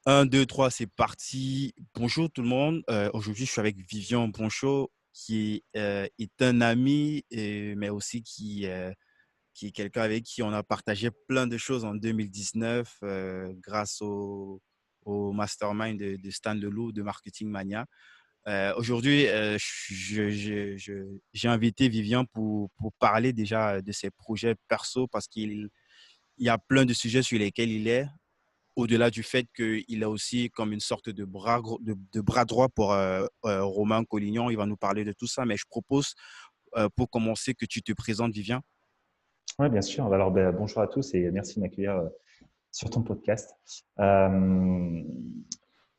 Un, 2, 3, c'est parti. Bonjour tout le monde. Aujourd'hui, je suis avec Vivian Bonchaud, qui est un ami, mais aussi qui est quelqu'un avec qui on a partagé plein de choses en 2019 grâce au mastermind de Stan Leloup de Marketing Mania. Aujourd'hui, j'ai invité Vivian pour parler déjà de ses projets perso parce qu'il y a plein de sujets sur lesquels il est au-delà du fait qu'il a aussi comme une sorte de bras droit pour Romain Collignon. Il va nous parler de tout ça, mais je propose pour commencer que tu te présentes, Vivien. Oui, bien sûr. Alors, bonjour à tous et merci de m'accueillir sur ton podcast. Euh,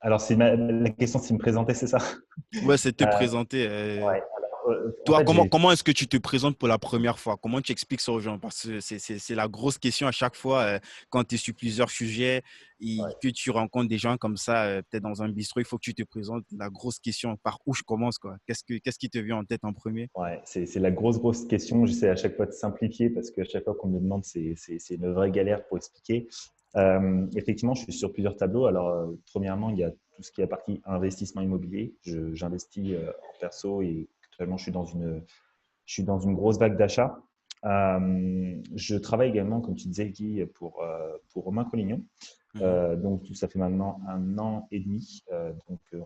alors, la question, c'est de me présenter, c'est ça? Ouais, c'est te Euh, présenter. ouais. Alors, en Toi, fait, j'ai. comment est-ce que tu te présentes pour la première fois? Comment tu expliques ça aux gens? Parce que c'est la grosse question à chaque fois quand tu es sur plusieurs sujets et Ouais, que tu rencontres des gens comme ça, peut-être dans un bistrot, il faut que tu te présentes. La grosse question, par où je commence, quoi? Qu'est-ce qui te vient en tête en premier? ouais, c'est la grosse question. J'essaie à chaque fois de simplifier parce qu'à chaque fois qu'on me demande, c'est une vraie galère pour expliquer. Effectivement, je suis sur plusieurs tableaux. Alors, premièrement, il y a tout ce qui est la partie investissement immobilier. J'investis en perso et actuellement, je suis dans une grosse vague d'achat. Je travaille également, comme tu disais, Guy, pour Romain Collignon. Mhm. Donc, ça fait maintenant 1 an et demi.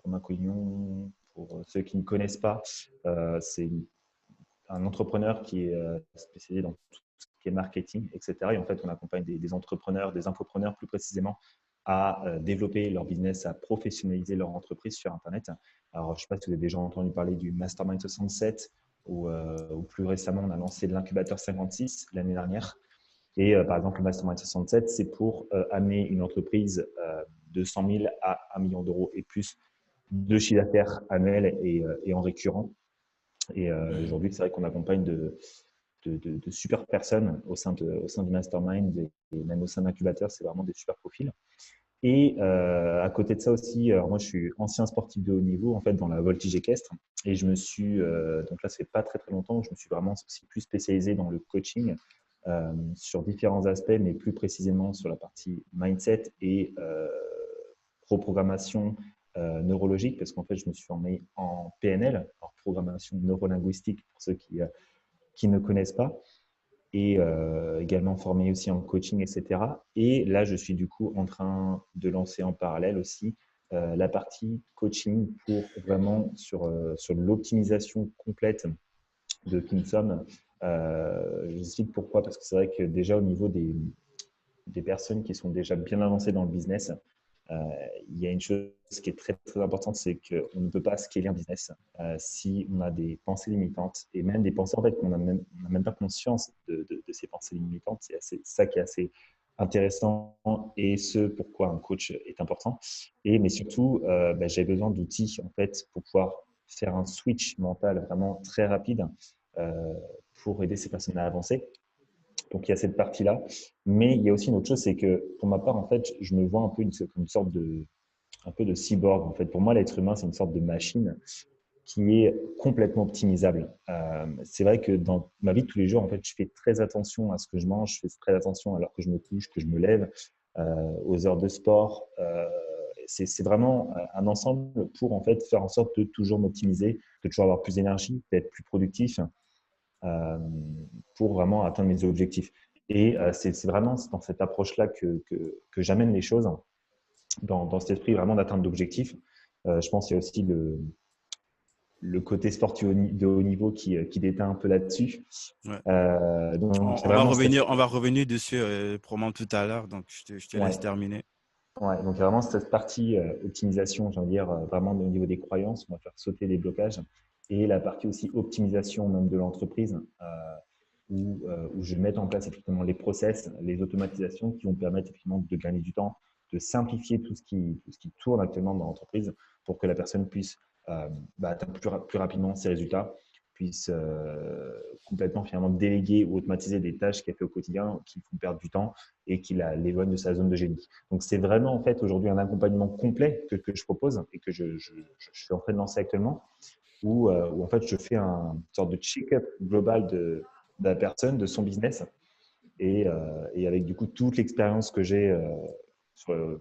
Romain Collignon, pour ceux qui ne connaissent pas, c'est un entrepreneur qui est spécialisé dans tout ce qui est marketing, etc. Et en fait, on accompagne des entrepreneurs, des infopreneurs plus précisément, à développer leur business, à professionnaliser leur entreprise sur Internet. Alors, je ne sais pas si vous avez déjà entendu parler du Mastermind 67 ou plus récemment, on a lancé l'incubateur 56 l'année dernière. Et par exemple, le Mastermind 67, c'est pour amener une entreprise de 100 000 à 1 million d'euros et plus de chiffre d'affaires annuel et en récurrent. Et Mhm. aujourd'hui, c'est vrai qu'on accompagne de super personnes au sein du mastermind et même au sein d'incubateurs, c'est vraiment des super profils. Et à côté de ça aussi, alors moi je suis ancien sportif de haut niveau en fait dans la voltige équestre et donc là ça fait pas très très longtemps, je me suis vraiment aussi plus spécialisé dans le coaching sur différents aspects, mais plus précisément sur la partie mindset et reprogrammation neurologique parce qu'en fait je me suis formé en PNL, en programmation neurolinguistique pour ceux qui ne connaissent pas et également formé aussi en coaching, etc. Et là, je suis du coup en train de lancer en parallèle aussi la partie coaching pour vraiment sur l'optimisation complète de qui nous sommes. J'explique pourquoi, parce que c'est vrai que déjà au niveau des personnes qui sont déjà bien avancées dans le business, euh, il y a une chose qui est très, très importante, c'est qu'on ne peut pas scaler un business si on a des pensées limitantes et même des pensées en fait qu'on n'a même pas conscience de ces pensées limitantes. C'est ça qui est assez intéressant et ce pourquoi un coach est important. Mais surtout, j'ai besoin d'outils en fait pour pouvoir faire un switch mental vraiment très rapide euh, pour aider ces personnes à avancer. Donc il y a cette partie-là, mais il y a aussi une autre chose, c'est que pour ma part, en fait, je me vois un peu comme une sorte un peu de cyborg. En fait, pour moi, l'être humain, c'est une sorte de machine qui est complètement optimisable. C'est vrai que dans ma vie de tous les jours, en fait, je fais très attention à ce que je mange, je fais très attention à l'heure que je me couche, que je me lève, aux heures de sport. C'est vraiment un ensemble pour en fait faire en sorte de toujours m'optimiser, de toujours avoir plus d'énergie, d'être plus productif euh, pour vraiment atteindre mes objectifs. Et c'est vraiment dans cette approche-là que j'amène les choses, dans cet esprit vraiment d'atteinte d'objectifs. Je pense qu'il y a aussi le côté sportif de haut niveau qui déteint un peu là-dessus. Ouais. Donc, c'est On va vraiment revenir, on va revenir dessus probablement tout à l'heure, donc je te laisse ouais, terminer. ouais, donc vraiment cette partie optimisation, j'ai envie de dire, vraiment au niveau des croyances, on va faire sauter les blocages. Et la partie aussi optimisation même de l'entreprise, où je vais mettre en place effectivement les process, les automatisations qui vont permettre effectivement de gagner du temps, de simplifier tout ce qui tourne actuellement dans l'entreprise pour que la personne puisse atteindre plus rapidement ses résultats, puisse complètement finalement déléguer ou automatiser des tâches qu'elle fait au quotidien qui font perdre du temps et qui l'éloignent de sa zone de génie. Donc c'est vraiment en fait aujourd'hui un accompagnement complet que je propose et que je suis en train de lancer actuellement où en fait je fais une sorte de check-up global de la personne, de son business et avec du coup toute l'expérience que j'ai sur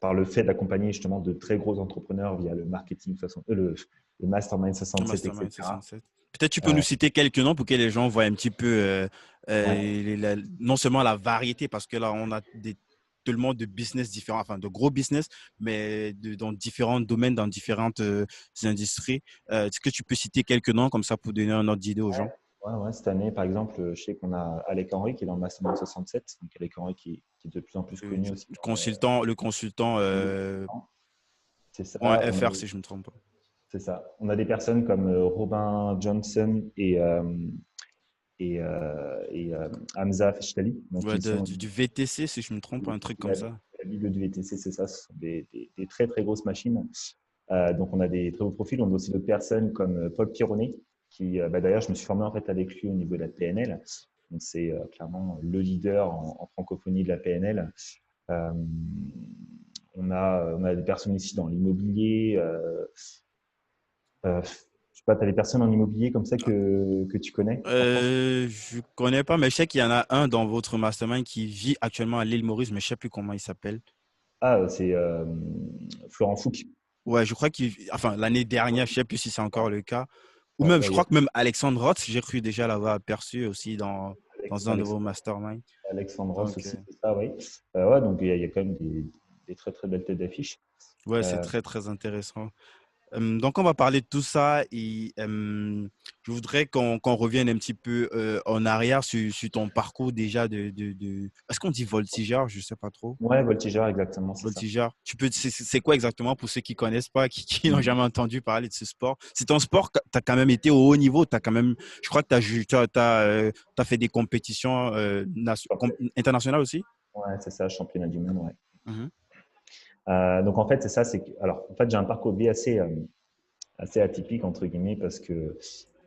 par le fait d'accompagner justement de très gros entrepreneurs via le marketing 60, le mastermind 67, Mastermind etc. 67. Peut-être tu peux nous Euh, citer quelques noms pour que les gens voient un petit peu ouais, non seulement la variété, parce que là, on a tellement de business différents, enfin de gros business, mais dans différents domaines, dans différentes industries. Est-ce que tu peux citer quelques noms comme ça pour donner un ordre d'idée aux gens? ouais, cette année, par exemple, je sais qu'on a Alec Henry qui est dans le mastermind 67, donc Alec Henry qui est de plus en plus connu aussi Le consultant c'est point ça. .fr, si je ne me trompe pas. C'est ça. On a des personnes comme Robin Johnson et Hamza Feshtali, donc Ouais, qui sont du VTC, si je me trompe, un truc comme la, ça. la Bible du VTC, c'est ça. Ce sont des très très grosses machines. Donc on a des très hauts profils. On a aussi d'autres personnes comme Paul Pironnet, qui d'ailleurs je me suis formé en fait avec lui au niveau de la PNL. Donc c'est clairement le leader en francophonie de la PNL. Euh, on a des personnes ici dans l'immobilier. Je sais pas, tu as des personnes en immobilier comme ça que tu connais en France? Je connais pas, mais je sais qu'il y en a un dans votre mastermind qui vit actuellement à l'île Maurice, mais je sais plus comment il s'appelle. Ah, c'est Florent Fouque. Ouais, je crois enfin, l'année dernière, je sais plus si c'est encore le cas. Ou Ouais, même, je ouais, crois que même Alexandre Roth, j'ai cru déjà l'avoir aperçu aussi dans un de vos Alex, masterminds. Alexandre Ross Donc, aussi, c'est ça, oui. Ouais, donc il y a quand même des très très belles têtes d'affiche. ouais, c'est Euh, très, très intéressant. Donc, on va parler de tout ça et je voudrais qu'on revienne un petit peu en arrière sur ton parcours déjà Est-ce qu'on dit voltigeur? Je ne sais pas trop. ouais, Voltigeur, exactement, c'est ça. Voltigeur. C'est quoi exactement pour ceux qui connaissent pas, qui n'ont Mhm. jamais entendu parler de ce sport? C'est un sport, tu as quand même été au haut niveau, t'as quand même, je crois que t'as fait des compétitions internationales aussi? Ouais, c'est ça, championnat du monde, ouais. Mhm. Donc en fait, c'est ça, alors en fait, j'ai un parcours de vie assez atypique, entre guillemets, parce que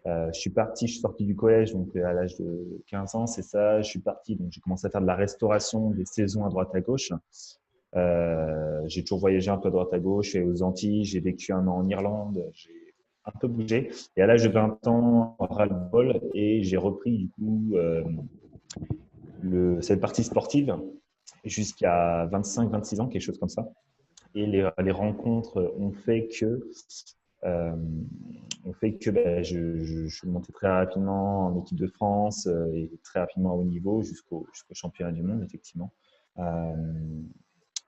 je suis sorti du collège donc à l'âge de 15 ans, c'est ça. Je suis parti, donc j'ai commencé à faire de la restauration des saisons à droite à gauche. J'ai toujours voyagé un peu à droite à gauche, je suis allé aux Antilles, j'ai vécu un an en Irlande, j'ai un peu bougé. Et à l'âge de 20 ans, ras-le-bol, et j'ai repris du coup cette partie sportive jusqu'à 25-26 ans, quelque chose comme ça. Et les rencontres euh, ont fait que je suis monté très rapidement en équipe de France et très rapidement à haut niveau jusqu'au championnat du monde, effectivement. Euh,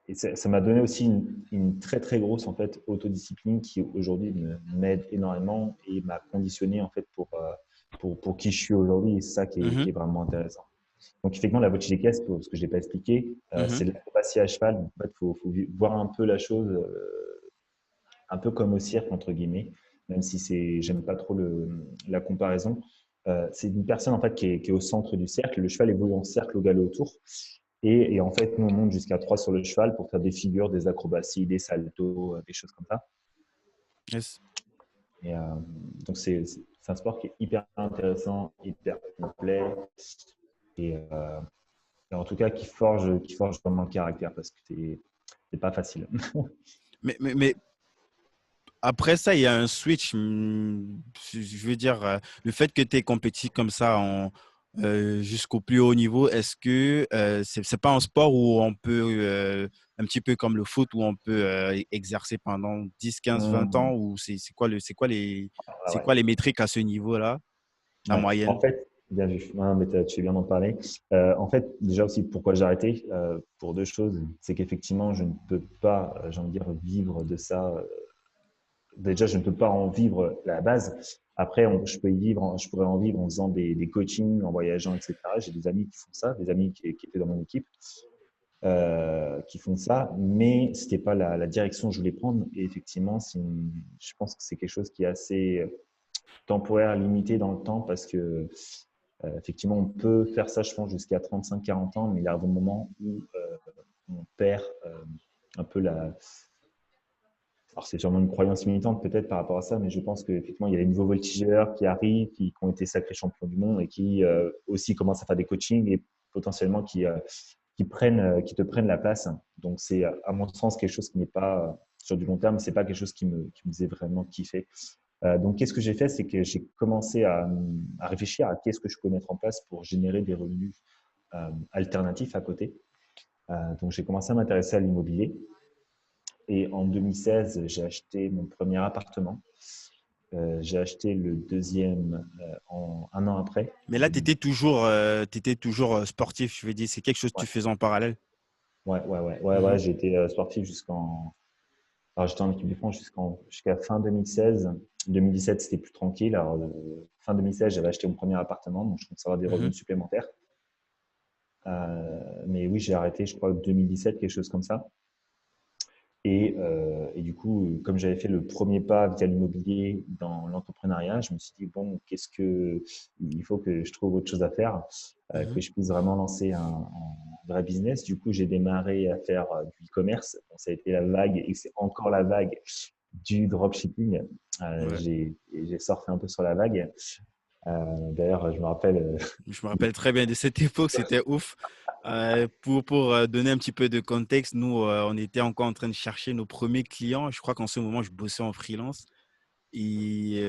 et ça m'a donné aussi une très très grosse en fait autodiscipline qui aujourd'hui m'aide énormément et m'a conditionné en fait pour qui je suis aujourd'hui. Et c'est ça qui Mhm. est vraiment intéressant. Donc effectivement, la Vochilikes, pour ce que je n'ai pas expliqué, Mhm. c'est de l'acrobatie à cheval. Donc, en fait, faut voir un peu la chose un peu comme au cirque, entre guillemets, même si j'aime pas trop la comparaison. C'est une personne en fait qui est au centre du cercle. Le cheval évolue en cercle au galop autour. Et en fait, nous, on monte jusqu'à 3 sur le cheval pour faire des figures, des acrobaties, des saltos, des choses comme ça. Yes. Et, donc, c'est un sport qui est hyper intéressant, hyper complet et en tout cas qui forge vraiment le caractère parce que c'est pas facile. Mais après ça, il y a un switch. Je veux dire, le fait que tu aies compétit comme ça jusqu'au plus haut niveau, est-ce que c'est pas un sport où on peut, un petit peu comme le foot, où on peut exercer pendant 10, 15, 20 ans, ou c'est Ouais. quoi les métriques à ce niveau-là, la Ouais. moyenne? En fait, bien vu. Non, mais tu fais bien d'en parler. En fait, déjà aussi, pourquoi j'ai arrêté pour deux choses. C'est qu'effectivement, je ne peux pas, j'ai envie de dire, vivre de ça. Déjà, je ne peux pas en vivre la base. Après, je peux y vivre, je pourrais en vivre en faisant des coachings, en voyageant, etc. J'ai des amis qui font ça, des amis qui étaient dans mon équipe, qui font ça, mais c'était pas la direction que je voulais prendre. Et effectivement, je pense que c'est quelque chose qui est assez temporaire, limité dans le temps, parce que effectivement, on peut faire ça, je pense, jusqu'à 35-40 ans, mais il arrive un moment où on perd un peu la. Alors, c'est sûrement une croyance militante peut-être par rapport à ça, mais je pense qu'effectivement, il y a les nouveaux voltigeurs qui arrivent, qui ont été sacrés champions du monde et qui aussi commencent à faire des coachings et potentiellement qui te prennent la place. Donc, c'est à mon sens quelque chose qui n'est pas sur du long terme, c'est pas quelque chose qui me faisait vraiment kiffer. Donc, qu'est-ce que j'ai fait? C'est que j'ai commencé à réfléchir à qu'est-ce que je peux mettre en place pour générer des revenus alternatifs à côté. Donc, j'ai commencé à m'intéresser à l'immobilier. Et en 2016, j'ai acheté mon premier appartement. J'ai acheté le deuxième un an après, Mais en là, tu 2000. étais toujours sportif, je veux dire, c'est quelque chose que Ouais, tu faisais en parallèle. ouais, j'ai été sportif jusqu'en. Alors, j'étais en équipe de France jusqu'à fin 2016. 2017, c'était plus tranquille. Alors, fin 2016, j'avais acheté mon premier appartement, donc je commençais à avoir des Mhm, revenus supplémentaires. Mais oui, j'ai arrêté, je crois, 2017, quelque chose comme ça. Et du coup, comme j'avais fait le premier pas via l'immobilier dans l'entrepreneuriat, je me suis dit, bon, il faut que je trouve autre chose à faire, mhm. que je puisse vraiment lancer un vrai business. Du coup, j'ai démarré à faire du e-commerce. Bon, ça a été la vague et c'est encore la vague du dropshipping. Ouais. J'ai surfé un peu sur la vague. D'ailleurs, je me rappelle, Je me rappelle très bien de cette époque, c'était ouf. Pour donner un petit peu de contexte, nous, on était encore en train de chercher nos premiers clients. Je crois qu'en ce moment, je bossais en freelance et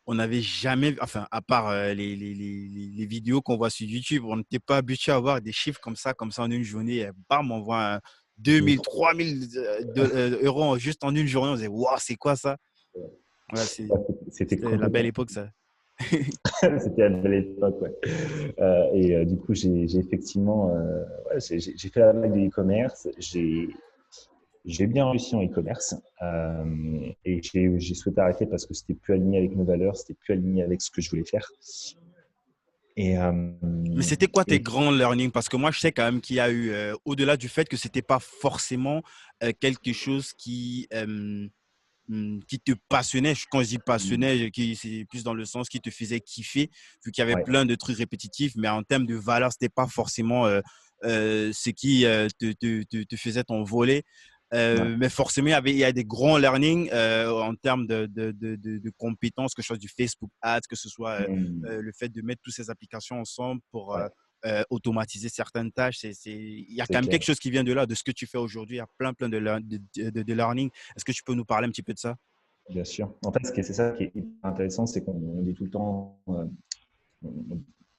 on n'avait jamais, enfin, à part les vidéos qu'on voit sur YouTube, on n'était pas habitué à avoir des chiffres comme ça en une journée. Bam, on voit 2000, 3000 euros juste en une journée. On se disait, waouh, c'est quoi ça? Ouais, c'était c'était la belle complètement. époque, ça. C'était à la belle époque, ouais. Du coup, j'ai effectivement, ouais, j'ai fait la vague de e-commerce. J'ai bien réussi en e-commerce et j'ai souhaité arrêter parce que c'était plus aligné avec mes valeurs, c'était plus aligné avec ce que je voulais faire. Et, euh, Mais c'était quoi tes et grands learnings? Parce que moi, je sais quand même qu'il y a eu, au-delà du fait que c'était pas forcément quelque chose qui te passionnait. Quand je dis passionnait, c'est plus dans le sens qui te faisait kiffer, vu qu'il y avait ouais, plein de trucs répétitifs, mais en termes de valeur, c'était pas forcément ce qui te faisait t'envoler. ouais. Mais forcément, il y a des grands learnings en termes de compétences, que ce soit du Facebook Ads, que ce soit Hum, le fait de mettre toutes ces applications ensemble pour ouais, automatiser certaines tâches. Il y a c'est quand même clair, quelque chose qui vient de là, de ce que tu fais aujourd'hui. Il y a plein de learning. Est-ce que tu peux nous parler un petit peu de ça? bien sûr. En fait, c'est ça qui est hyper intéressant, c'est qu'on dit tout le temps,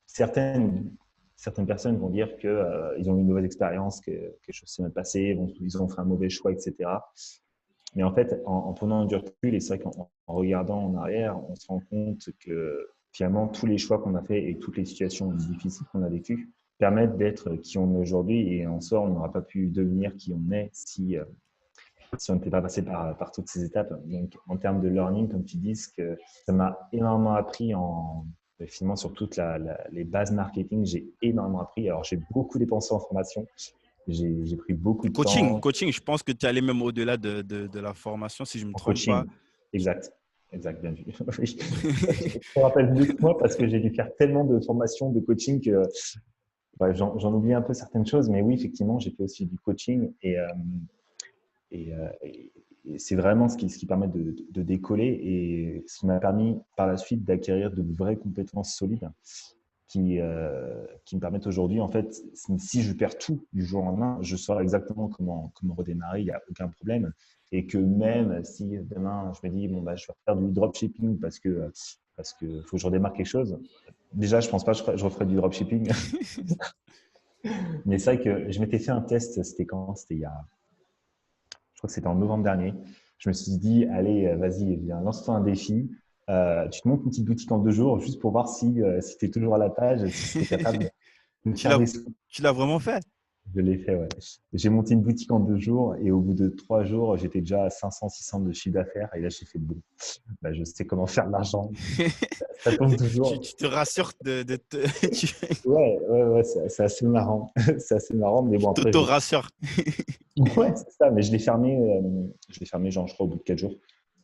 certaines, certaines personnes vont dire que ils ont eu une mauvaise expérience, que quelque chose s'est mal passé, ils ont fait un mauvais choix, etc. Mais en fait, en prenant du recul, et c'est vrai qu'en regardant en arrière, on se rend compte que finalement, tous les choix qu'on a fait et toutes les situations difficiles qu'on a vécues permettent d'être qui on est aujourd'hui. Et en soi, on n'aura pas pu devenir qui on est si on n'était pas passé par toutes ces étapes. Donc, en termes de learning, comme tu dis, que ça m'a énormément appris finalement sur toutes les bases marketing. J'ai énormément appris. Alors, j'ai beaucoup dépensé en formation. J'ai pris beaucoup de temps Coaching, je pense que tu allais même au-delà de la formation, si je ne me en trompe pas. coaching. Exact. Exact, bien vu. Oui. Tu te rappelles mieux que moi parce que j'ai dû faire tellement de formations de coaching que ouais, j'en oublie un peu certaines choses. Mais oui, effectivement, j'ai fait aussi du coaching et c'est vraiment ce qui permet de décoller et ce qui m'a permis par la suite d'acquérir de vraies compétences solides qui me permettent aujourd'hui, en fait, si je perds tout du jour au lendemain, je saurai exactement comment redémarrer, il n'y a aucun problème. Et que même si demain, je me dis, bon, bah, je vais faire du dropshipping parce que faut que je redémarre quelque chose. Déjà, je pense pas que je referai du dropshipping. Mais c'est vrai que je m'étais fait un test, c'était quand? C'était je crois que c'était en novembre dernier. Je me suis dit, allez, vas-y, viens, lance-toi un défi. Tu te montes une petite boutique en 2 jours juste pour voir si tu es toujours à la page, si tu es capable de Tu faire l'as, des. tu l'as vraiment fait? Je l'ai fait, ouais. J'ai monté une boutique en 2 jours et au bout de 3 jours, j'étais déjà à 500, 600 de chiffre d'affaires. Et là, j'ai fait bon, bah, je sais comment faire de l'argent. Ça tombe toujours. Tu te rassures tu Ouais, c'est assez marrant. C'est assez marrant, mais tu bon, après, t'auto-rassures. ouais, c'est ça. Mais je l'ai fermé, genre, je crois, au bout de 4 jours.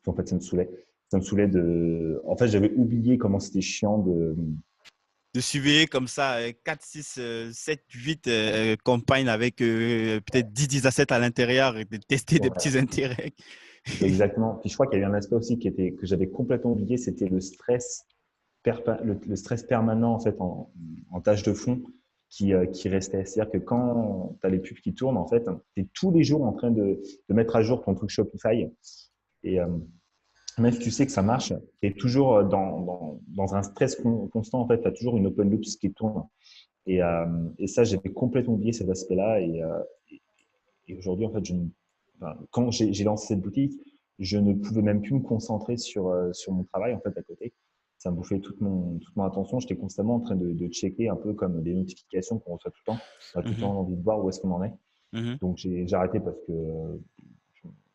En fait, ça me saoulait. Ça me saoulait en fait, j'avais oublié comment c'était chiant De suivre comme ça 4, 6, 7, 8 campagnes avec peut-être 10 assets à l'intérieur et de tester des Ouais, petits intérêts. exactement. Puis je crois qu'il y avait un aspect aussi que j'avais complètement oublié, c'était le stress permanent en fait en tâche de fond qui restait. C'est-à-dire que quand tu as les pubs qui tournent, en fait, tu es tous les jours en train de mettre à jour ton truc Shopify. Et même si tu sais que ça marche, tu es toujours dans un stress constant. En fait, tu as toujours une open loop qui tourne. Et ça, j'avais complètement oublié cet aspect-là. Et aujourd'hui, en fait, quand j'ai lancé cette boutique, je ne pouvais même plus me concentrer sur mon travail en fait à côté. Ça me bouffait toute mon attention. J'étais constamment en train de checker un peu comme des notifications qu'on reçoit tout le temps. On a tout le Mhm, temps envie de voir où est-ce qu'on en est. mhm. Donc j'ai arrêté parce que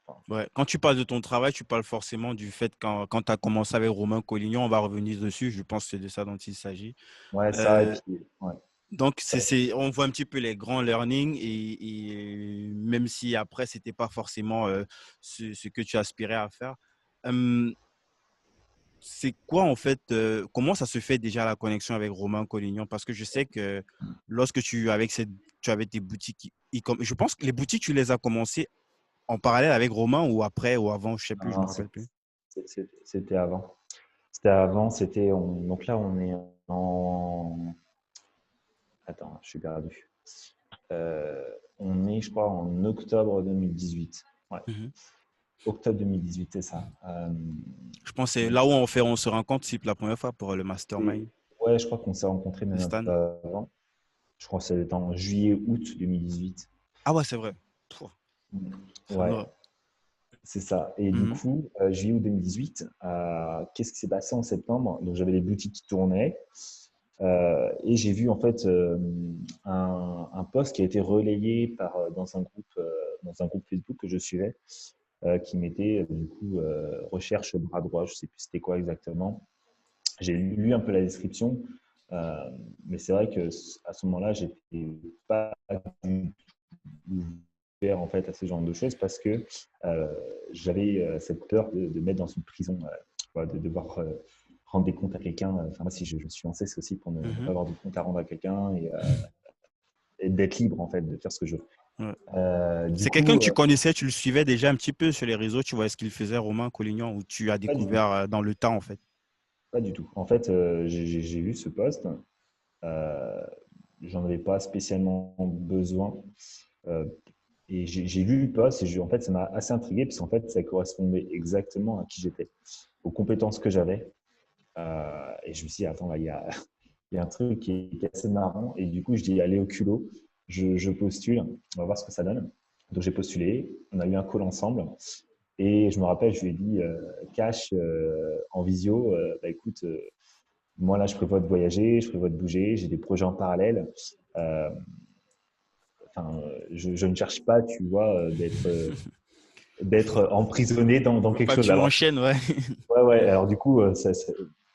enfin, Ouais. Quand tu parles de ton travail, tu parles forcément du fait quand tu as commencé avec Romain Collignon, on va revenir dessus, je pense que c'est de ça dont il s'agit. ouais ça et Euh, puis ouais. donc, on voit un petit peu les grands learnings et même si après, ce n'était pas forcément ce que tu aspirais à faire. Euh, c'est quoi en fait, comment ça se fait déjà la connexion avec Romain Collignon? Parce que je sais que lorsque tu avais tes boutiques, je pense que les boutiques, tu les as commencées en parallèle avec Romain ou après ou avant, je sais plus, je Non, me rappelle plus. c'était avant. C'était avant, donc là on est en attends, je suis perdu. Euh, on est, je crois, en octobre 2018. Ouais, Mhm. octobre 2018, c'est ça. Je pense que c'est Donc, là où on se rencontre, c'est la première fois pour le mastermind ouais, je crois qu'on s'est rencontrés de même un Stan. peu avant. Je crois que c'était en juillet-août 2018. Ah ouais, c'est vrai. Pouah, ça Ouais, me... c'est ça. Et du Mhm. coup, juillet-août 2018, qu'est-ce qui s'est passé en septembre? Donc, j'avais les boutiques qui tournaient. Et j'ai vu en fait un post qui a été relayé dans un groupe Facebook que je suivais, qui mettait du coup recherche bras droit, je sais plus c'était quoi exactement. J'ai lu un peu la description, euh, mais c'est vrai que à ce moment-là, j'étais pas du tout ouvert en fait à ce genre de choses parce que euh, j'avais cette peur de mettre dans une prison, voilà, de devoir rendre des comptes à quelqu'un. Enfin, moi, si je me suis lancé, c'est aussi pour ne pas Mhm. avoir de compte à rendre à quelqu'un et d'être libre en fait, de faire ce que je veux. Ouais. Du C'est quelqu'un coup, que tu connaissais, tu le suivais déjà un petit peu sur les réseaux, tu vois ce qu'il faisait, Romain Collignon, ou tu as pas du tout, découvert dans le temps, en fait. pas du tout. En fait, j'ai vu ce poste, euh, j'en avais pas spécialement besoin. Euh, et j'ai lu le poste et en fait, ça m'a assez intrigué parce qu'en fait, ça correspondait exactement à qui j'étais, aux compétences que j'avais. Et je me suis dit, attends, là, il y a un truc qui est assez marrant. Et du coup, je dis, allez au culot, je postule, on va voir ce que ça donne. Donc, j'ai postulé, on a eu un call ensemble. Et je me rappelle, je lui ai dit, Cash, en visio, bah, écoute, moi là, je prévois de voyager, je prévois de bouger, j'ai des projets en parallèle. Euh, je ne cherche pas, tu vois, d'être emprisonné dans Faut quelque pas que chose. tu Alors, enchaînes, ouais. ouais, ouais. Alors du coup,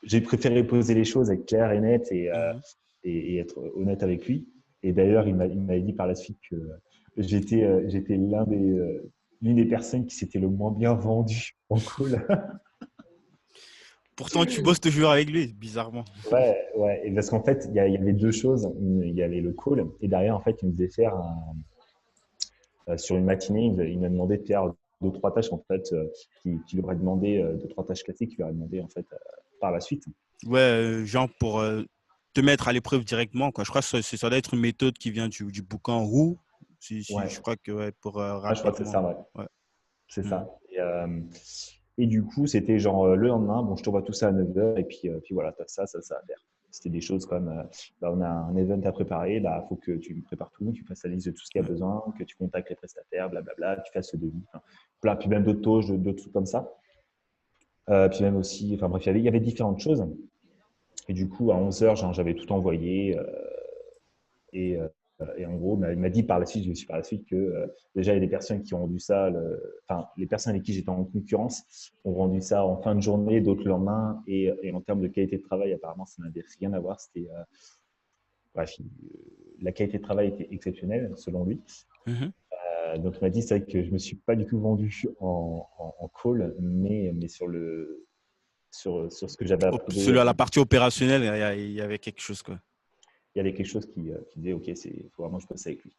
j'ai préféré poser les choses avec clair et net Mhm. et être honnête avec lui. Et d'ailleurs, il m'a dit par la suite que j'étais l'une des personnes qui s'était le moins bien vendu en call. Pourtant, tu bosses toujours avec lui, bizarrement. Ouais, ouais. Et parce qu'en fait, il y avait deux choses. Il y avait le call et derrière, en fait, il me faisait faire sur une matinée, il m'a demandé de faire deux, trois tâches en fait, qui lui aurait demandé deux, trois tâches classiques, qu'il lui aurait demandé en fait par la suite. Ouais, genre pour te mettre à l'épreuve directement, quoi. Je crois que ça doit être une méthode qui vient du bouquin Roux. Si, Ouais, je crois que ouais, pour ah, je crois que c'est ça, rapidement. ouais. Ouais. C'est Mhm. ça. Et du coup, c'était genre le lendemain, bon, je t'envoie tout ça à 9h, et puis voilà, tu as ça à faire. C'était des choses comme, bah, on a un event à préparer, bah, faut que tu prépares tout, tu fasses la liste de tout ce qu'il y a Ouais. besoin, que tu contactes les prestataires, blablabla, tu fasses le devis. Enfin, voilà, puis même d'autres tâches, d'autres trucs comme ça. Puis même aussi, enfin bref, il y avait différentes choses. Et du coup, à 11h, j'avais tout envoyé. Et, euh, et en gros, il m'a dit par la suite, je me suis par la suite que déjà, il y a des personnes qui ont rendu ça, enfin, les personnes avec qui j'étais en concurrence ont rendu ça en fin de journée, d'autres le lendemain. Et en termes de qualité de travail, apparemment, ça n'avait rien à voir. Bref, la qualité de travail était exceptionnelle, selon lui. Mhm. Donc, il m'a dit, c'est vrai que je me suis pas du tout vendu en call, mais sur ce que j'avais à prouver, Celui à la partie opérationnelle, il y avait quelque chose, quoi. il y avait quelque chose qui disait, OK, il faut vraiment que je bosse avec lui.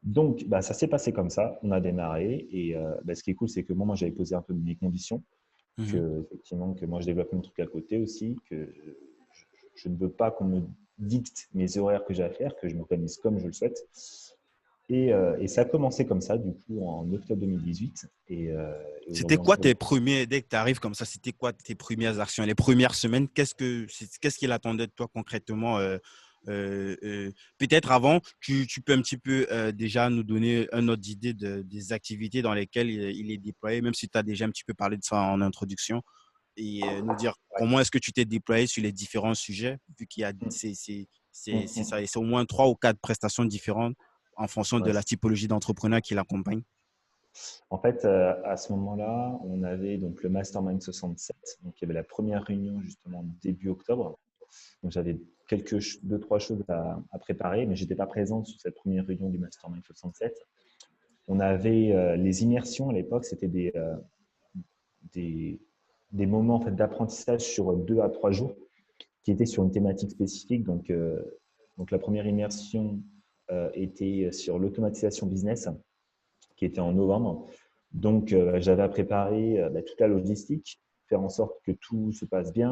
Donc, bah, ça s'est passé comme ça. On a démarré. Et bah, ce qui est cool, c'est que moi, j'avais posé un peu mes conditions, Mhm. effectivement, que moi, je développe mon truc à côté aussi, que je ne veux pas qu'on me dicte mes horaires que j'ai à faire, que je m'organise comme je le souhaite. Et ça a commencé comme ça, du coup, en octobre 2018. Et C'était aujourd'hui, quoi tes premiers, dès que tu arrives comme ça, c'était quoi tes premières actions, les premières semaines? Qu'est-ce qu'il attendait de toi concrètement Peut-être avant, tu peux un petit peu déjà nous donner un ordre d'idée des activités dans lesquelles il est déployé, même si tu as déjà un petit peu parlé de ça en introduction, et nous dire Ouais. comment est-ce que tu t'es déployé sur les différents sujets, vu qu'il y a Mm, c'est mm. ça, et c'est au moins 3 ou 4 prestations différentes en fonction de Ouais, la typologie d'entrepreneur qui l'accompagne. en fait, à ce moment-là, on avait donc le Mastermind 67. Donc, il y avait la première réunion justement début octobre. Donc, j'avais deux, trois choses à préparer, mais je n'étais pas présente sur cette première réunion du Mastermind 67. On avait les immersions à l'époque, c'était des, des moments en fait, d'apprentissage sur 2 à 3 jours qui étaient sur une thématique spécifique. Donc la première immersion était sur l'automatisation business, qui était en novembre. Donc, j'avais à préparer toute la logistique, faire en sorte que tout se passe bien,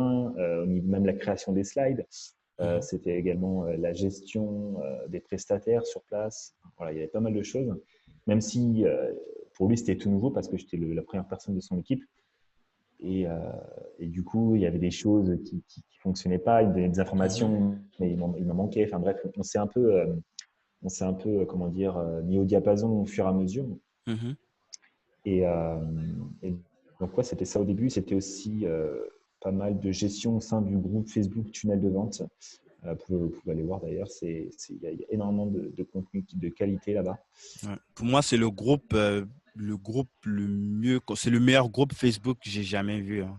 au niveau même la création des slides. Mhm. C'était également la gestion des prestataires sur place. Voilà, il y avait pas mal de choses, même si pour lui, c'était tout nouveau parce que j'étais la première personne de son équipe. Et, euh, et du coup, il y avait des choses qui fonctionnaient pas, il me donnait des Mhm. informations, mais il m'en manquait. Enfin bref, on s'est un peu, comment dire, mis au diapason au fur et à mesure. Mhm. Et, euh, et donc, ouais, c'était ça au début. C'était aussi pas mal de gestion au sein du groupe Facebook Tunnel de vente. Vous pouvez aller voir d'ailleurs, il y a énormément de contenu de qualité là-bas. Ouais. Pour moi, c'est le groupe le mieux, c'est le meilleur groupe Facebook que j'ai jamais vu, hein.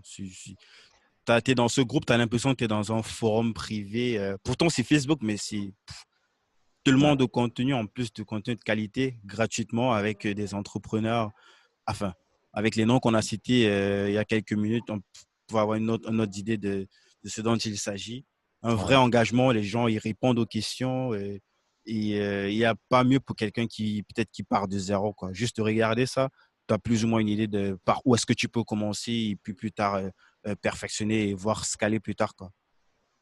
T'es dans ce groupe, tu as l'impression que tu es dans un forum privé. Pourtant, c'est Facebook, mais c'est tellement Ouais, de contenu, en plus de contenu de qualité, gratuitement, avec des entrepreneurs. Enfin, avec les noms qu'on a cités il y a quelques minutes, on peut avoir une autre idée de ce dont il s'agit. Un vrai ouais, engagement, les gens ils répondent aux questions. Il n'y a pas mieux pour quelqu'un qui peut-être qui part de zéro, quoi. Juste de regarder ça, tu as plus ou moins une idée de par où est-ce que tu peux commencer et puis plus tard perfectionner et voir scaler plus tard, quoi.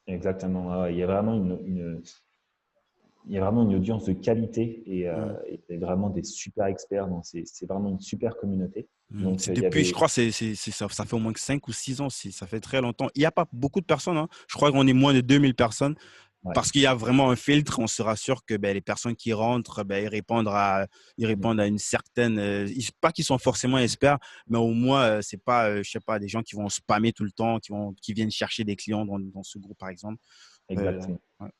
exactement. Il y a vraiment il y a vraiment une audience de qualité Mm. et vraiment des super experts. C'est vraiment une super communauté. Mm. Donc, C'est il y depuis, je avait. crois, ça fait au moins que 5 ou 6 ans, ça fait très longtemps. Il n'y a pas beaucoup de personnes, hein. Je crois qu'on est moins de 2000 personnes Ouais, parce qu'il y a vraiment un filtre. On se rassure que ben, les personnes qui rentrent, ben, ils répondent à une certaine. Pas qu'ils sont forcément experts, mais au moins, c'est pas, je sais pas, des gens qui vont spammer tout le temps, qui viennent chercher des clients dans ce groupe, par exemple. Euh, exactement. ouais.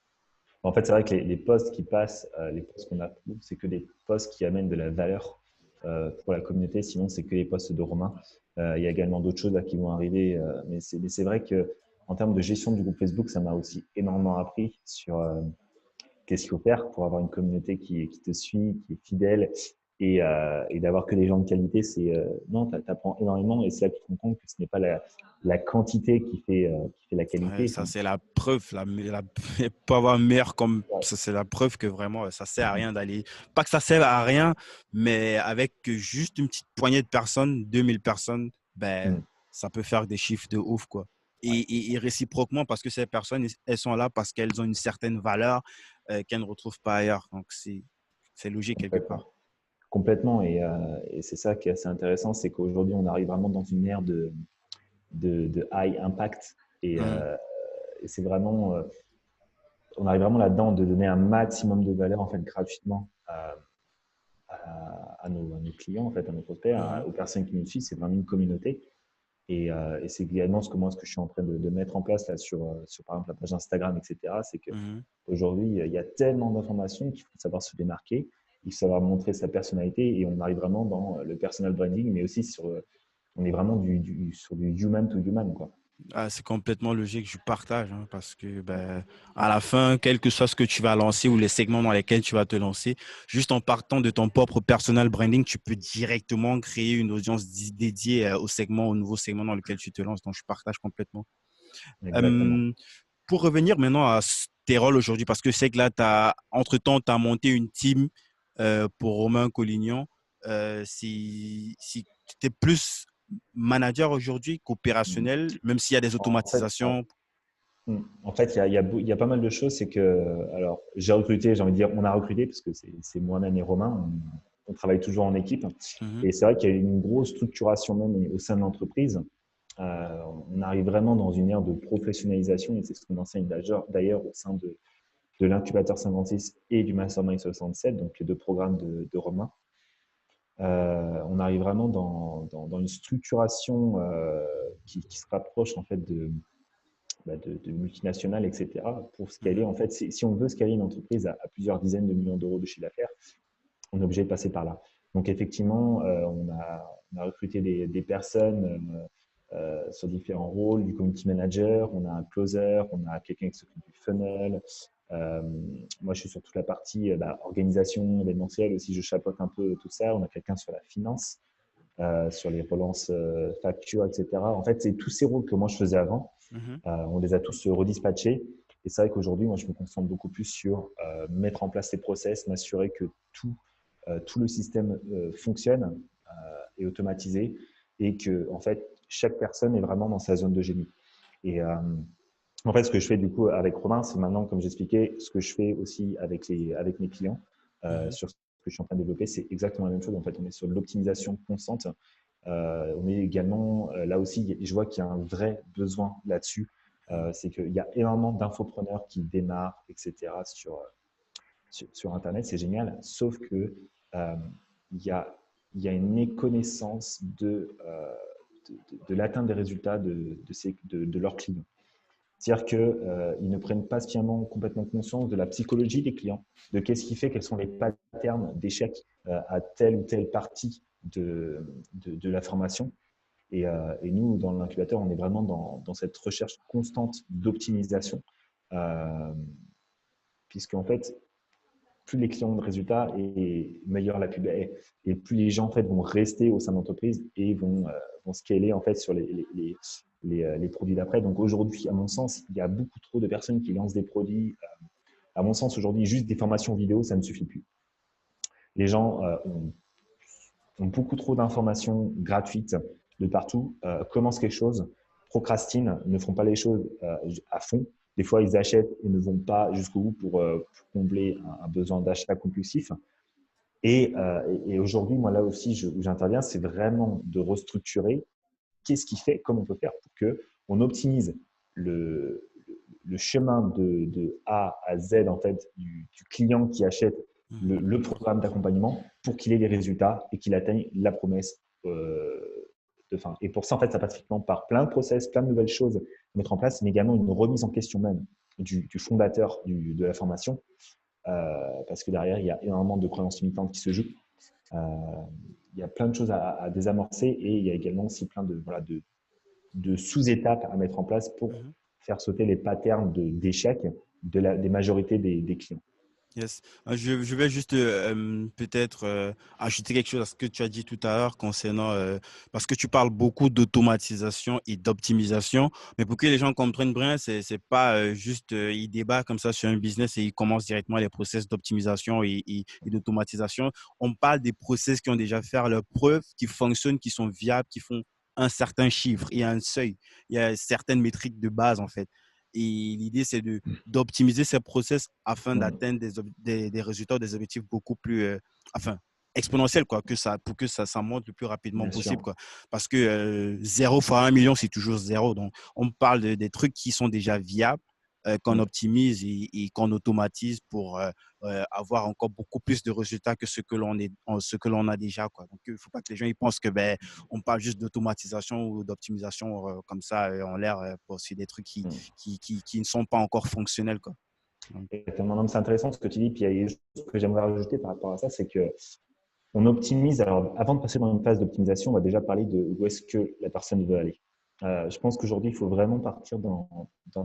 En fait, c'est vrai que les posts qui passent, les posts qu'on approuve, c'est que des posts qui amènent de la valeur pour la communauté. Sinon, c'est que les posts de Romain. Il y a également d'autres choses là, qui vont arriver. Mais c'est vrai que en termes de gestion du groupe Facebook, ça m'a aussi énormément appris sur qu'est-ce qu'il faut faire pour avoir une communauté qui te suit, qui est fidèle et d'avoir que des gens de qualité. Non, tu apprends énormément et c'est là que tu te rends compte que ce n'est pas la quantité qui fait la Ouais, qualité. ça, Enfin, c'est la preuve. Pas avoir meilleur comme ouais. ça, c'est la preuve que vraiment, ça sert à rien d'aller. Pas que ça sert à rien, mais avec juste une petite poignée de personnes, 2000 personnes, ben, Mm. ça peut faire des chiffres de ouf, quoi. Ouais, Et réciproquement, parce que ces personnes, elles sont là parce qu'elles ont une certaine valeur qu'elles ne retrouvent pas ailleurs. Donc, c'est logique quelque complètement. part. Complètement. Et c'est ça qui est assez intéressant, c'est qu'aujourd'hui, on arrive vraiment dans une ère de high impact. Et, Mhm. euh, et c'est vraiment, on arrive vraiment là-dedans de donner un maximum de valeur en fait gratuitement à nos clients, en fait, à nos prospects, Mhm. aux personnes qui nous suivent. C'est vraiment une communauté. Et c'est également ce que je suis en train de mettre en place là, sur, par exemple, la page Instagram, etc. C'est Mhm. qu'aujourd'hui, il y a tellement d'informations qu'il faut savoir se démarquer, il faut savoir montrer sa personnalité et on arrive vraiment dans le personal branding, mais aussi on est vraiment sur du human to human, quoi. Ah, c'est complètement logique, je partage, hein, parce que ben, à la fin, quel que soit ce que tu vas lancer ou les segments dans lesquels tu vas te lancer, juste en partant de ton propre personal branding, tu peux directement créer une audience dédiée au segment, au nouveau segment dans lequel tu te lances. Donc, je partage complètement. Exactement. Euh, pour revenir maintenant à tes rôles aujourd'hui, parce que c'est que là, entre-temps, tu as monté une team pour Romain Collignon. Si tu es plus manager aujourd'hui Mm. qu'opérationnel, même s'il y a des En fait, ouais. automatisations. En fait, il y a pas mal de choses. C'est que, alors, j'ai recruté, j'ai envie de dire, on a recruté parce que c'est moi-même et Romain. On travaille toujours en équipe. Mhm. Et c'est vrai qu'il y a une grosse structuration même au sein de l'entreprise. Euh, on arrive vraiment dans une ère de professionnalisation et c'est ce qu'on enseigne d'ailleurs au sein de l'incubateur 56 et du Mastermind 67, donc les deux programmes de Romain. On arrive vraiment dans une structuration qui se rapproche en fait de multinationales, etc. Pour scaler, en fait, si on veut scaler une entreprise à plusieurs dizaines de millions d'euros de chiffre d'affaires, on est obligé de passer par là. Donc effectivement, on a recruté des personnes sur différents rôles, du community manager, on a un closer, on a quelqu'un qui s'occupe du funnel. Moi, je suis sur toute la partie organisation événementielle aussi, je chapeaute un peu tout ça. On a quelqu'un sur la finance, sur les relances factures, etc. En fait, c'est tous ces rôles que moi je faisais avant. On les a tous redispatchés. Et c'est vrai qu'aujourd'hui, moi, je me concentre beaucoup plus sur mettre en place ces process, m'assurer que tout le système fonctionne, est automatisé et que, en fait, chaque personne est vraiment dans sa zone de génie. Et en fait, ce que je fais du coup avec Romain, c'est maintenant, comme j'expliquais, ce que je fais aussi avec mes clients sur ce que je suis en train de développer, c'est exactement la même chose. En fait, on est sur de l'optimisation constante. On est également, là aussi, je vois qu'il y a un vrai besoin là-dessus. C'est qu'il y a énormément d'infopreneurs qui démarrent, etc. sur Internet, c'est génial. Sauf que il y a une méconnaissance de l'atteinte des résultats de leurs clients. C'est-à-dire qu'ils ne prennent pas suffisamment complètement conscience de la psychologie des clients, de qu'est-ce qui fait, quels sont les patterns d'échec à telle ou telle partie de la formation. Et nous, dans l'incubateur, on est vraiment dans cette recherche constante d'optimisation, puisqu'en fait, plus les clients ont de résultats et meilleure la pub est. Et plus les gens en fait, vont rester au sein de l'entreprise et vont scaler en fait, sur les produits d'après. Donc aujourd'hui, à mon sens, il y a beaucoup trop de personnes qui lancent des produits. À mon sens, aujourd'hui, juste des formations vidéo, ça ne suffit plus. Les gens ont beaucoup trop d'informations gratuites de partout, commencent quelque chose, procrastinent, ne font pas les choses à fond. Des fois, ils achètent et ne vont pas jusqu'au bout pour combler un besoin d'achat compulsif. Et aujourd'hui, moi, là aussi, où j'interviens, c'est vraiment de restructurer qu'est-ce qui fait, comment on peut faire pour qu'on optimise le chemin de A à Z en fait, du client qui achète le programme d'accompagnement pour qu'il ait les résultats et qu'il atteigne la promesse de fin. Et pour ça, en fait, ça passe effectivement par plein de process, plein de nouvelles choses à mettre en place, mais également une remise en question même du fondateur de la formation, parce que derrière, il y a énormément de croyances limitantes qui se jouent. Il y a plein de choses à désamorcer et il y a également aussi plein de sous-étapes à mettre en place pour faire sauter les patterns d'échec des majorités des clients. Yes. Je vais juste peut-être ajouter quelque chose à ce que tu as dit tout à l'heure concernant, parce que tu parles beaucoup d'automatisation et d'optimisation, mais pour que les gens comprennent bien, c'est pas juste ils débattent comme ça sur un business et ils commencent directement les process d'optimisation et d'automatisation. On parle des process qui ont déjà fait leurs preuves, qui fonctionnent, qui sont viables, qui font un certain chiffre, il y a un seuil, il y a certaines métriques de base en fait. Et l'idée, c'est d'optimiser ces process afin d'atteindre des résultats, des objectifs beaucoup plus enfin, exponentiels, quoi, pour que ça monte le plus rapidement possible. Quoi. Parce que 0 fois 1 million, c'est toujours 0. Donc, on parle des trucs qui sont déjà viables, qu'on optimise et qu'on automatise pour avoir encore beaucoup plus de résultats que ce que l'on a déjà. Quoi. Donc, il ne faut pas que les gens ils pensent que on parle juste d'automatisation ou d'optimisation comme ça en l'air pour aussi des trucs qui ne sont pas encore fonctionnels. Quoi. Exactement. C'est intéressant ce que tu dis. Puis il y a une chose que j'aimerais rajouter par rapport à ça, c'est que on optimise. Alors, avant de passer dans une phase d'optimisation, on va déjà parler de où est-ce que la personne veut aller. Je pense qu'aujourd'hui, il faut vraiment partir dans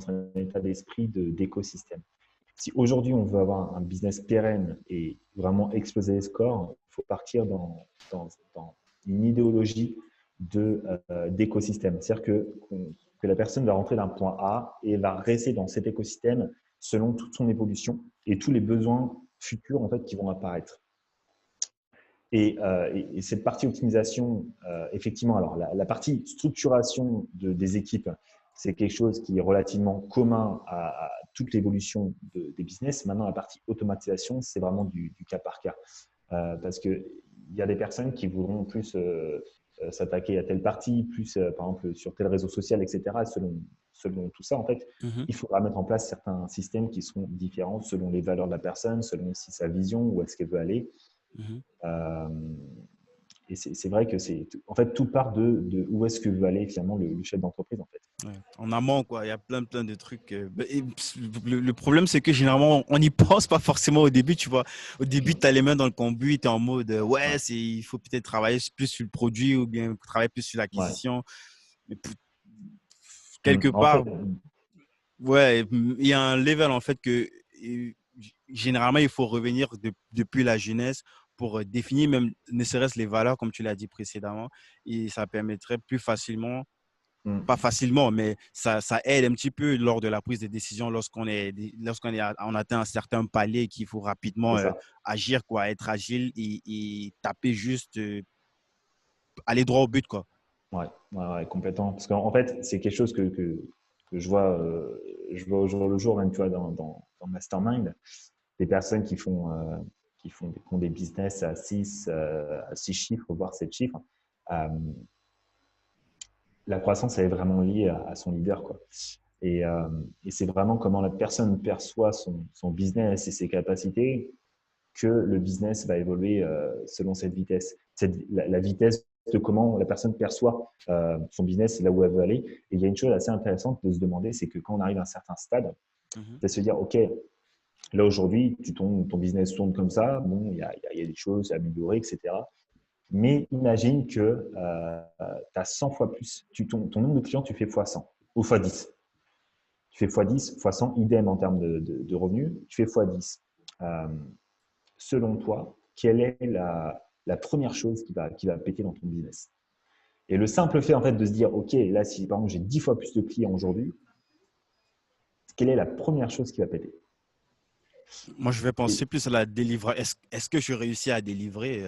un état d'esprit d'écosystème. Si aujourd'hui, on veut avoir un business pérenne et vraiment exploser les scores, il faut partir dans une idéologie d'écosystème. C'est-à-dire que la personne va rentrer d'un point A et va rester dans cet écosystème selon toute son évolution et tous les besoins futurs en fait, qui vont apparaître. Et cette partie optimisation, effectivement, alors la partie structuration des équipes, c'est quelque chose qui est relativement commun à toute l'évolution des business. Maintenant, la partie automatisation, c'est vraiment du cas par cas. Parce qu'il il y a des personnes qui voudront plus s'attaquer à telle partie, plus par exemple sur tel réseau social, etc. Selon tout ça, en fait, Mhm, il faudra mettre en place certains systèmes qui seront différents selon les valeurs de la personne, selon aussi sa vision, où est-ce qu'elle veut aller. mhm. Euh, et c'est vrai que en fait, tout part de où est-ce que veut aller finalement le chef d'entreprise, en fait. Ouais. En amont, quoi, il y a plein de trucs. Et le problème, c'est que généralement, on n'y pense pas forcément au début, tu vois. Au début, Mm. tu as les mains dans le cambouis, tu es en mode, ouais, Ouais, il faut peut-être travailler plus sur le produit ou bien travailler plus sur ouais. l'acquisition. Mais quelque Mm. En part, fait, ouais, il y a un level, en fait, que généralement, il faut revenir depuis la jeunesse pour définir même, ne serait-ce les valeurs, comme tu l'as dit précédemment. Et ça permettrait plus facilement pas mm, facilement, mais ça aide un petit peu lors de la prise de décision on atteint un certain palier et qu'il faut rapidement c'est ça. agir, quoi, être agile et taper juste, aller droit au but, quoi. Ouais, ouais, ouais, complètement. Parce qu'en fait, c'est quelque chose que je vois au jour le jour, même tu vois, dans Mastermind, des personnes qui ont des business à 6 chiffres, voire 7 chiffres. Euh, la croissance, elle est vraiment liée à son leader, quoi. Et, euh, et c'est vraiment comment la personne perçoit son business et ses capacités que le business va évoluer selon cette vitesse. La vitesse de comment la personne perçoit son business et là où elle veut aller. Et il y a une chose assez intéressante de se demander, c'est que quand on arrive à un certain stade, Mhm. c'est de se dire, OK, là aujourd'hui, ton business tourne comme ça, bon, il y a des choses à améliorer, etc. Mais imagine que tu as 100 fois plus, ton nombre de clients, tu fais fois 100 ou fois 10. Tu fais fois 10, fois 100, idem en termes de revenus, tu fais fois 10. Euh, Selon toi, quelle est la première chose qui va péter dans ton business? Et le simple fait en fait de se dire, OK, là, si par exemple j'ai 10 fois plus de clients aujourd'hui, quelle est la première chose qui va péter? Moi, je vais Et penser plus à la délivrer. Est-ce que je réussis à délivrer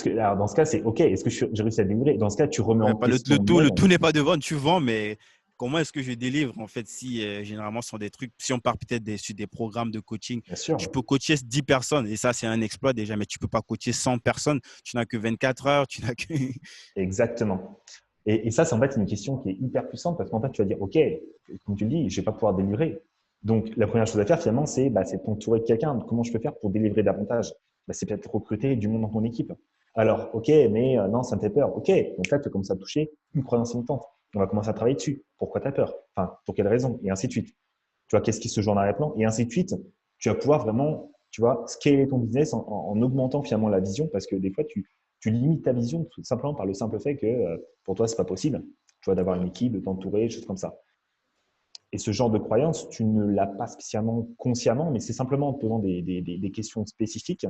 alors dans ce cas, c'est OK, est-ce que j'ai réussi à délivrer? Dans ce cas, tu remets ouais, en pas le question tout, même. le tout n'est pas de vendre, tu vends, mais comment est-ce que je délivre en fait si généralement ce sont des trucs, si on part peut-être sur des programmes de coaching, Bien sûr, tu peux coacher 10 personnes et ça c'est un exploit déjà, mais tu peux pas coacher 100 personnes, tu n'as que 24 heures, tu n'as que… exactement. Et ça, c'est en fait une question qui est hyper puissante parce qu'en fait, tu vas dire, OK, comme tu le dis, je vais pas pouvoir délivrer. Donc, la première chose à faire, finalement, c'est t'entourer de quelqu'un. Comment je peux faire pour délivrer davantage? C'est peut-être recruter du monde dans ton équipe. Alors, OK, mais non, ça me fait peur. OK, donc là, tu commences à toucher une croyance limitante. On va commencer à travailler dessus. Pourquoi tu as peur? Enfin, pour quelle raison? Et ainsi de suite. Tu vois, qu'est-ce qui se joue dans les plans? Et ainsi de suite. Tu vas pouvoir vraiment, tu vois, scaler ton business en augmentant finalement la vision parce que des fois, tu limites ta vision tout simplement par le simple fait que pour toi, c'est pas possible, tu vois, d'avoir une équipe, de t'entourer, des choses comme ça. Et ce genre de croyance, tu ne l'as pas spécialement consciemment, mais c'est simplement en te posant des questions spécifiques,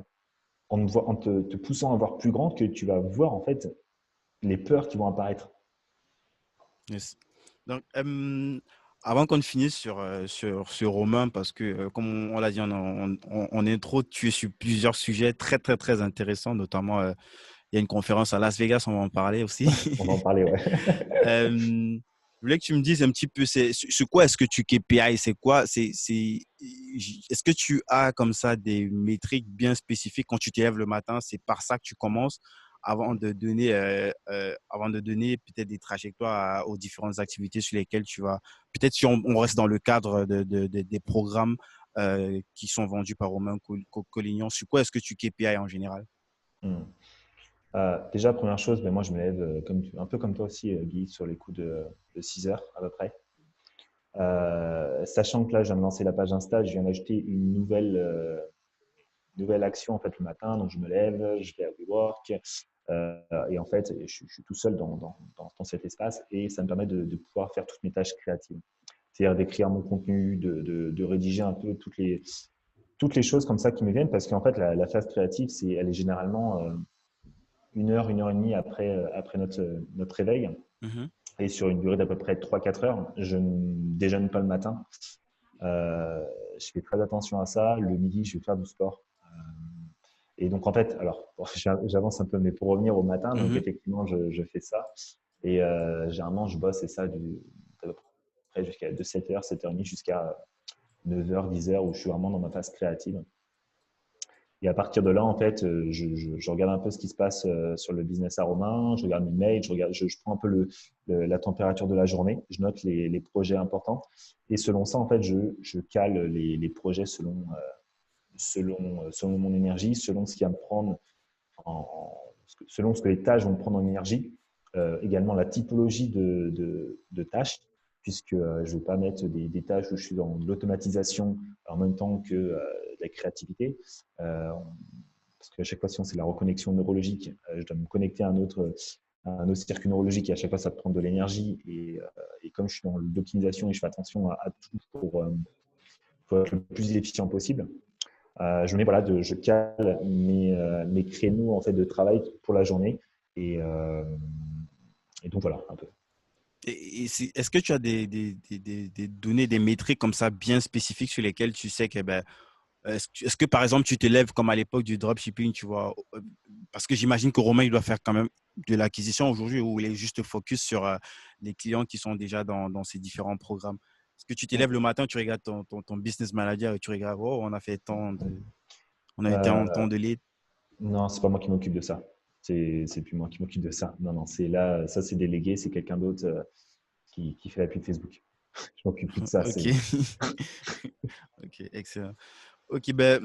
en te poussant à voir plus grand que tu vas voir en fait les peurs qui vont apparaître. Yes. Donc, avant qu'on finisse sur Romain, parce que comme on l'a dit en intro, tu es sur plusieurs sujets très intéressants, notamment il y a une conférence à Las Vegas, on va en parler aussi. On va en parler, ouais. Je voulais que tu me dises un petit peu, c'est quoi est-ce que tu KPI? C'est quoi? Est-ce que tu as comme ça des métriques bien spécifiques quand tu te lèves le matin? C'est par ça que tu commences avant de donner peut-être des trajectoires aux différentes activités sur lesquelles tu vas. Peut-être si on reste dans le cadre des programmes qui sont vendus par Romain Collignon, sur quoi est-ce que tu KPI en général? Hmm. Déjà, première chose, ben moi je me lève un peu comme toi aussi, Guy, sur les coups de 6 heures à peu près. Sachant que là, je viens de lancer la page Insta, je viens d'ajouter une nouvelle action en fait le matin. Donc je me lève, je vais à WeWork et en fait, je suis tout seul dans cet espace et ça me permet de pouvoir faire toutes mes tâches créatives. C'est-à-dire d'écrire mon contenu, de rédiger un peu toutes les choses comme ça qui me viennent parce qu'en fait, la phase créative, elle est généralement 1 heure et demie après notre réveil. Mhm. Et sur une durée d'à peu près 3-4 heures, je ne déjeune pas le matin. Je fais très attention à ça. Le midi, je vais faire du sport. Et donc, en fait, alors, j'avance un peu, mais pour revenir au matin, donc Mhm. effectivement, je fais ça. Et généralement, je bosse et ça à peu près de 7h, 7h30 jusqu'à 9h, 10h, où je suis vraiment dans ma phase créative. Et à partir de là, en fait, je regarde un peu ce qui se passe sur le business à Romain, je regarde mes mails, je prends un peu la température de la journée, je note les projets importants. Et selon ça, en fait, je cale les projets selon mon énergie, selon ce qui va me prendre selon ce que les tâches vont me prendre en énergie, également la typologie de tâches, puisque je ne vais pas mettre des tâches où je suis dans l'automatisation en même temps que la créativité. Parce qu'à chaque fois, si c'est la reconnexion neurologique, je dois me connecter à un autre circuit neurologique et à chaque fois, ça te prend de l'énergie. Et comme je suis dans l'optimisation et je fais attention à tout pour être le plus efficient possible, je cale mes créneaux en fait de travail pour la journée et, euh, et donc voilà un peu. Est-ce que tu as des données, des métriques comme ça bien spécifiques sur lesquelles tu sais que ben, est-ce que, par exemple, tu te lèves comme à l'époque du dropshipping, tu vois, parce que j'imagine que Romain, il doit faire quand même de l'acquisition aujourd'hui où il est juste focus sur les clients qui sont déjà dans ces différents programmes. Est-ce que tu te lèves le matin, tu regardes ton business manager et tu regardes, oh, on a été en Euh, temps de lead. non, c'est pas moi qui m'occupe de ça. C'est plus moi qui m'occupe de ça. Non, non, c'est là, ça c'est délégué, c'est quelqu'un d'autre qui fait la pub Facebook. Je m'occupe plus de ça. Ok. Ok, excellent. Ok, ben,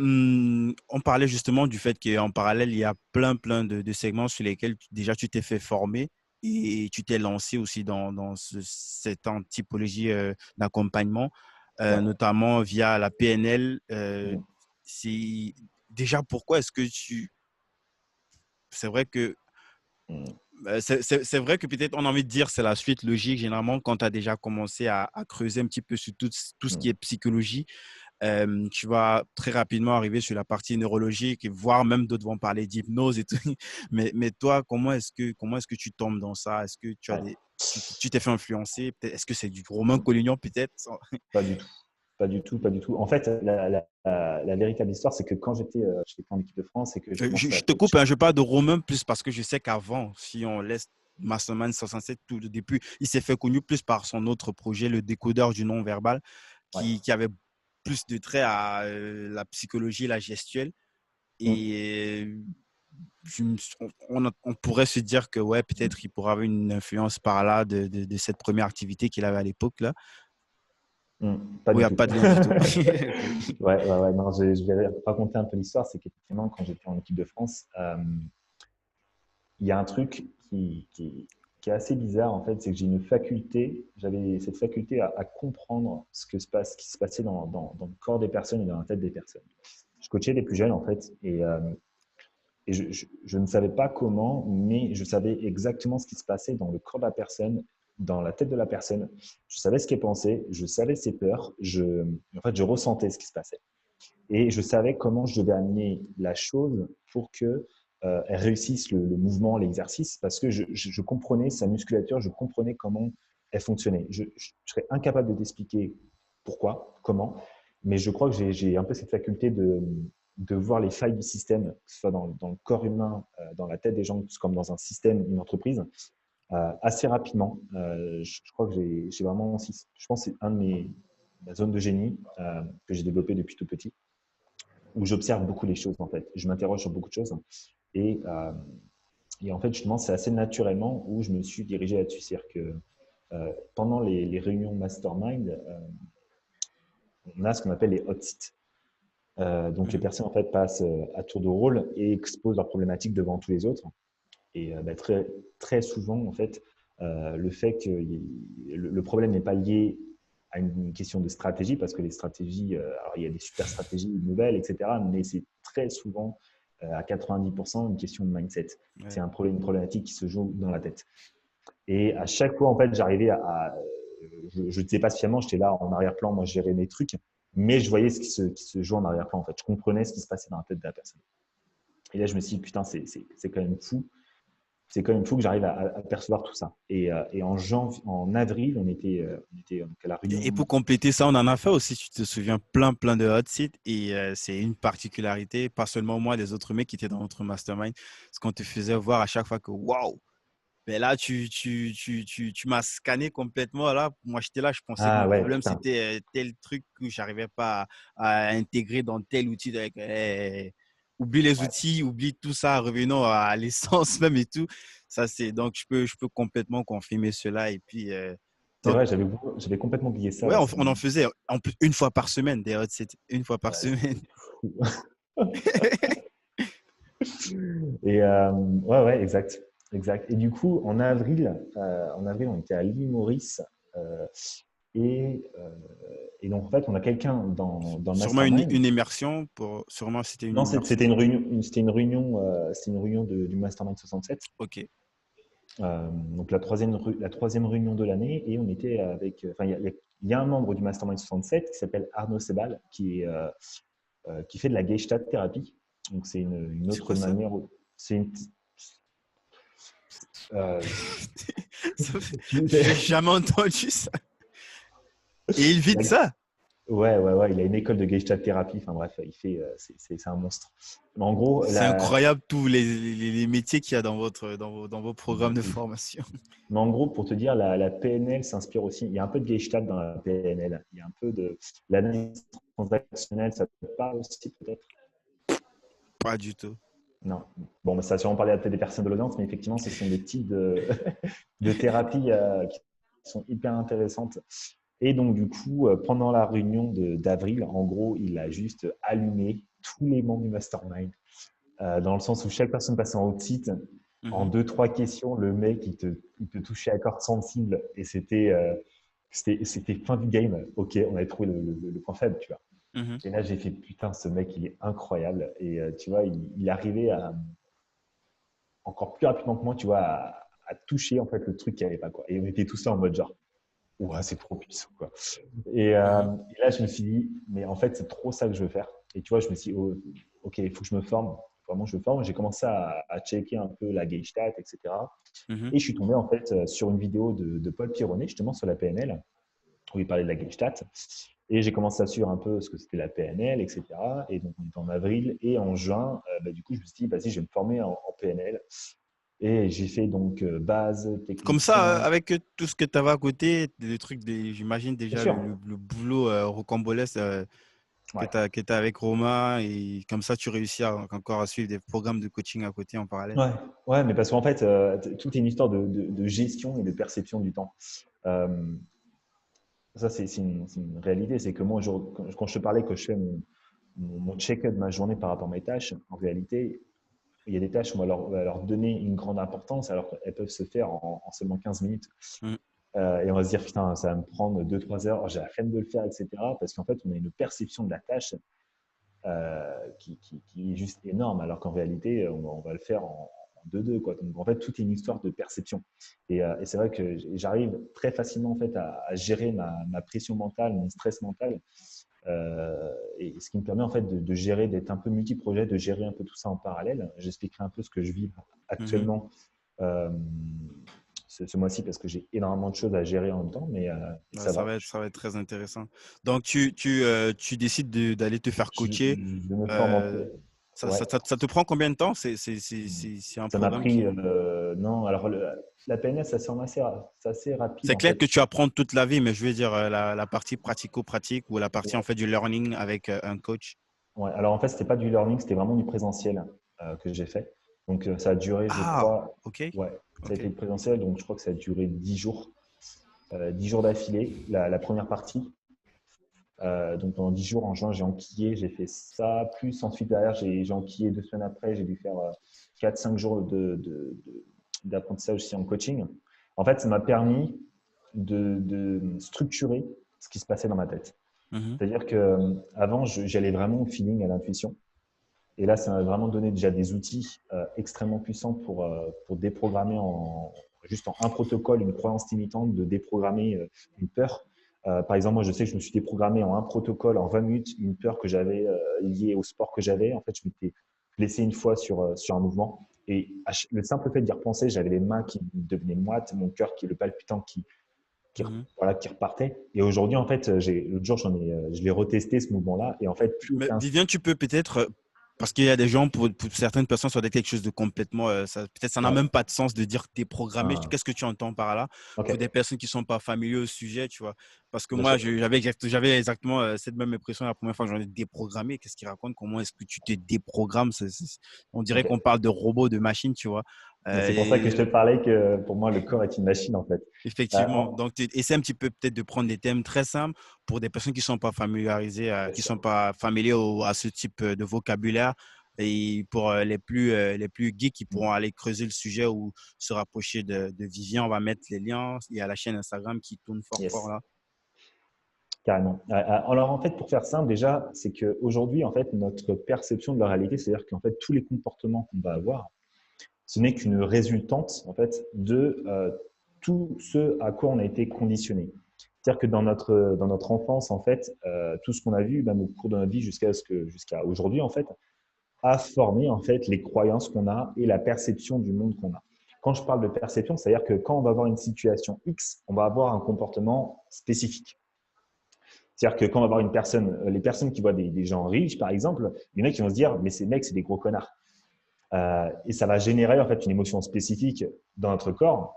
on parlait justement du fait qu'en parallèle, il y a plein de segments sur lesquels déjà tu t'es fait former et tu t'es lancé aussi dans cette typologie d'accompagnement, Ouais. notamment via la PNL. Mm, C'est déjà pourquoi est-ce que c'est vrai que mm, c'est vrai que peut-être on a envie de dire c'est la suite logique généralement quand tu as déjà commencé à creuser un petit peu sur tout ce qui est mm. psychologie. Tu vas très rapidement arriver sur la partie neurologique et voire même d'autres vont parler d'hypnose et tout. Mais toi, comment est-ce que tu tombes dans ça? Est-ce que tu as Ouais. tu t'es fait influencer? Est-ce que c'est du Romain Collignon peut-être? Pas du tout. Pas du tout, pas du tout. En fait, la véritable histoire, c'est que quand j'étais en équipe de France et que je Je, commençais à je te coupe, coacher. hein, je parle de Romain plus parce que je sais qu'avant, si on laisse Mastermind 67 tout le début, il s'est fait connu plus par son autre projet, le décodeur du non-verbal, Ouais. qui avait plus de traits à la psychologie et la gestuelle. Mm, Et on pourrait se dire que ouais, peut-être il pourrait avoir une influence par là de cette première activité qu'il avait à l'époque là, pas où il du n'y a tout. pas de lien du tout. Ok. Ouais, ouais, ouais. Non, je vais raconter un peu l'histoire. C'est qu'effectivement, quand j'étais en équipe de France, il y a un truc qui est assez bizarre en fait, c'est que j'avais cette faculté à comprendre ce qui se passait dans le corps des personnes et dans la tête des personnes. Je coachais les plus jeunes en fait, et je ne savais pas comment, mais je savais exactement ce qui se passait dans le corps de la personne, dans la tête de la personne. Je savais ce qu'elle pensait, je savais ses peurs, en fait, je ressentais ce qui se passait. Et je savais comment je devais amener la chose pour que elle réussisse le mouvement, l'exercice, parce que je comprenais sa musculature, je comprenais comment elle fonctionnait. Je serais incapable de t'expliquer pourquoi, comment, mais je crois que j'ai un peu cette faculté de voir les failles du système, que ce soit dans le corps humain, dans la tête des gens, comme dans un système, une entreprise, assez rapidement. Je crois que j'ai vraiment, je pense que c'est ma zone de génie que j'ai développée depuis tout petit où j'observe beaucoup les choses en fait. Je m'interroge sur beaucoup de choses et, euh, et en fait justement c'est assez naturellement où je me suis dirigé là-dessus. C'est-à-dire que pendant les réunions mastermind, on a ce qu'on appelle les hot seats. Donc les Mhm. personnes en fait passent à tour de rôle et exposent leurs problématiques devant tous les autres. Et très, très souvent en fait, le fait que le problème n'est pas lié à une question de stratégie, parce que les stratégies, alors il y a des super stratégies nouvelles, etc., mais c'est très souvent à 90% une question de mindset. C'est Ouais. un problème, une problématique qui se joue dans la tête. Et à chaque fois, en fait, j'arrivais je ne disais pas spécialement, j'étais là en arrière-plan, moi je gérais mes trucs, mais je voyais ce qui se joue en arrière-plan, en fait. Je comprenais ce qui se passait dans la tête de la personne. Et là, je me suis dit, putain, c'est quand même fou. C'est quand même fou que j'arrive à percevoir tout ça. Et en avril, on était donc à la Et réunion. pour compléter ça, on en a fait aussi, si tu te souviens, plein de hot seats. Et c'est une particularité, pas seulement moi, les autres mecs qui étaient dans notre mastermind, ce qu'on te faisait voir à chaque fois que waouh, mais là, tu m'as scanné complètement. Là, moi, j'étais là, je pensais que mon Ah ouais, problème, putain. c'était tel truc que j'arrivais pas à intégrer dans tel outil. oublie les Ouais, outils, oublie tout ça, revenons à l'essence même et tout. Ça, c'est donc je peux complètement confirmer cela. Et puis, c'est donc, vrai, j'avais complètement oublié ça. ouais, Ouais, on en faisait en plus une fois par semaine. D'ailleurs, c'était une fois par ouais, semaine. fou. Et ouais, ouais, exact, exact. Et du coup, en avril, on était à l'île Maurice. euh, et, euh, et donc, en fait, on a quelqu'un dans le Sûrement mastermind. une immersion pour, sûrement c'était une Non, immersion. c'était une réunion, c'était une réunion du mastermind 67. Ok. Donc la troisième réunion de l'année, et on était avec, enfin, il y a un membre du mastermind 67 qui s'appelle Arnaud Sebal, qui fait de la Gestalt thérapie. Donc c'est une C'est autre quoi ça? manière, c'est une, euh, J'ai jamais entendu ça. Et il vit de ça. ouais, ouais, ouais, il a une école de Gestalt thérapie. Enfin bref, c'est un monstre. Mais en gros, C'est incroyable tous les métiers qu'il y a dans dans vos programmes de de ouf. formation. Mais en gros, pour te dire, la PNL s'inspire aussi. Il y a un peu de Gestalt dans la PNL. Il y a un peu de l'analyse transactionnelle. Ça te parle aussi peut-être? Pas du tout. Non. Bon, bah, ça va sûrement parler à peut-être des personnes de l'audience, mais effectivement, ce sont des types de thérapies qui sont hyper intéressantes. Et donc, du coup, pendant la réunion d'avril, en gros, il a juste allumé tous les membres du mastermind, dans le sens où chaque personne passait en haut de site. En Mhm. deux, trois questions, le mec, il te touchait à corde sensible et c'était fin du game. Ok, on avait trouvé le point faible, tu vois. Mhm. Et là, j'ai fait putain, ce mec, il est incroyable. Et tu vois, il arrivait encore plus rapidement que moi, tu vois, à toucher en fait le truc qui avait pas quoi. Et on était tous là en mode genre, ouais, c'est trop puissant quoi. Mhm. Et là, je me suis dit, mais en fait, c'est trop ça que je veux faire. Et tu vois, je me suis dit, oh, ok, il faut que je me forme. Vraiment, je me forme. J'ai commencé à checker un peu la Gestalt, etc. Mhm. Et je suis tombé en fait sur une vidéo de Paul Pironnet, justement sur la PNL, où il parlait de la Gestalt. Et j'ai commencé à suivre un peu ce que c'était la PNL, etc. Et donc, on était en avril. Et en juin, bah, du coup, je me suis dit, vas-y, je vais me former en PNL. Et j'ai fait donc base, Comme ça, technicien. avec tout ce que tu avais à côté, des trucs, j'imagine Bien déjà sûr. le boulot rocambolesque Ouais. que tu as avec Romain et comme ça, tu réussis encore à suivre des programmes de coaching à côté en parallèle. Ouais, ouais, mais parce qu'en fait, tout est une histoire de gestion et de perception du temps. Euh, Ça, c'est une réalité. C'est que moi, quand je te parlais que je fais mon check-up de ma journée par rapport à mes tâches, en réalité, il y a des tâches où on va leur donner une grande importance alors qu'elles peuvent se faire en seulement 15 minutes. Mhm. Et on va se dire, putain, ça va me prendre 2-3 heures, j'ai la flemme de le faire, etc. Parce qu'en fait, on a une perception de la tâche qui est juste énorme, alors qu'en réalité, on va le faire en 2-2, quoi. Donc, en fait, tout est une histoire de perception. Et c'est vrai que j'arrive très facilement, en fait, à gérer ma pression mentale, mon stress mental, et ce qui me permet, en fait, de gérer, d'être un peu multi-projet, de gérer un peu tout ça en parallèle. J'expliquerai un peu ce que je vis Mhm. actuellement euh, ce mois-ci parce que j'ai énormément de choses à gérer en même temps, mais Ouais, ça va. ça va être très intéressant. Donc, tu décides d'aller te faire coacher. Je me forme en Euh, ouais. ça te prend combien de temps? C'est un Ça m'a programme pris, qui… non, alors la PNS, ça semble c'est assez rapide C'est en clair que fait. tu apprends toute la vie, mais je veux dire la partie pratico-pratique ou la partie en Ouais, fait du learning avec un coach. ouais. Alors en fait, c'était pas du learning, c'était vraiment du présentiel que j'ai fait. Donc ça a duré, je Ah, crois, ok, ouais, ça a ok. été du présentiel, donc je crois que ça a duré 10 jours, 10 jours d'affilée, la première partie. Donc pendant 10 jours en juin, j'ai enquillé, j'ai fait ça, plus ensuite derrière, j'ai enquillé 2 semaines après, j'ai dû faire 4-5 jours d'apprentissage aussi en coaching. En fait, ça m'a permis de structurer ce qui se passait dans ma tête. Mhm, C'est-à-dire que avant, j'allais vraiment au feeling, à l'intuition. Et là, ça m'a vraiment donné déjà des outils extrêmement puissants pour déprogrammer juste en un protocole, une croyance limitante, de déprogrammer une peur. Par exemple, moi, je sais que je me suis déprogrammé en un protocole, en 20 minutes, une peur que j'avais liée au sport que j'avais. En fait, je m'étais blessé une fois sur un mouvement. Et le simple fait d'y repenser, j'avais les mains qui devenaient moites, mon cœur le palpitant qui, mhm. voilà, qui repartait. Et aujourd'hui, en fait, l'autre jour, je l'ai retesté ce mouvement-là. Et en fait, plus Mais aucun. Vivien, tu peux peut-être Parce qu'il y a des gens, pour certaines personnes, ça doit être quelque chose de complètement. Peut-être ça n'a Ouais. même pas de sens de dire déprogrammer. Ah, Qu'est-ce que tu entends par là? ok, Pour des personnes qui ne sont pas familiers au sujet, tu vois. Parce que bien moi, sûr. j'avais exactement cette même impression la première fois que j'en ai déprogrammé. Qu'est-ce qu'ils racontent? Comment est-ce que tu te déprogrammes? On dirait qu'on Ok. parle de robots, de machines, tu vois. Mais c'est pour ça que je te Et parlais que pour moi, le corps est une machine, en fait. effectivement. Donc, essaie un petit peu peut-être de prendre des thèmes très simples pour des personnes qui ne sont pas familiarisées, Bien qui ne sûr. sont pas familiers à ce type de vocabulaire. Et pour les plus geeks, qui pourront aller creuser le sujet ou se rapprocher de Vivian, on va mettre les liens. Il y a la chaîne Instagram qui tourne fort fort Yes. là. Carrément. Alors, en fait, pour faire simple, déjà, c'est qu'aujourd'hui, en fait, notre perception de la réalité, c'est-à-dire qu'en fait, tous les comportements qu'on va avoir, ce n'est qu'une résultante, en fait, de tout ce à quoi on a été conditionné. C'est-à-dire que dans notre enfance, en fait, tout ce qu'on a vu, même au cours de notre vie jusqu'à aujourd'hui, en fait, a formé, en fait, les croyances qu'on a et la perception du monde qu'on a. Quand je parle de perception, c'est-à-dire que quand on va avoir une situation X, on va avoir un comportement spécifique. C'est-à-dire que quand on va voir une personne, les personnes qui voient des gens riches, par exemple, il y en a qui vont se dire, mais ces mecs, c'est des gros connards. Et ça va générer en fait une émotion spécifique dans notre corps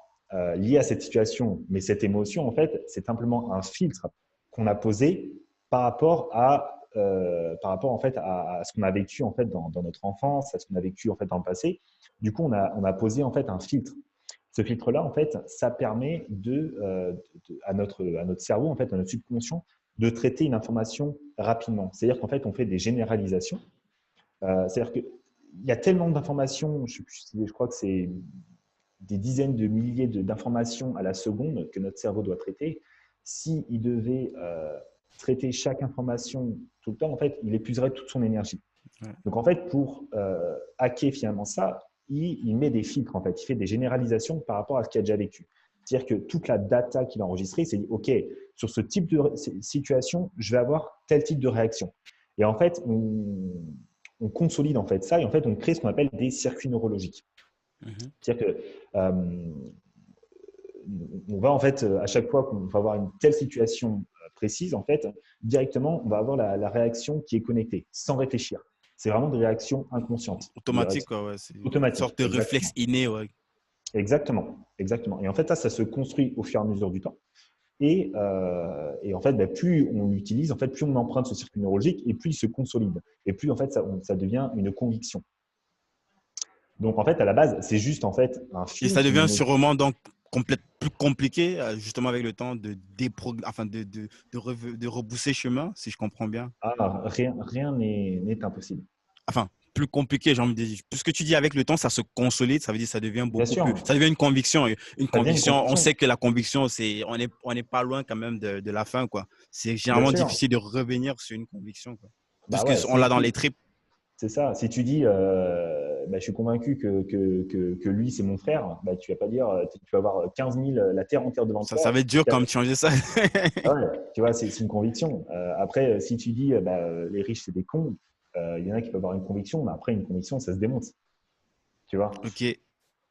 liée à cette situation. Mais cette émotion, en fait, c'est simplement un filtre qu'on a posé par rapport en fait à ce qu'on a vécu en fait dans notre enfance, à ce qu'on a vécu en fait dans le passé. Du coup, on a posé en fait un filtre. Ce filtre-là, en fait, ça permet à notre cerveau, en fait, à notre subconscient, de traiter une information rapidement. C'est-à-dire qu'en fait, on fait des généralisations. C'est-à-dire qu'il y a tellement d'informations, je crois que c'est des dizaines de milliers d'informations à la seconde que notre cerveau doit traiter. S'il devait traiter chaque information tout le temps, en fait, il épuiserait toute son énergie. Ouais. Donc, en fait, pour hacker finalement ça, il met des filtres, en fait. Il fait des généralisations par rapport à ce qu'il a déjà vécu. C'est-à-dire que toute la data qu'il a enregistrée, c'est dit, OK, sur ce type de situation, je vais avoir tel type de réaction. Et en fait, on consolide en fait ça et en fait, on crée ce qu'on appelle des circuits neurologiques. Mhm. C'est-à-dire que on va en fait, à chaque fois qu'on va avoir une telle situation précise, en fait, directement, on va avoir la réaction qui est connectée, sans réfléchir. C'est vraiment des réactions inconscientes, des Automatique, réactions quoi, ouais. C'est une automatiques. sorte de réflexe Exactement. inné, ouais. Exactement. Exactement. Et en fait, ça se construit au fur et à mesure du temps. Et en fait, bah, plus on l'utilise, en fait, plus on emprunte ce circuit neurologique et plus il se consolide. Et plus, en fait, ça devient une conviction. Donc, en fait, à la base, c'est juste, en fait, un Et ça filtre, une devient émotion. sûrement donc plus compliqué, justement avec le temps enfin de rebousser chemin, si je comprends bien. Ah, rien n'est impossible. Enfin, plus compliqué, j'ai envie de dire. Tout ce que tu dis avec le temps, ça se consolide, ça veut dire que ça devient Bien beaucoup plus. sûr, Ça devient une conviction. Une ça devient une conviction, on conviction. sait que la conviction, on est pas loin quand même de la fin, quoi. C'est Bien généralement sûr. difficile de revenir sur une conviction, quoi. Bah ouais, Puisqu'on l'a dans les tripes. c'est ça. Si tu dis, bah, je suis convaincu que lui, c'est mon frère, bah, tu vas pas dire, tu vas avoir 15 000, la terre entière devant Ça toi. va être dur comme de changer ça. Ah ouais, tu vois, c'est une conviction. Après, si tu dis, bah, les riches, c'est des cons, il y en a qui peuvent avoir une conviction, mais après, une conviction, ça se démonte. Tu vois, Ok. tout, Et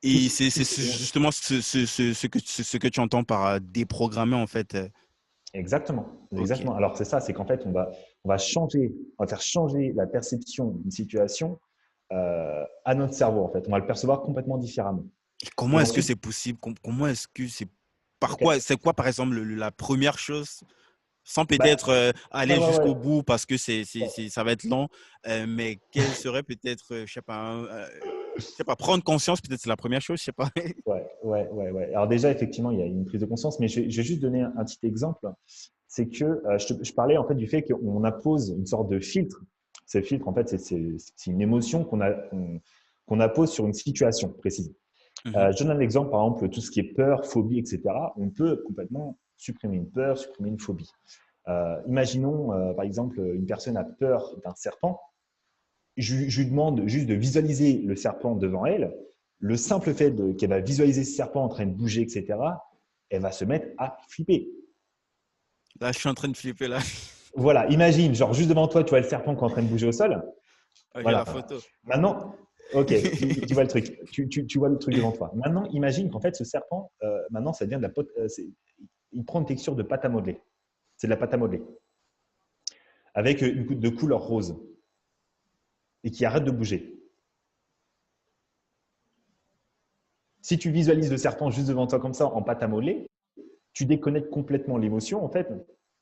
tout se c'est démonte. justement ce que tu entends par déprogrammer, en fait. Exactement, Ok. exactement. Alors, c'est ça, c'est qu'en fait, on va faire changer la perception d'une situation à notre cerveau, en fait. On va le percevoir complètement différemment. Et comment Et est-ce que ensuite, c'est possible? Comment est-ce que c'est par ok, quoi? C'est quoi, par exemple, la première chose, sans bah, peut-être ouais, aller ouais, jusqu'au ouais. bout parce que Ouais. ça va être long, mais quelle serait peut-être, je sais pas, je sais pas, prendre conscience, peut-être c'est la première chose, je sais pas. Ouais, ouais, ouais, ouais. Alors déjà, effectivement, il y a une prise de conscience, mais je vais juste donner un petit exemple. C'est que je parlais en fait du fait qu'on appose une sorte de filtre. Ce filtre, en fait, c'est une émotion qu'on appose sur une situation précise. Mhm. Je donne un exemple, par exemple, tout ce qui est peur, phobie, etc. On peut complètement supprimer une peur, supprimer une phobie. Imaginons, par exemple, une personne a peur d'un serpent. Je lui demande juste de visualiser le serpent devant elle. Le simple fait qu'elle va visualiser ce serpent en train de bouger, etc., elle va se mettre à flipper. Là, je suis en train de flipper là. Voilà, imagine, genre juste devant toi, tu vois le serpent qui est en train de bouger au sol. Ah, j'ai la Voilà. photo. Maintenant, ok, tu vois le truc. Tu vois le truc devant toi. Maintenant, imagine qu'en fait, ce serpent, maintenant, ça devient de la il prend une texture de pâte à modeler. C'est de la pâte à modeler avec une goutte de couleur rose. et qui arrête de bouger. Si tu visualises le serpent juste devant toi comme ça, en pâte à modeler, tu déconnectes complètement l'émotion, en fait,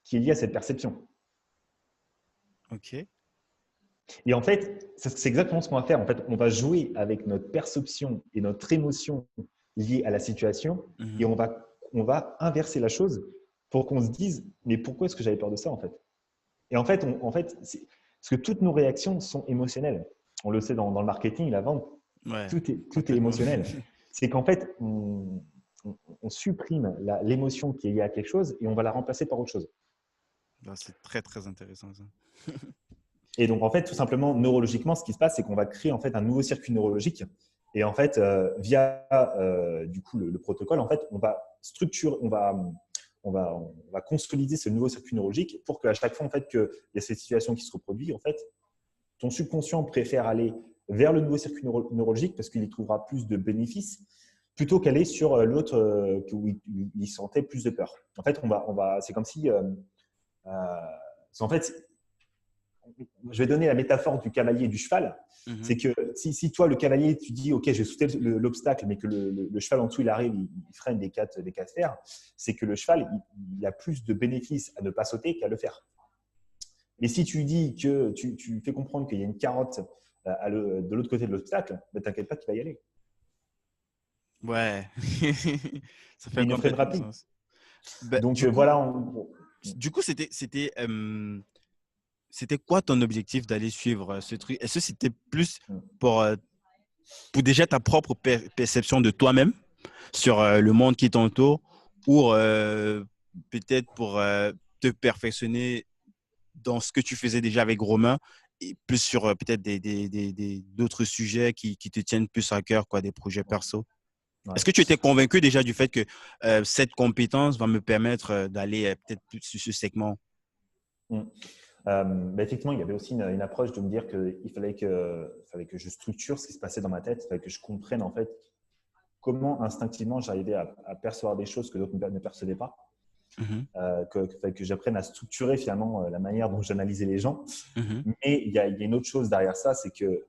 qui est liée à cette perception. Ok. Et en fait, c'est exactement ce qu'on va faire. En fait, on va jouer avec notre perception et notre émotion liée à la situation et Mhm. on va inverser la chose pour qu'on se dise, mais pourquoi est-ce que j'avais peur de ça, en fait? Et en fait, parce que toutes nos réactions sont émotionnelles. On le sait dans le marketing, la vente, Ouais, tout est complètement. émotionnel. C'est qu'en fait, on supprime l'émotion qui est liée à quelque chose et on va la remplacer par autre chose. Bah, c'est très, très intéressant ça. Et donc, en fait, tout simplement, neurologiquement, ce qui se passe, c'est qu'on va créer en fait un nouveau circuit neurologique. Et en fait, via du coup le protocole, en fait, on va structurer, on va consolider ce nouveau circuit neurologique pour qu'à chaque fois en fait qu'il y a cette situation qui se reproduit, en fait, ton subconscient préfère aller vers le nouveau circuit neurologique parce qu'il y trouvera plus de bénéfices plutôt qu'aller sur l'autre où il sentait plus de peur. En fait, c'est comme si, en fait, je vais donner la métaphore du cavalier et du cheval. Mhm. C'est que si toi, le cavalier, tu dis, OK, je vais sauter l'obstacle, mais que le cheval en dessous, il arrive, il freine des quatre fers, c'est que le cheval, il a plus de bénéfices à ne pas sauter qu'à le faire. Mais si tu dis que tu fais comprendre qu'il y a une carotte de l'autre côté de l'obstacle, ne t'inquiète pas, tu vas y aller. Ouais, ça Et fait il ne freinera complètement plus. sens. Ben, Donc voilà, en gros. du coup, c'était quoi ton objectif d'aller suivre ce truc? Est-ce que c'était plus pour, euh, pour déjà ta propre perception de toi-même sur le monde qui t'entoure ou peut-être pour te perfectionner dans ce que tu faisais déjà avec Romain et plus sur peut-être d'autres sujets qui te tiennent plus à cœur, quoi, des projets perso? Ouais. Est-ce que tu étais convaincu déjà du fait que cette compétence va me permettre d'aller peut-être plus sur ce segment? Mm. Effectivement, il y avait aussi une approche de me dire qu'il fallait que je structure ce qui se passait dans ma tête, il fallait que je comprenne en fait comment instinctivement j'arrivais à percevoir des choses que d'autres ne percevaient pas, Mhm, que j'apprenne à structurer finalement la manière dont j'analysais les gens. mhm. Mais il y a une autre chose derrière ça, c'est que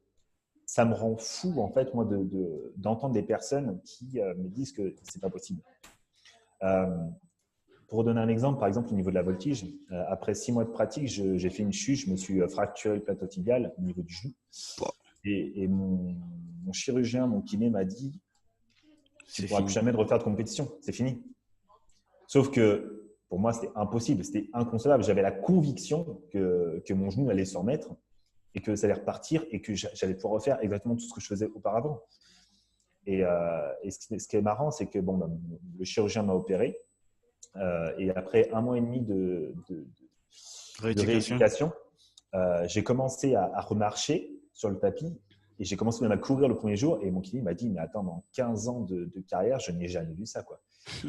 ça me rend fou en fait moi d'entendre des personnes qui me disent que c'est pas possible. Euh, pour donner un exemple, par exemple au niveau de la voltige, après 6 mois de pratique, j'ai fait une chute, je me suis fracturé le plateau tibial au niveau du genou. Bon, Et mon chirurgien, mon kiné m'a dit, tu ne c'est pourras plus fini. jamais refaire de compétition, c'est fini. Sauf que pour moi, c'était impossible, c'était inconcevable. J'avais la conviction que mon genou allait se remettre et que ça allait repartir et que j'allais pouvoir refaire exactement tout ce que je faisais auparavant. Et ce qui est marrant, c'est que bon, le chirurgien m'a opéré et après 1 mois et demi de Rééducation. rééducation, j'ai commencé à remarcher sur le tapis et j'ai commencé même à courir le premier jour. Et mon kiné m'a dit, mais attends, dans 15 ans de carrière, je n'ai jamais vu ça, quoi.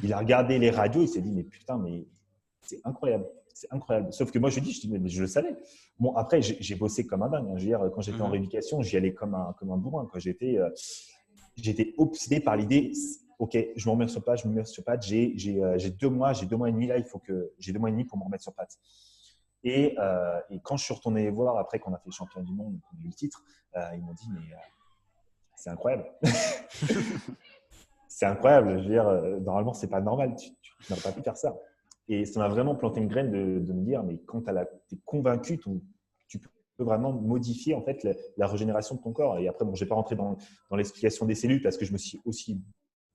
Il a regardé les radios, il s'est dit, mais putain, mais c'est incroyable. C'est incroyable. Sauf que moi, je dis, mais je le savais. Bon, après, j'ai bossé comme un dingue, hein. Je veux dire, quand j'étais en Mhm. rééducation, j'y allais comme un bourrin, quoi. J'étais obsédé par l'idée, OK, je me remets sur pattes, je me remets sur pattes. J'ai 2 mois, j'ai 2 mois et demi là, j'ai 2 mois et demi pour me remettre sur pattes. Et quand je suis retourné les voir après qu'on a fait le champion du monde, qu'on a eu le titre, ils m'ont dit, mais c'est incroyable. C'est incroyable. Je veux dire, normalement, c'est pas normal. Tu n'aurais pas pu faire ça. Et ça m'a vraiment planté une graine de me dire, mais quand tu es convaincu, tu peux vraiment modifier en fait la régénération de ton corps. Et après, bon, je ne vais pas rentrer dans l'explication des cellules parce que je me suis aussi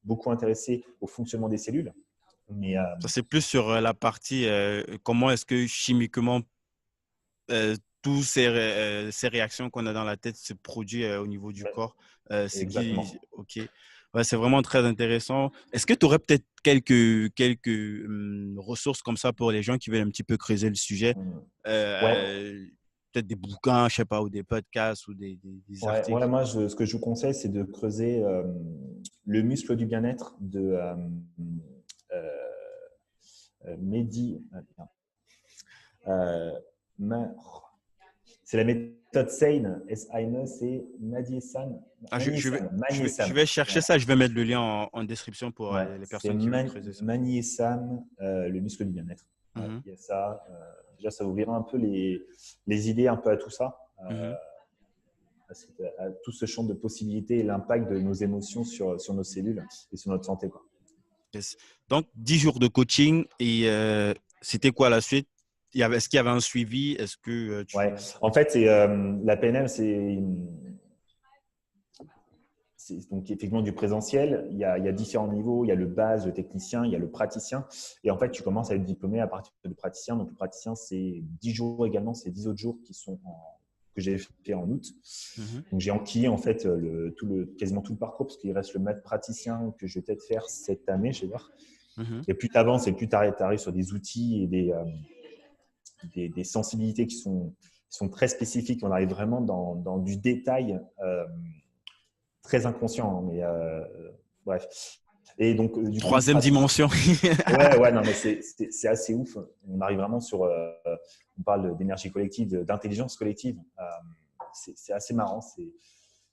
beaucoup intéressé au fonctionnement des cellules. Mais Ça, c'est plus sur la partie comment est-ce que chimiquement tous ces réactions qu'on a dans la tête se produisent au niveau du corps. Ce qui, exactement. ok. Ouais, c'est vraiment très intéressant. Est-ce que tu aurais peut-être quelques ressources comme ça pour les gens qui veulent un petit peu creuser le sujet? Ouais, Peut-être des bouquins, je sais pas, ou des podcasts ou des ouais, articles. moi, ce que je vous conseille, c'est de creuser le muscle du bien-être de euh, Mehdi. Euh, c'est la méthode SANE, S-A-N-E, c'est Ah, je Magniesam. vais chercher Voilà. ça. Je vais mettre le lien en description pour Ouais, les c'est personnes qui veulent creuser ça. Magniesam, le muscle du bien-être. Ouais, Mhm, il y a ça. Déjà, ça ouvrira un peu les idées un peu à tout ça. mhm. à tout ce champ de possibilités et l'impact de nos émotions sur nos cellules et sur notre santé, quoi. Yes. Donc, 10 jours de coaching et c'était quoi la suite? Est-ce qu'il y avait un suivi? Est-ce que Ouais. tu… En fait, la PNL, c'est donc effectivement du présentiel. Il y a différents niveaux. Il y a le base, le technicien, il y a le praticien. Et en fait, tu commences à être diplômé à partir du praticien. Donc, le praticien, c'est 10 jours également. C'est 10 autres jours que j'ai fait en août. Mhm. Donc, j'ai enquillé en fait quasiment tout le parcours parce qu'il reste le maître praticien que je vais peut-être faire cette année, je vais voir. Mhm. Et plus tu avances et plus tu arrives sur des outils et des sensibilités qui sont très spécifiques. On arrive vraiment dans du détail très inconscient, hein, mais bref. Et donc, du coup, Troisième dimension. ouais, non, mais c'est assez ouf. On arrive vraiment on parle d'énergie collective, d'intelligence collective. C'est assez marrant.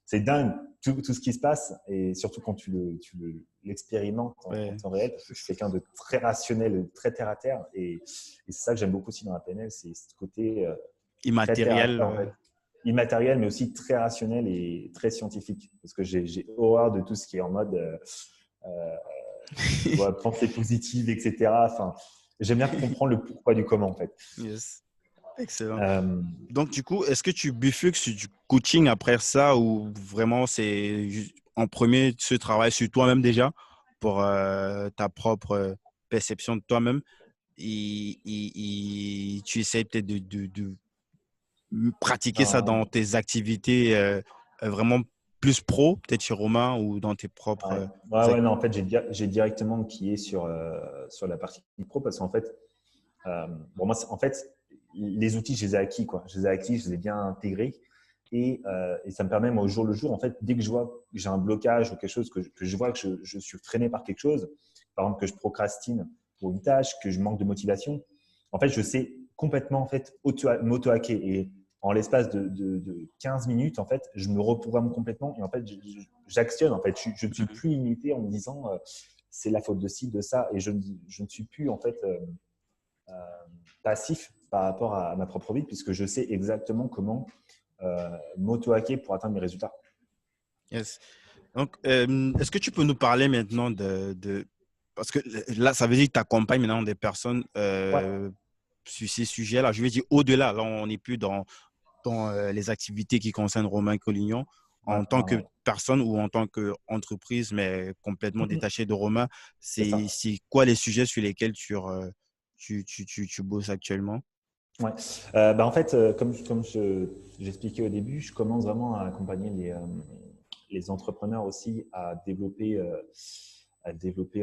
C'est dingue tout ce qui se passe et surtout quand l'expérimentes en Ouais. temps réel parce que je suis quelqu'un de très rationnel, très terre à terre et c'est ça que j'aime beaucoup aussi dans la PNL, c'est ce côté très terre à Immatériel. terre en fait, immatériel mais aussi très rationnel et très scientifique parce que j'ai horreur de tout ce qui est en mode tu vois, pensée positive, etc. Enfin, j'aime bien comprendre le pourquoi du comment en fait. Yes. Excellent. Euh, Donc, du coup, est-ce que tu bifurques sur du coaching après ça ou vraiment c'est en premier ce travail sur toi-même déjà pour ta propre perception de toi-même et tu essaies peut-être de pratiquer ça dans un- tes activités vraiment plus pro, peut-être chez Romain ou dans tes propres Ouais. Ouais, non, activités. en fait, j'ai directement qui est sur la partie pro parce qu'en fait, bon, moi, en fait, les outils, je les ai acquis, quoi. Je les ai acquis, je les ai bien intégrés et ça me permet, moi, au jour le jour, en fait, dès que je vois que j'ai un blocage ou quelque chose, que je vois que je suis freiné par quelque chose, par exemple, que je procrastine pour une tâche, que je manque de motivation, en fait, je sais complètement, en fait, m'auto-hacker et en l'espace de 15 minutes, en fait, je me reprogramme complètement et en fait, j'actionne. En fait, je ne suis Mhm. plus limité en me disant c'est la faute de ci, de ça, et je ne suis plus en fait euh, passif par rapport à ma propre vie puisque je sais exactement comment m'auto-hacker pour atteindre mes résultats. Yes. Donc, est-ce que tu peux nous parler maintenant parce que là, ça veut dire que tu accompagnes maintenant des personnes Ouais. sur ces sujets-là. Je veux dire, au-delà, là, on n'est plus dans les activités qui concernent Romain Collignon Ouais, en tant ouais, que ouais. personne ou en tant qu'entreprise, mais complètement Mhm. détachée de Romain. C'est ça. C'est quoi les sujets sur lesquels tu bosses actuellement? Ouais. Bah, en fait, comme j'expliquais au début, je commence vraiment à accompagner les entrepreneurs aussi à développer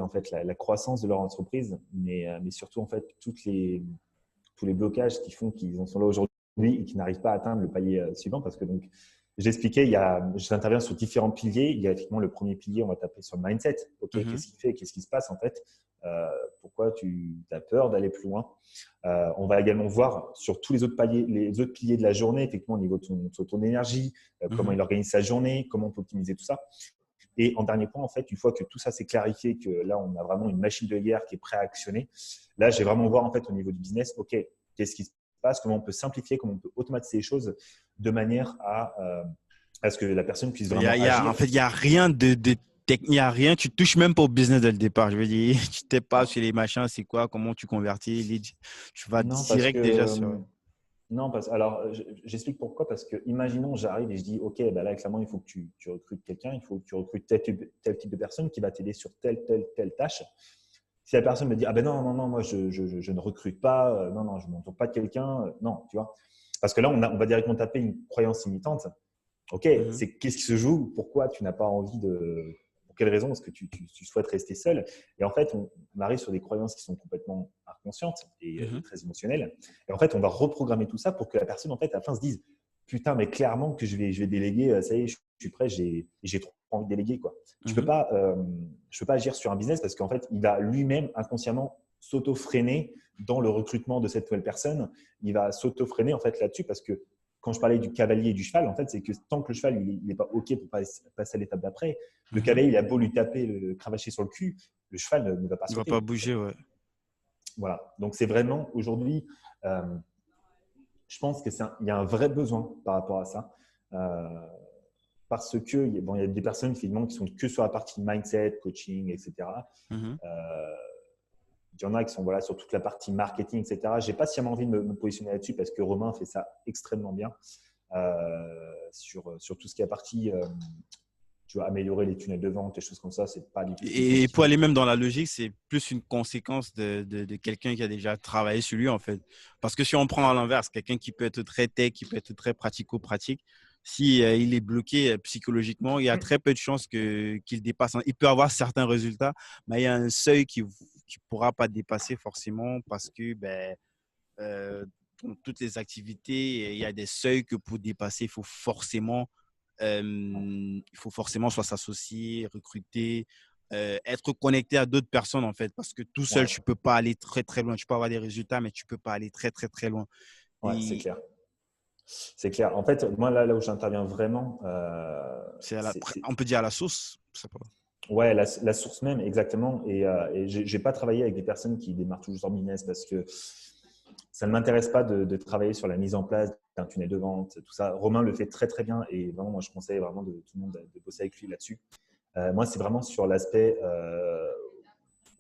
en fait la croissance de leur entreprise, mais surtout en fait tous les blocages qui font qu'ils en sont là aujourd'hui et qui n'arrivent pas à atteindre le palier suivant. Parce que donc, j'expliquais, j'interviens sur différents piliers. Il y a effectivement le premier pilier, on va taper sur le mindset. OK, Mhm. qu'est-ce qui fait, qu'est-ce qui se passe en fait pourquoi tu as peur d'aller plus loin. On va également voir sur tous les autres piliers de la journée, effectivement, au niveau de ton énergie, comment Mhm. il organise sa journée, comment on peut optimiser tout ça. Et en dernier point, en fait, une fois que tout ça s'est clarifié, que là, on a vraiment une machine de guerre qui est prête à actionner, là, j'ai vraiment voir en fait au niveau du business, OK, qu'est-ce qui se passe, comment on peut simplifier, comment on peut automatiser les choses de manière à ce que la personne puisse vraiment En agir. fait, il n'y a rien de technique, il n'y a rien. Tu touches même pas au business dès le départ. Je veux dire, tu t'es pas Non, sur les machins, c'est quoi, comment tu convertis les leads. Tu vas non, parce direct déjà sur… que non, alors j'explique pourquoi. Parce que imaginons, j'arrive et je dis, OK, bah là, clairement, il faut que tu recrutes quelqu'un, il faut que tu recrutes tel type de personne qui va t'aider sur telle tâche. Si la personne me dit, ah ben non, non, non, moi, je ne recrute pas, non, non, je ne m'entoure pas de quelqu'un, non, tu vois. Parce que là, on va directement taper une croyance limitante. OK, Mhm. c'est qu'est-ce qui se joue? Pourquoi tu n'as pas envie de… Pour quelle raison est-ce que tu souhaites rester seul? Et en fait, on arrive sur des croyances qui sont complètement inconscientes et Mhm. très émotionnelles. Et en fait, on va reprogrammer tout ça pour que la personne, en fait, à la fin, se dise putain, mais clairement que je vais déléguer, ça y est, je suis prêt, j'ai trop envie de déléguer, quoi. Mhm. Je peux pas agir sur un business parce qu'en fait, il va lui-même inconsciemment s'auto-freiner dans le recrutement de cette nouvelle personne. Il va s'auto-freiner en fait là-dessus parce que quand je parlais du cavalier et du cheval, en fait, c'est que tant que le cheval il n'est pas OK pour passer à l'étape d'après, le Mhm. cavalier, il a beau lui taper, le cravacher sur le cul, le cheval ne va pas Il ne va pas sauter. bouger, ouais. Voilà. Donc, c'est vraiment aujourd'hui, je pense qu'il y a un vrai besoin par rapport à ça. Euh, Parce que bon, il y a des personnes finalement qui sont que sur la partie mindset, coaching, etc. Mhm. Euh, il y en a qui sont voilà, sur toute la partie marketing, etc. Je n'ai pas sciemment envie de me positionner là-dessus parce que Romain fait ça extrêmement bien sur tout ce qui est partie, tu vois, améliorer les tunnels de vente, des choses comme ça. C'est pas du tout quelque chose Et pour qui… aller même dans la logique, c'est plus une conséquence de quelqu'un qui a déjà travaillé sur lui, en fait. Parce que si on prend à l'inverse, quelqu'un qui peut être très tech, qui peut être très pratico-pratique, si il est bloqué psychologiquement, il y a très peu de chances qu'il dépasse. Il peut avoir certains résultats, mais il y a un seuil qu'il ne pourra pas dépasser forcément parce que dans toutes les activités, il y a des seuils que pour dépasser, il faut forcément soit s'associer, recruter, être connecté à d'autres personnes en fait, parce que tout seul, Ouais, tu ne peux pas aller très très loin. Tu peux avoir des résultats, mais tu ne peux pas aller très très très loin. ouais, c'est Et clair. C'est clair. En fait, moi, là où j'interviens vraiment, on peut dire à la source. Je sais pas. ouais, la source même, exactement. Et je n'ai pas travaillé avec des personnes qui démarrent toujours leur business parce que ça ne m'intéresse pas de travailler sur la mise en place d'un tunnel de vente, tout ça. Romain le fait très, très bien et vraiment, moi, je conseille vraiment tout le monde de bosser avec lui là-dessus. Moi, c'est vraiment sur l'aspect,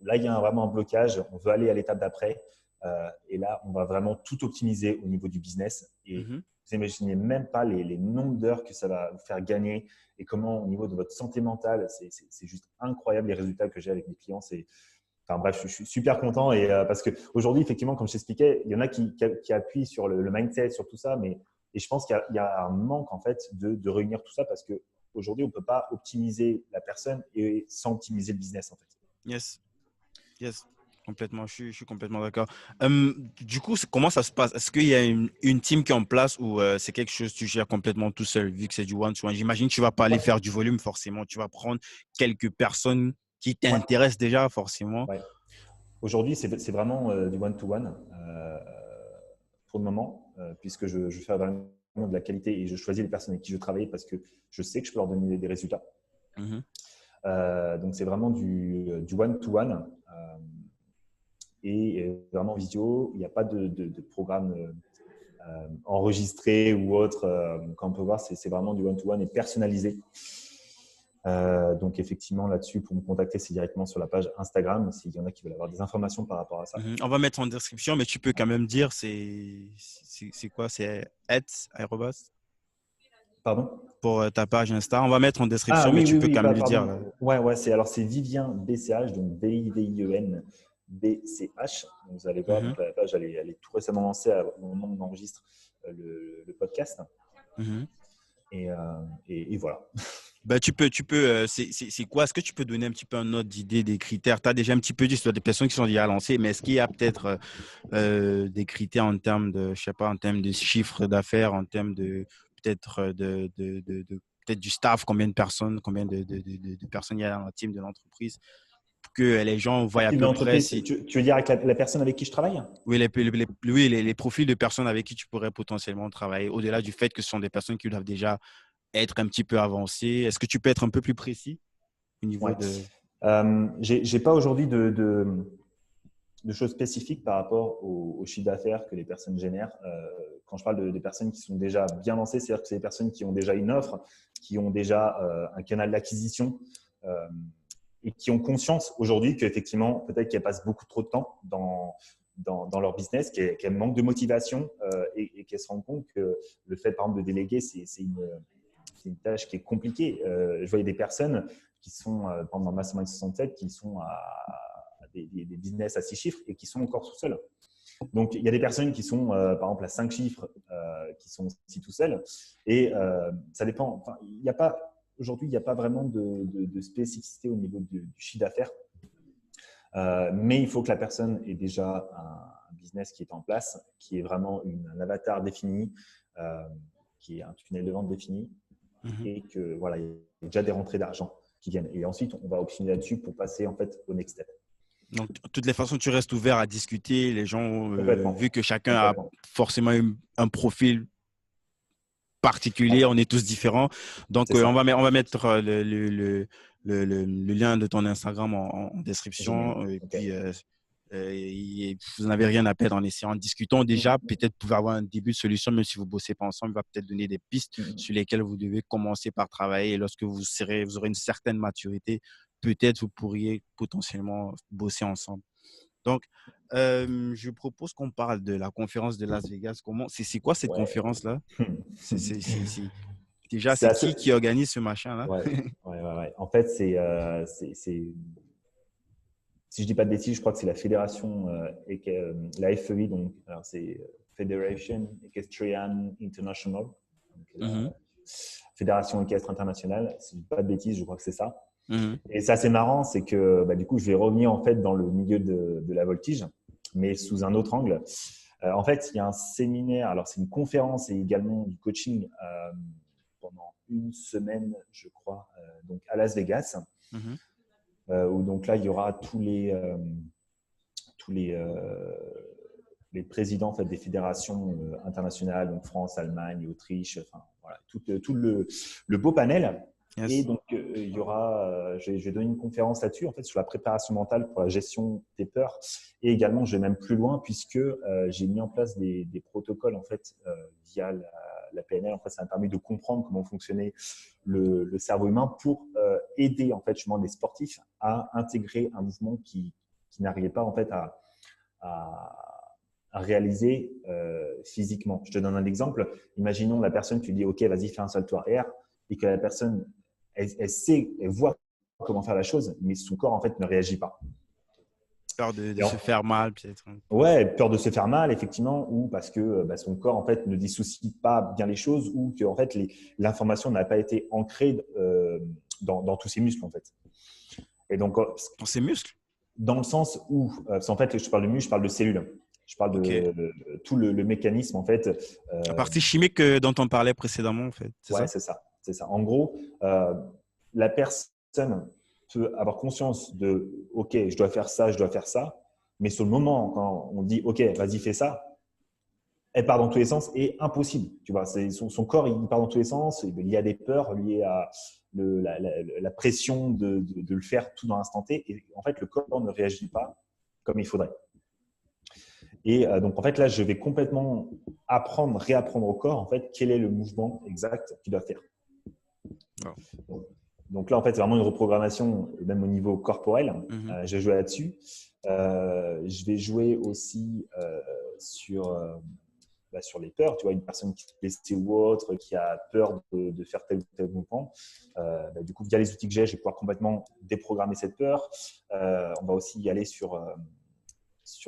là, il y a vraiment un blocage, on veut aller à l'étape d'après et là, on va vraiment tout optimiser au niveau du business et Mhm. vous n'imaginez même pas les nombres d'heures que ça va vous faire gagner et comment, au niveau de votre santé mentale, c'est juste incroyable les résultats que j'ai avec mes clients. Enfin bref, je suis super content et parce qu'aujourd'hui, effectivement, comme je t'expliquais, il y en a qui appuient sur le mindset, sur tout ça, mais et je pense qu'il y a un manque en fait de réunir tout ça parce qu'aujourd'hui, on ne peut pas optimiser la personne et sans optimiser le business en fait. Yes, yes. Complètement, je suis complètement d'accord. Du coup, comment ça se passe? Est-ce qu'il y a une team qui est en place ou c'est quelque chose que tu gères complètement tout seul, vu que c'est du one-to-one? J'imagine que tu ne vas pas aller Ouais, faire du volume forcément. Tu vas prendre quelques personnes qui ouais, t'intéressent déjà forcément. ouais. Aujourd'hui, c'est vraiment du one-to-one pour le moment, puisque je fais vraiment de la qualité et je choisis les personnes avec qui je travaille parce que je sais que je peux leur donner des résultats. Mhm. Donc, c'est vraiment du one-to-one et vraiment visio. Il n'y a pas de programme enregistré ou autre. Quand on peut voir, c'est vraiment du one-to-one et personnalisé. Donc, effectivement, là-dessus, pour me contacter, c'est directement sur la page Instagram s'il y en a qui veulent avoir des informations par rapport à ça. Mhm. On va mettre en description, mais tu peux quand même dire c'est quoi? C'est @arobase Pardon? pour ta page Insta. On va mettre en Ah description, mais oui, tu oui, peux oui, quand même le dire. pardon. Ouais, ouais, c'est Vivien BCH, donc Vivien BCH. Vous allez voir, Mhm. donc la page, elle est tout récemment lancée au moment où on enregistre le podcast. Mhm. Et, euh, et voilà. Ben, c'est quoi? Est-ce que tu peux donner un petit peu un ordre d'idée des critères? Tu as déjà un petit peu dit sur des personnes qui sont déjà lancées, mais est-ce qu'il y a peut-être des critères en termes de, je sais pas, en termes de chiffre d'affaires, en termes de peut-être peut-être du staff, combien de personnes, combien de personnes il y a dans la team de l'entreprise, pour que les gens voient à Team peu près d'entreprise, si, tu veux dire avec la personne avec qui je travaille? oui, les profils de personnes avec qui tu pourrais potentiellement travailler, au-delà du fait que ce sont des personnes qui doivent déjà être un petit peu avancées. Est-ce que tu peux être un peu plus précis au niveau Ouais. de… J'ai pas aujourd'hui de choses spécifiques par rapport au chiffre d'affaires que les personnes génèrent. Quand je parle des personnes qui sont déjà bien lancées, c'est-à-dire que c'est des personnes qui ont déjà une offre, qui ont déjà un canal d'acquisition euh, et qui ont conscience aujourd'hui qu'effectivement, peut-être qu'elles passent beaucoup trop de temps dans leur business, qu'elles manquent de motivation et qu'elles se rendent compte que le fait, par exemple, de déléguer, c'est une tâche qui est compliquée. Je voyais des personnes qui sont, pendant Mastermind 67, qui sont à des business à 6 chiffres et qui sont encore tout seuls. Donc, il y a des personnes qui sont, par exemple, à 5 chiffres, qui sont aussi tout seuls. Et ça dépend. Enfin, il n'y a pas, aujourd'hui, il n'y a pas vraiment de spécificité au niveau du chiffre d'affaires. Mais il faut que la personne ait déjà un business qui est en place, qui est vraiment un avatar défini, euh, qui est un tunnel de vente défini Mhm. et que voilà, il y a déjà des rentrées d'argent qui viennent. Et ensuite, on va optimiser là-dessus pour passer en fait au next step. Donc, de toutes les façons, tu restes ouvert à discuter. Les gens, vu Complètement. que chacun a Complètement. forcément un profil particulier, Ouais, on est tous différents. Donc, c'est ça. on va mettre le lien de ton Instagram en Génial. description. Et OK. puis, Et vous n'avez rien à perdre en essayant, en discutant déjà. Peut-être vous pouvez avoir un début de solution, même si vous ne bossez pas ensemble. Il va peut-être donner des pistes sur lesquelles vous devez commencer par travailler. Et lorsque vous aurez une certaine maturité, peut-être vous pourriez potentiellement bosser ensemble. Donc, je propose qu'on parle de la conférence de Las Vegas. C'est quoi cette Ouais. conférence-là? Déjà, C'est c'est assez. qui organise ce machin-là? Ouais, ouais. En fait, si je dis pas de bêtises, je crois que c'est la fédération, la FEI, donc alors c'est Federation Equestrian International, donc la Mhm, Fédération équestre internationale. Si je dis pas de bêtises, je crois que c'est ça. mhm, Et c'est assez marrant, c'est que du coup, je vais revenir en fait dans le milieu de la voltige, mais sous un autre angle. En fait, il y a un séminaire, alors c'est une conférence et également du coaching pendant une semaine, je crois, donc à Las Vegas, mhm. où donc là, il y aura tous les présidents en fait, des fédérations internationales, donc France, Allemagne, Autriche, enfin voilà, tout le beau panel. Et Yes. donc, il y aura, je vais donner une conférence là-dessus, en fait, sur la préparation mentale pour la gestion des peurs. Et également, je vais même plus loin, puisque j'ai mis en place des protocoles, en fait, via la PNL. En fait, ça m'a permis de comprendre comment fonctionnait le cerveau humain pour aider, en fait, justement, des sportifs à intégrer un mouvement qui n'arrivait pas, en fait, à, à réaliser physiquement. Je te donne un exemple. Imaginons la personne, tu dis, OK, vas-y, fais un salto arrière, et que la personne elle sait, elle voit comment faire la chose, mais son corps, en fait, ne réagit pas. Peur de Et se faire mal, peut-être. ouais, peur de se faire mal, effectivement, ou parce que son corps, en fait, ne dissocie pas bien les choses, ou que, en fait, l'information n'a pas été ancrée dans tous ses muscles, en fait. Et donc, Pour ses muscles? dans le sens où, en fait, je parle de muscles, je parle de cellules. Je parle OK. de tout le mécanisme, en fait. La Euh, partie chimique dont on parlait précédemment, en fait, c'est Ouais, ça? c'est ça. C'est ça. En gros, la personne peut avoir conscience de OK, je dois faire ça, je dois faire ça. Mais sur le moment, quand on dit OK, vas-y, fais ça, elle part dans tous les sens et impossible. Tu vois, son corps, il part dans tous les sens. Il y a des peurs liées à la pression de le faire tout dans l'instant T. Et en fait, le corps ne réagit pas comme il faudrait. Et donc, en fait, là, je vais complètement réapprendre au corps, en fait, quel est le mouvement exact qu'il doit faire. Wow. Donc là, en fait, c'est vraiment une reprogrammation, même au niveau corporel. Mhm. Je vais jouer là-dessus. Je vais jouer aussi sur les peurs. Tu vois, une personne qui est blessée ou autre, qui a peur de faire tel ou tel mouvement. Du coup, via les outils que j'ai, je vais pouvoir complètement déprogrammer cette peur. On va aussi y aller sur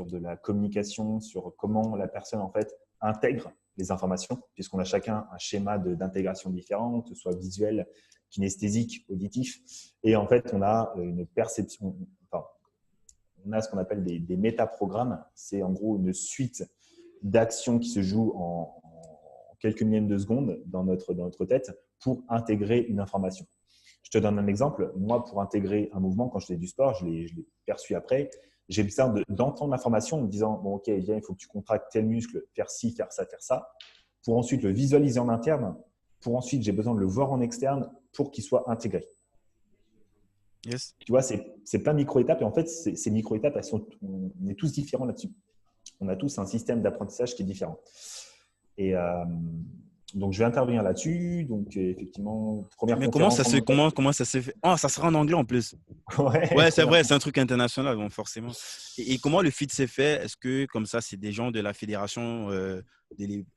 de la communication, sur comment la personne, en fait, intègre les informations, puisqu'on a chacun un schéma d'intégration différent, que ce soit visuel, kinesthésique, auditif. Et en fait, on a une perception, enfin, on a ce qu'on appelle des métaprogrammes. C'est en gros une suite d'actions qui se jouent en quelques millièmes de secondes dans notre tête pour intégrer une information. Je te donne un exemple. Moi, pour intégrer un mouvement, quand je fais du sport, je l'ai perçu après. J'ai besoin d'entendre l'information en me disant, bon, OK, viens, il faut que tu contractes tel muscle, faire ci, faire ça, faire ça, pour ensuite le visualiser en interne, pour ensuite, j'ai besoin de le voir en externe pour qu'il soit intégré. Yes. Tu vois, c'est plein de micro-étapes et en fait, ces micro-étapes, on est tous différents là-dessus. On a tous un système d'apprentissage qui est différent. Et donc, je vais intervenir là-dessus. Donc, effectivement, première Mais conférence en anglais. comment ça se fait? Oh, ça sera en anglais en plus. Ouais, Ouais, c'est première vrai, c'est un truc international, donc forcément. Et comment le fit s'est fait? Est-ce que, comme ça, c'est des gens de la fédération,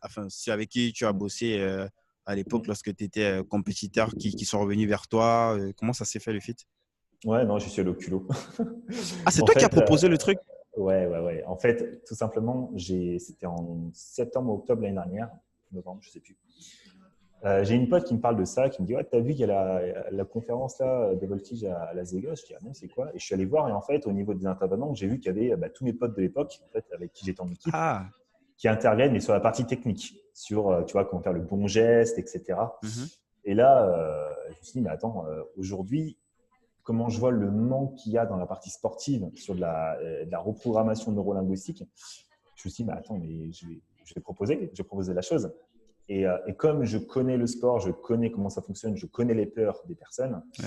enfin, c'est avec qui tu as bossé à l'époque conférence. lorsque tu étais compétiteur qui sont revenus vers toi? Comment ça s'est fait le fit? Ouais, non, je suis allé au culot. Ah, c'est En toi qui as fait, proposé le truc? ouais. En fait, tout simplement, c'était en septembre ou octobre l'année dernière, novembre, je sais plus. J'ai une pote qui me parle de ça, qui me dit, ouais, t'as vu, il y a la conférence là de voltige à Las Vegas. Je dis, ah non, c'est quoi? Et je suis allé voir et en fait, au niveau des intervenants, j'ai vu qu'il y avait tous mes potes de l'époque, en fait, avec qui j'étais en équipe, Ah. qui interviennent, mais sur la partie technique, sur, tu vois, comment faire le bon geste, etc. Mhm. Et là, je me suis dit, mais attends, aujourd'hui, comment je vois le manque qu'il y a dans la partie sportive sur de la reprogrammation neurolinguistique, je me suis dit, mais attends, mais je vais proposer la chose. Et comme je connais le sport, je connais comment ça fonctionne, je connais les peurs des personnes, Ouais.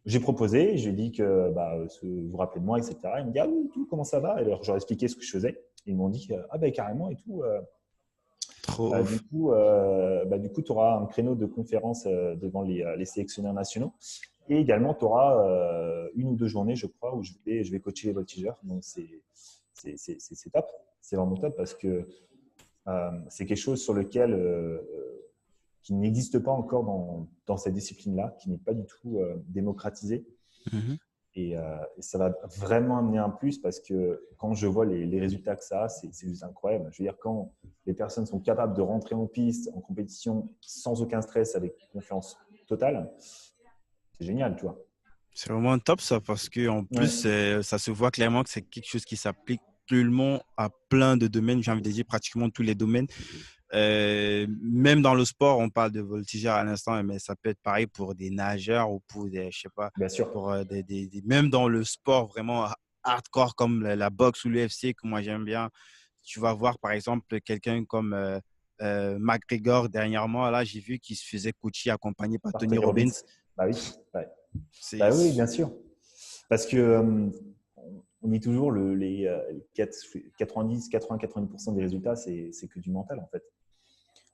j'ai proposé, je lui ai dit que vous vous rappelez de moi, etc. Il me dit ah oui, tout, comment ça va? Et alors, j'aurais expliqué ce que je faisais. Ils m'ont dit ah ben carrément et tout. Trop ouf. Du coup, tu auras un créneau de conférence devant les sélectionneurs nationaux. Et également, tu auras 1 ou 2 journées, je crois, où je vais coacher les voltigeurs. Donc, c'est top. C'est vraiment top parce que c'est quelque chose sur lequel qui n'existe pas encore dans cette discipline-là, qui n'est pas du tout démocratisé. Mhm. Et ça va vraiment amener un plus parce que quand je vois les résultats que ça a, c'est juste incroyable. Je veux dire, quand les personnes sont capables de rentrer en piste, en compétition, sans aucun stress, avec confiance totale, c'est génial, tu vois. C'est vraiment top ça parce que en plus, Ouais, ça se voit clairement que c'est quelque chose qui s'applique pleinement à plein de domaines, j'ai envie de dire pratiquement tous les domaines. Même dans le sport, on parle de voltigeur à l'instant, mais ça peut être pareil pour des nageurs ou pour des, je sais pas, bien sûr. pour même dans le sport vraiment hardcore comme la boxe ou l'UFC que moi j'aime bien. Tu vas voir par exemple quelqu'un comme McGregor dernièrement, là j'ai vu qu'il se faisait coacher accompagné par Par Tony Tony Robbins. Robbins. Bah oui, ouais. C'est Bah oui, bien sûr. Parce que on dit toujours les 90, 80, 90% des résultats, c'est que du mental en fait.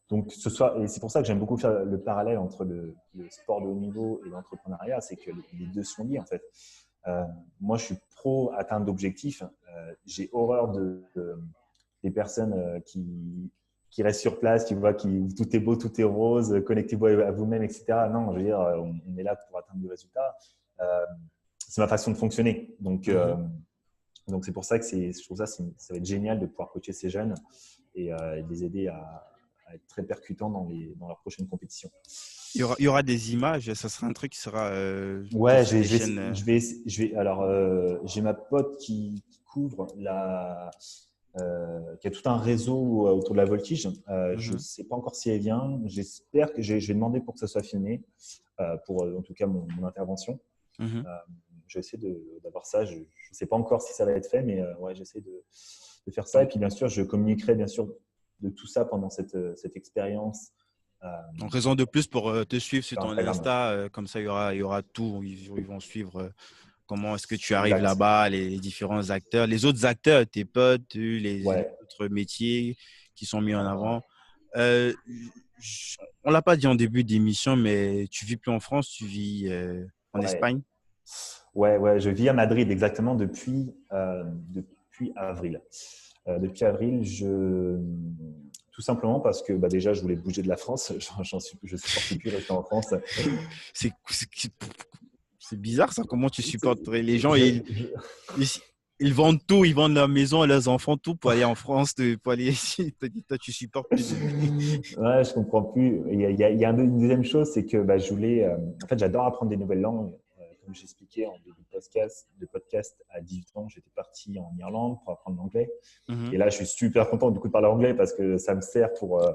Donc, et c'est pour ça que j'aime beaucoup faire le parallèle entre le sport de haut niveau et l'entrepreneuriat, c'est que les deux sont liés en fait. Euh, Moi, je suis pro atteinte d'objectifs. J'ai horreur des personnes qui restent sur place, qui voient où tout est beau, tout est rose, connectez-vous à vous-même, etc. Non, je veux dire, on est là pour atteindre des résultats. Euh, c'est ma façon de fonctionner. Donc c'est pour ça que je trouve ça va être génial de pouvoir coacher ces jeunes et de les aider à être très percutants dans leur prochaine compétition. il y aura des images, ça sera un truc qui sera Ouais, sur des chaînes. alors j'ai ma pote qui couvre qui a tout un réseau autour de la voltige. Je ne Mhm, sais pas encore si elle vient. J'espère que je vais demander pour que ça soit filmé, pour en tout cas mon intervention. mhm. Euh, je vais essayer d'avoir ça. Je ne sais pas encore si ça va être fait, mais ouais, j'essaie de faire ça. Et Donc, puis bien sûr, je communiquerai bien sûr de tout ça pendant cette expérience euh, donc, raison de plus pour te suivre sur sur ton Instagram. Insta, comme ça il y aura tout. Ils vont suivre comment est-ce que tu arrives Exact. là-bas, les différents acteurs, les autres acteurs, tes potes, les Ouais. autres métiers qui sont mis en Euh, avant. Euh, on l'a pas dit en début d'émission, mais tu vis plus en France, tu vis en ouais. Espagne. Ouais. Je vis à Madrid exactement depuis avril. Depuis avril, tout simplement parce que déjà, je voulais bouger de la France. Je supportais plus rester en France. C'est c'est bizarre ça. Comment tu C'est- supportes les gens je, je, ils, ils vendent tout, ils vendent leur maison et leurs enfants tout pour aller en France, pour aller ici. Toi, tu supportes plus de. Ouais, je comprends plus. Il y a une deuxième chose, c'est que je voulais. En fait, j'adore apprendre des nouvelles langues. Comme j'expliquais en début de podcast, à 18 ans, j'étais parti en Irlande pour apprendre l'anglais. Mhm. Et là, je suis super content du coup de parler anglais parce que ça me sert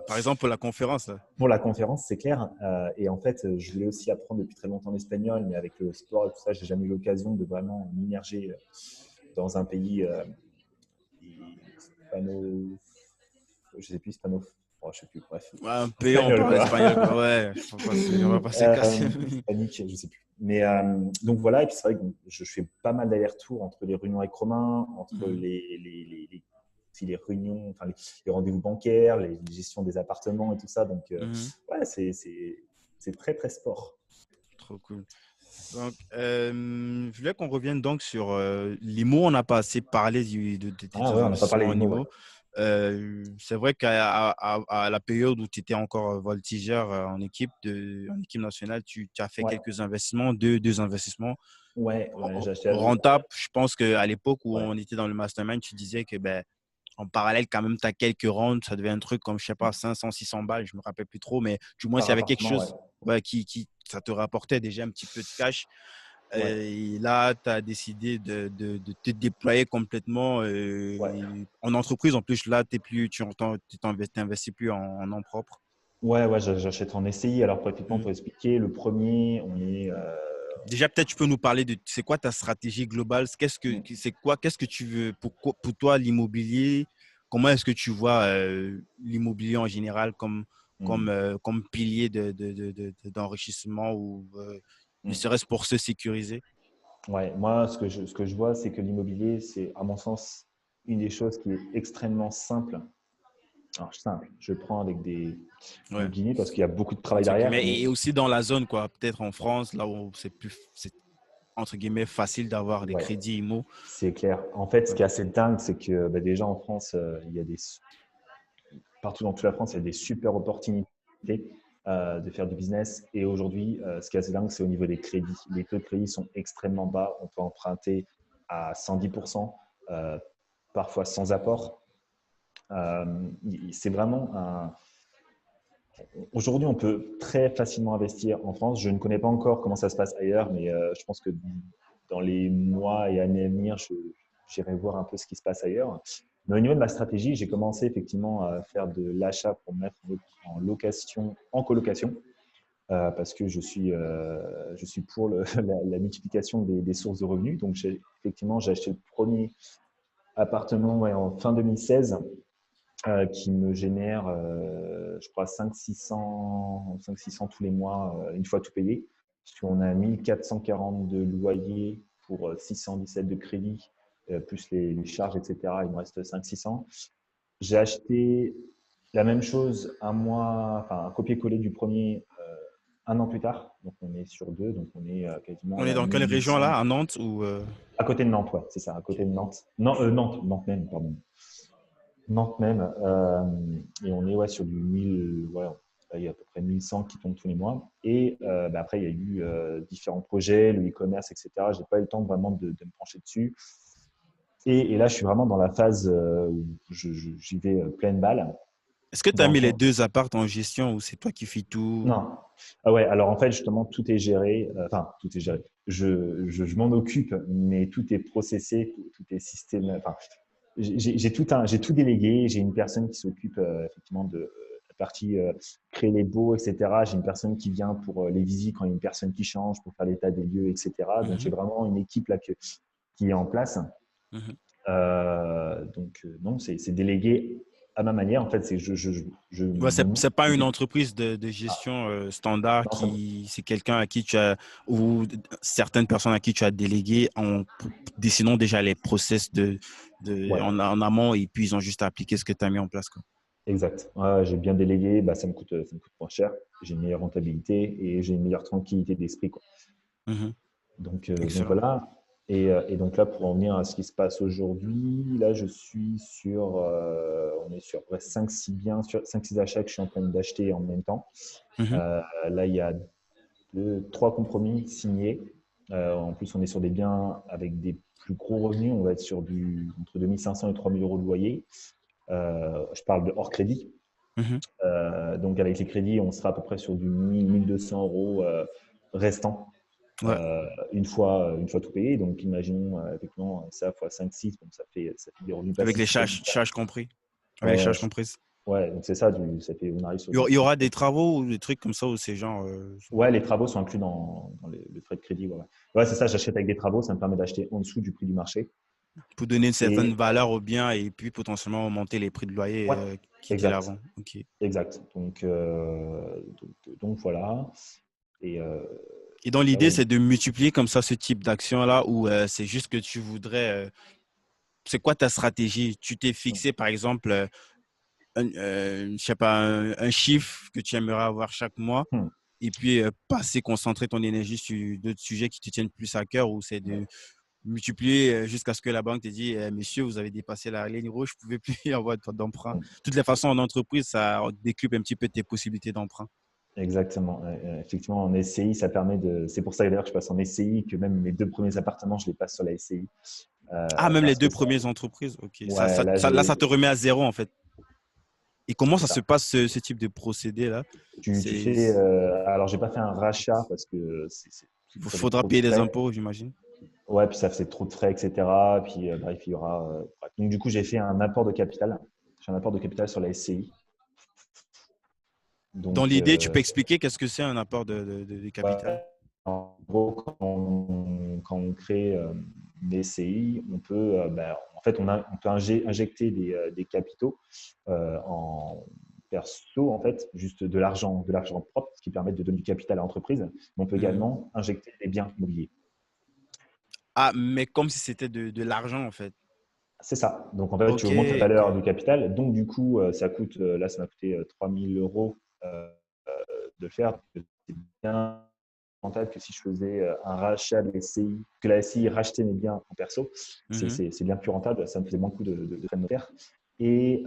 Par exemple, pour la conférence, là. pour la conférence, c'est clair. Et en fait, je voulais aussi apprendre depuis très longtemps l'espagnol, mais avec le sport et tout ça, j'ai jamais eu l'occasion de vraiment m'immerger dans un pays hispano, je sais plus hispano, oh, je sais plus, bref, Ouais, un peu, on espagnol parle quoi. espagnol, quoi. Ouais, on va pas se casser. Hispanique, je sais plus. Mais donc voilà, et puis c'est vrai que je fais pas mal d'allers-retours entre les réunions avec Romain, entre Mhm. les réunions, enfin les rendez-vous bancaires, les gestions des appartements et tout ça. Donc Mhm. ouais, c'est très très sport. Trop cool. Donc, je voulais qu'on revienne donc sur les mots. On n'a pas assez parlé de tes Ah ouais, on n'a pas investissements parlé au des mots, ouais. niveau. C'est vrai qu'à la période où tu étais encore voltigeur en équipe nationale, tu as fait Ouais, quelques investissements, deux investissements ouais, j'ai acheté. rentables. Je pense qu'à l'époque où Ouais. on était dans le mastermind, tu disais que ben, en parallèle, quand même, tu as quelques rounds, ça devait être un truc comme, je sais pas, 500, 600 balles, je me rappelle plus trop, mais du moins, s'il Par y avait quelque appartement, ouais. chose ouais, ça te rapportait déjà un petit peu de cash. Ouais, Et là, tu as décidé de te déployer complètement ouais. en entreprise. En plus, là, tu n'investis plus en nom propre. Ouais, j'achète en SCI. Alors, pratiquement, Mhm. pour expliquer, le premier, on est. Déjà, peut-être tu peux nous parler de c'est quoi ta stratégie globale? Qu'est-ce que tu veux pour toi l'immobilier? Comment est-ce que tu vois l'immobilier en général comme Hmm. comme pilier d'enrichissement ou ne Mm. serait-ce pour se sécuriser? Ouais, moi, ce que je vois, c'est que l'immobilier, c'est, à mon sens, une des choses qui est extrêmement simple. Alors, simple, je prends avec des Ouais. guillemets parce qu'il y a beaucoup de travail Entre derrière, guillemets, mais et aussi dans la zone, quoi. Peut-être en France, là où c'est entre guillemets facile d'avoir des ouais, crédits IMO. c'est clair. En fait, ce Ouais. qui est assez dingue, c'est que bah, déjà en France, il y a partout dans toute la France, il y a des super opportunités de faire du business. Et aujourd'hui, ce qui est assez dingue, c'est au niveau des crédits. Les taux de crédit sont extrêmement bas. On peut emprunter à 110%, parfois sans apport. C'est vraiment un. Aujourd'hui, on peut très facilement investir en France. Je ne connais pas encore comment ça se passe ailleurs, mais je pense que dans les mois et années à venir, j'irai voir un peu ce qui se passe ailleurs. Mais au niveau de ma stratégie, j'ai commencé effectivement à faire de l'achat pour mettre en location, en colocation, parce que je suis pour la multiplication des sources de revenus. Donc, effectivement, j'ai acheté le premier appartement ouais, en fin 2016 qui me génère, je crois, 500-600 tous les mois, une fois tout payé. Parce qu'on a 1440 de loyer pour 617 de crédit, plus les charges, etc. Il me reste 500-600. J'ai acheté la même chose un mois, enfin un copier-coller du premier un an plus tard. Donc on est sur deux, donc on est quasiment On est à dans quelle région 1800. là? À Nantes ou À côté de Nantes, ouais, c'est ça, à Ok. côté de Nantes. Non, Nantes même, pardon. Nantes même. Et on est ouais, sur du 1000, ouais, il y a à peu près 1100 qui tombent tous les mois. Et bah, après, il y a eu différents projets, le e-commerce, etc. Je n'ai pas eu le temps vraiment de me pencher dessus. Et là, je suis vraiment dans la phase où j'y vais pleine balle. Est-ce que tu as Dans le mis les sens- deux apparts en gestion ou c'est toi qui fais tout? Non. Ah ouais, alors en fait, justement, tout est géré. Enfin, tout est géré. Je m'en occupe, mais tout est processé, tout est système. Enfin, j'ai tout délégué. J'ai une personne qui s'occupe effectivement de la partie créer les baux, etc. J'ai une personne qui vient pour les visites quand il y a une personne qui change, pour faire l'état des lieux, etc. Donc j'ai Mhm, vraiment une équipe là qui est en place. mhm. Donc non, c'est délégué à ma manière. En fait, c'est je Ouais, c'est pas une je- entreprise de ah, gestion standard non, qui c'est quelqu'un à qui tu as ou certaines personnes à qui tu as délégué en dessinant déjà les process ouais. en amont et puis ils ont juste à appliquer ce que tu as mis en place quoi. Exact. Ouais, j'ai bien délégué, bah, ça me coûte moins cher. J'ai une meilleure rentabilité et j'ai une meilleure tranquillité d'esprit, quoi. Mhm. Donc Excellent. voilà. Et donc là, pour en venir à ce qui se passe aujourd'hui, là, je suis on est sur 5-6 biens, sur 5-6 achats que je suis en train d'acheter en même temps. Mhm. Là, il y a 3 compromis signés. En plus, on est sur des biens avec des plus gros revenus. On va être sur entre 2500 et 3000 euros de loyer. Je parle de hors crédit. Mhm. Donc avec les crédits, on sera à peu près sur du 1000-1200 euros restant Ouais. une fois tout payé. Donc imaginons effectivement ça fois 5-6, donc ça fait des revenus Avec les passifs. charges compris. Avec Ouais, les ouais, charges comprises. ouais, donc c'est ça, ça fait, on arrive sur Il y 10 aura des travaux ou des trucs comme ça où c'est genre Ouais, les travaux sont inclus dans le frais de crédit. Ouais, ouais, c'est ça, j'achète avec des travaux, ça me permet d'acheter en dessous du prix du marché. pour donner une certaine Et valeur au bien et puis potentiellement augmenter les prix de loyer ouais, qui étaient là exact, avant. Ok. exact. Donc voilà. Et, euh, Et dans et là, l'idée, ouais. c'est de multiplier comme ça ce type d'action-là ou c'est juste que tu voudrais. C'est quoi ta stratégie? Tu t'es fixé, par exemple, je sais pas, un chiffre que tu aimerais avoir chaque mois Hmm. et puis passer, concentrer ton énergie sur d'autres sujets qui te tiennent plus à cœur ou c'est Ouais. de multiplier jusqu'à ce que la banque te dise, messieurs, vous avez dépassé la ligne rouge, vous ne pouvez plus y avoir d'emprunt. De Hmm. toutes les façons, en entreprise, ça décuple un petit peu tes possibilités d'emprunt. Exactement. Effectivement, en SCI, ça permet de. C'est pour ça d'ailleurs que je passe en SCI, que même mes 2 premiers appartements, je les passe sur la SCI. Ah, même les Parce que deux ça, premières entreprises. OK. ouais, là, Là, ça te remet à zéro, en fait. Et comment c'est ça se ça. passe, ce type de procédé-là? Tu C'est, fais. Alors, j'ai pas fait un rachat parce que il ça fait faudra trop de payer des frais. impôts, j'imagine. Ouais, puis ça faisait trop de frais, etc. Puis, bref, il y aura. Bref. Donc, du coup, j'ai fait un apport de capital. J'ai un apport de capital sur la SCI. Dans Donc, l'idée, tu peux expliquer qu'est-ce que c'est un apport de capital? ouais, en gros, quand on crée une SCI, on peut, en fait, on peut injecter des capitaux en, perso, en fait, juste de l'argent propre, ce qui permet de donner du capital à l'entreprise. Mais on peut Mhm. également injecter des biens immobiliers. Ah, mais comme si c'était de l'argent, en fait. C'est ça. Donc, en fait, tu Ok, augmentes la ok. valeur du capital. Donc, du coup, ça coûte, là, ça m'a coûté 3 000 euros de le faire. C'est bien rentable que si je faisais un rachat de la SCI, que la SCI rachetait mes biens en perso, Mhm. c'est bien plus rentable. Ça me faisait moins de coûts de frais de notaire. Et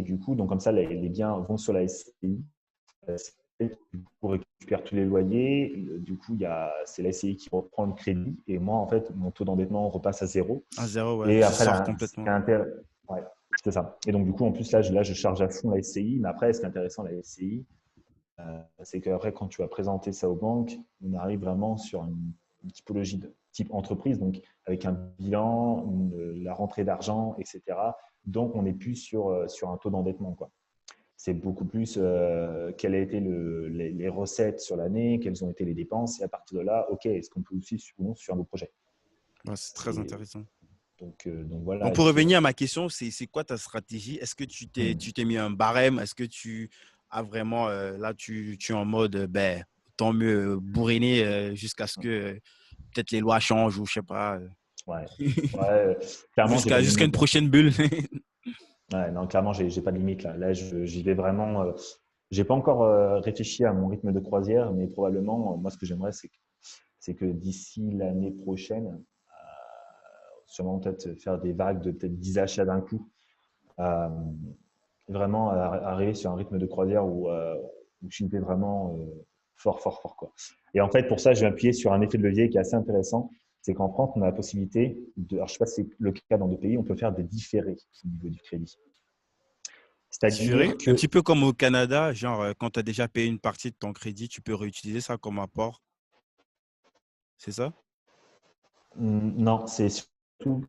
du coup, donc comme ça, les biens vont sur la SCI. Du coup, on récupère tous les loyers. Du coup, c'est la SCI qui reprend le crédit. Et moi, en fait, mon taux d'endettement repasse à zéro. À zéro, ouais. Et Tu après, sors ce qui complètement. est ouais, c'est ça. Et donc, du coup, en plus, là, je charge à fond la SCI. Mais après, ce qui est intéressant, la SCI, c'est qu'après, quand tu vas présenter ça aux banques, on arrive vraiment sur une typologie de type entreprise, donc avec un bilan, la rentrée d'argent, etc. Donc, on n'est plus sur un taux d'endettement, quoi. C'est beaucoup plus quelles ont été les recettes sur l'année, quelles ont été les dépenses, et à partir de là, OK, est-ce qu'on peut aussi sur un beau projet. Ouais, c'est très intéressant. Donc voilà, Donc, et pour puis, revenir à ma question, c'est quoi ta stratégie? Est-ce que tu t'es mis un barème? Est-ce que tu as vraiment, là, tu es en mode, ben, tant mieux, bourriner jusqu'à ce que peut-être les lois changent ou je sais pas, ouais, ouais, clairement, j'ai pas de jusqu'à une limite, hein. prochaine bulle. Ouais, non, clairement, j'ai pas de limite là. Là, j'y vais vraiment. J'ai pas encore réfléchi à mon rythme de croisière, mais probablement, moi, ce que j'aimerais, c'est que d'ici l'année prochaine, sûrement peut-être faire des vagues de peut-être 10 achats d'un coup, euh, vraiment arriver sur un rythme de croisière où je vais vraiment fort, fort, fort, quoi. Et en fait, pour ça, je vais appuyer sur un effet de levier qui est assez intéressant. C'est qu'en France, on a la possibilité alors je sais pas si c'est le cas dans d'autres pays, on peut faire des différés au niveau du crédit. Différé, C'est-à-dire un que petit peu comme au Canada, genre quand tu as déjà payé une partie de ton crédit, tu peux réutiliser ça comme apport. C'est ça? Non, c'est surtout,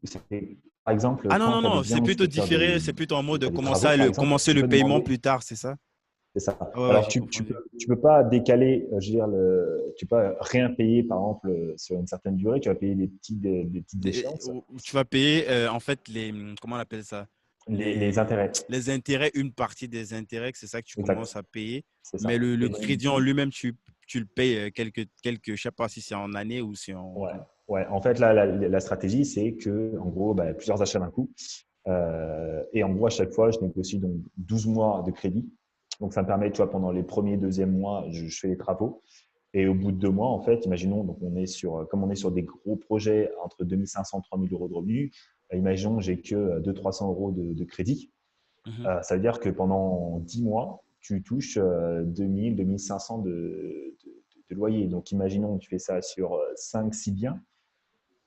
par exemple, Ah non, quand non, tu as des non, c'est biens où tu plutôt peux faire différé, c'est plutôt en mode t'as des travaux, par exemple, commencer tu le peux paiement demander, plus tard, c'est ça? c'est ça. Ah ouais, ouais, Alors, j'ai confondu. tu peux pas décaler, je veux dire, tu peux pas rien payer, par exemple, sur une certaine durée, tu vas payer des petites échéances, Où tu vas payer en fait comment on appelle ça? les intérêts. Les intérêts, une partie des intérêts, c'est ça que tu commences Exact, à payer. c'est Mais ça. le Et donc, du crédit en coup, lui-même, tu le payes je sais pas si c'est en année ou c'est en… ouais, ouais. En fait, là, la stratégie, c'est que, en gros, bah, plusieurs achats d'un coup. Et en gros, à chaque fois, je négocie donc 12 mois de crédit. Donc, ça me permet, tu vois, pendant les premiers, deuxième mois, je fais les travaux. Et au bout de 2 mois, en fait, imaginons, donc comme on est sur des gros projets entre 2500 et 3000 euros de revenus, imaginons que j'ai que 200-300 euros de crédit. Mhm. Ça veut dire que pendant 10 mois, tu touches 2000-2500 de loyer. Donc, imaginons que tu fais ça sur 5-6 biens.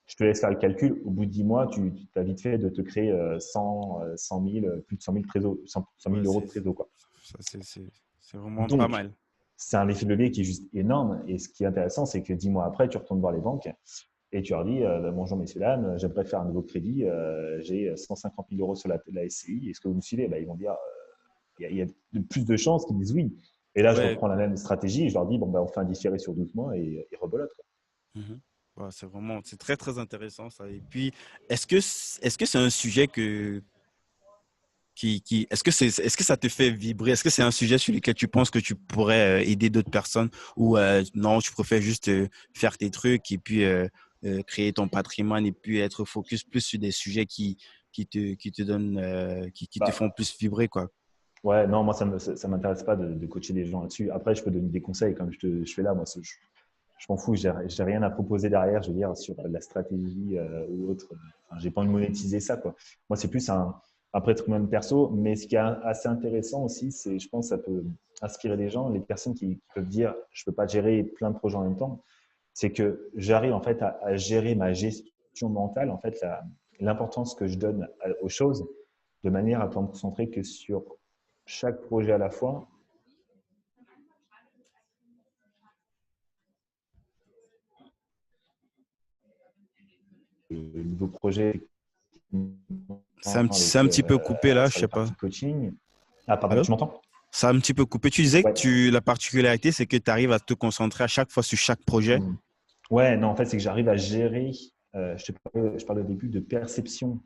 Je te laisse faire le calcul. Au bout de 10 mois, tu as vite fait de te créer 100 000, plus de 100 000, trésor, 100 Ouais, 000 euros de trésor, quoi. c'est vraiment pas Donc, mal. c'est un effet de levier qui est juste énorme. Et ce qui est intéressant, c'est que 10 mois après, tu retournes voir les banques et tu leur dis bonjour, messieurs, dames, j'aimerais faire un nouveau crédit. J'ai 150 000 euros sur la SCI. Est-ce que vous me suivez? Ils vont dire il y a de plus de chances qu'ils disent oui. Et là, je Ouais. reprends la même stratégie. Je leur dis bon, on fait un différé sur 12 mois et rebelote, quoi. Mhm. Ouais, c'est très, très intéressant ça. Et puis, est-ce que c'est un sujet est-ce que ça te fait vibrer? Est-ce que c'est un sujet sur lequel tu penses que tu pourrais aider d'autres personnes ou non, tu préfères juste faire tes trucs et puis créer ton patrimoine et puis être focus plus sur des sujets qui te donnent, qui te font Bah, plus vibrer, quoi. ouais, non, moi, ça m'intéresse pas de coacher des gens là-dessus. Après, je peux donner des conseils comme je fais là. Moi, je m'en fous. J'ai rien à proposer derrière, je veux dire, sur la stratégie ou autre. Enfin, j'ai pas envie de monétiser ça, quoi. Moi, c'est plus un patrimoine perso. Mais ce qui est assez intéressant aussi, c'est, je pense, ça peut inspirer des gens, les personnes qui peuvent dire, je peux pas gérer plein de projets en même temps. C'est que j'arrive en fait à gérer ma gestion mentale, en fait, l'importance que je donne aux choses, de manière à pouvoir me concentrer que sur chaque projet à la fois. Le nouveau projet C'est avec un petit peu coupé là, je sur les sais pas. parties coaching. Ah, pardon, Allô? tu m'entends? Ça a un petit peu coupé. Tu disais que Ouais. la particularité, c'est que tu arrives à te concentrer à chaque fois sur chaque projet. Mm. Ouais, non, en fait, c'est que j'arrive à gérer. Je parle au début de perception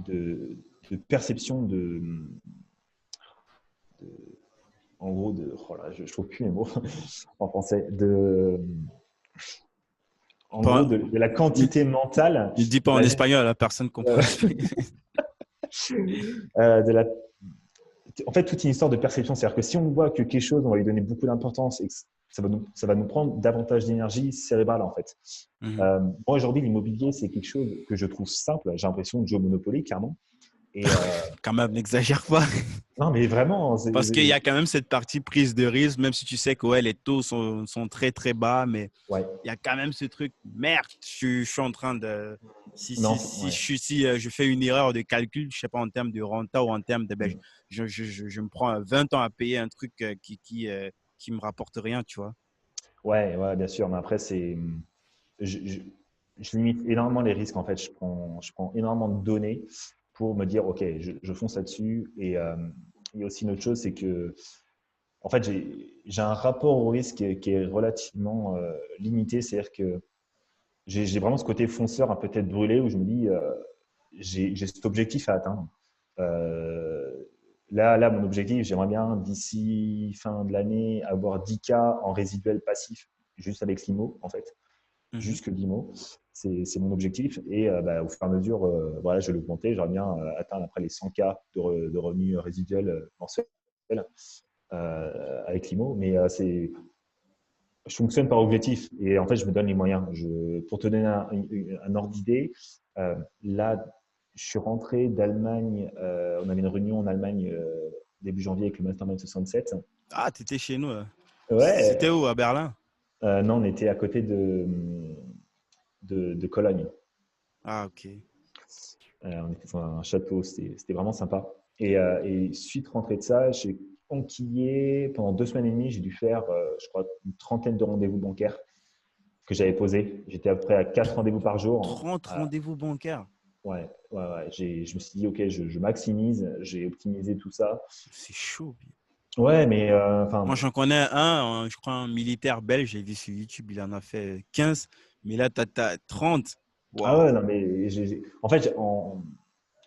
de perception en gros, oh là, je trouve plus les mots en français, en gros, Pas- de la quantité mentale, Ne dis pas de en la, espagnol, la personne comprend. de la en fait, toute une histoire de perception. C'est-à-dire que si on voit que quelque chose, on va lui donner beaucoup d'importance et que ça va nous prendre davantage d'énergie cérébrale, en fait. Mhm. Moi, aujourd'hui, l'immobilier, c'est quelque chose que je trouve simple. J'ai l'impression de jouer au Monopoly, clairement. Et Quand même, n'exagère pas. non, mais vraiment, Parce qu'il y a quand même cette partie prise de risque, même si tu sais que ouais, les taux sont très, très bas, mais ouais, il y a quand même ce truc, merde, je suis en train de… non, Si, ouais. si je fais une erreur de calcul, je sais pas, en termes de renta ou en termes de… Ben, Mm. je me prends 20 ans à payer un truc qui me rapporte rien, tu vois. Ouais, ouais, bien sûr. Mais après, je, je- je limite énormément les risques. En fait, je prends énormément de données pour me dire, OK, je fonce là-dessus. Et il y a aussi une autre chose, c'est que en fait, j'ai un rapport au risque qui est relativement limité. C'est-à-dire que j'ai vraiment ce côté fonceur un peu tête brûlée où je me dis, j'ai cet objectif à atteindre. Euh, là, mon objectif, j'aimerais bien d'ici fin de l'année avoir 10K en résiduel passif, juste avec l'IMO, en fait. Mhm. Juste que l'IMO, c'est mon objectif. Et au fur et à mesure, voilà, je vais l'augmenter. J'aimerais bien atteindre après les 100K de revenus résiduels mensuels avec l'IMO. Mais je fonctionne par objectif et en fait, je me donne les moyens. Pour te donner un ordre d'idée, là, je suis rentré d'Allemagne. On avait une réunion en Allemagne début janvier avec le Mastermind 67. Ah, tu étais chez nous. C'était Ouais, où, à Berlin? non, on était à côté de Cologne. Ah, ok. On était dans un château, c'était vraiment sympa. Et suite rentrée de ça, j'ai enquillé pendant 2 semaines et demie. J'ai dû faire, je crois, une trentaine de rendez-vous bancaires que j'avais posés. J'étais à peu près à 4 rendez-vous par jour. 30 rendez-vous bancaires. Ouais, ouais, ouais. Je me suis dit, OK, je maximise, j'ai optimisé tout ça. C'est chaud. Ouais, mais Moi, enfin, j'en connais un, je crois, un militaire belge, j'ai vu sur YouTube, il en a fait 15, mais là, tu as 30. ah ouais, Waouh. non, mais en fait, en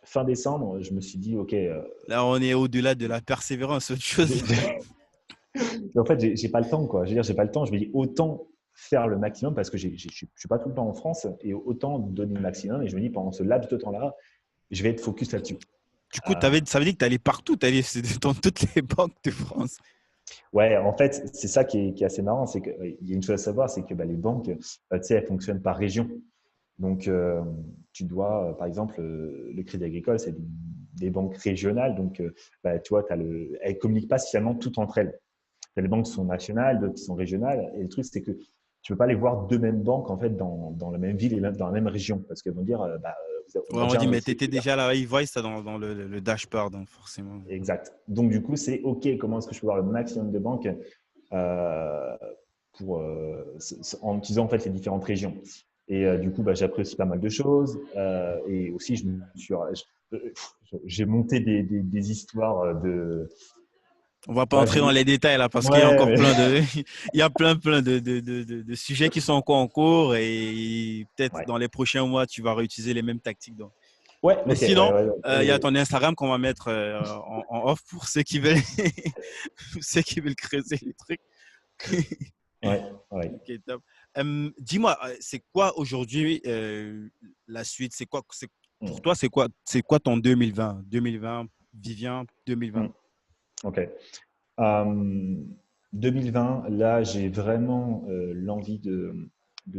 fin décembre, je me suis dit, OK, Là, on est au-delà de la persévérance, autre chose. j'ai- en fait, j'ai pas le temps, quoi. Je veux dire, j'ai pas le temps. Je me dis, autant faire le maximum parce que je suis pas tout le temps en France et autant donner le maximum. Et je me dis, pendant ce laps de temps-là, je vais être focus là-dessus. Du coup, Euh, ça veut dire que tu allais partout, tu allais dans toutes les banques de France. Ouais, en fait, c'est ça qui est assez marrant. C'est qu'il y a une chose à savoir, c'est que les banques, tu sais, elles fonctionnent par région. Donc, tu dois, par exemple, le Crédit Agricole, c'est des banques régionales. Donc, tu vois, elles ne communiquent pas spécialement toutes entre elles. Il y a des banques qui sont nationales, d'autres qui sont régionales. Et le truc, c'est que tu ne peux pas les voir deux mêmes banques en fait, dans la même ville et même dans la même région. Parce qu'elles vont dire, on Ouais, a on déjà un dit, mais tu dossier étais qui est déjà parti. là, ils voient ça dans le dashboard, donc forcément. Exact. Donc, du coup, c'est OK, comment est-ce que je peux voir le maximum de banques euh, en utilisant en fait les différentes régions. Et du coup, j'ai appris aussi pas mal de choses. Et aussi, j'ai monté des histoires de. On va pas Ouais, entrer dans les détails là parce qu'il y a ouais, encore mais plein il y a plein de sujets qui sont encore en cours et peut-être ouais, dans les prochains mois, tu vas réutiliser les mêmes tactiques. Donc. ouais, Mais ok, ouais, sinon, ouais, il y a ton Instagram qu'on va mettre en off pour ceux qui veulent, pour ceux qui veulent creuser les trucs. ouais, ouais. Ok, top. Dis-moi, c'est quoi aujourd'hui la suite? Pour Hmm, toi, c'est quoi ton 2020, Vivien 2020? hmm, ok. Euh, 2020, là, j'ai vraiment l'envie de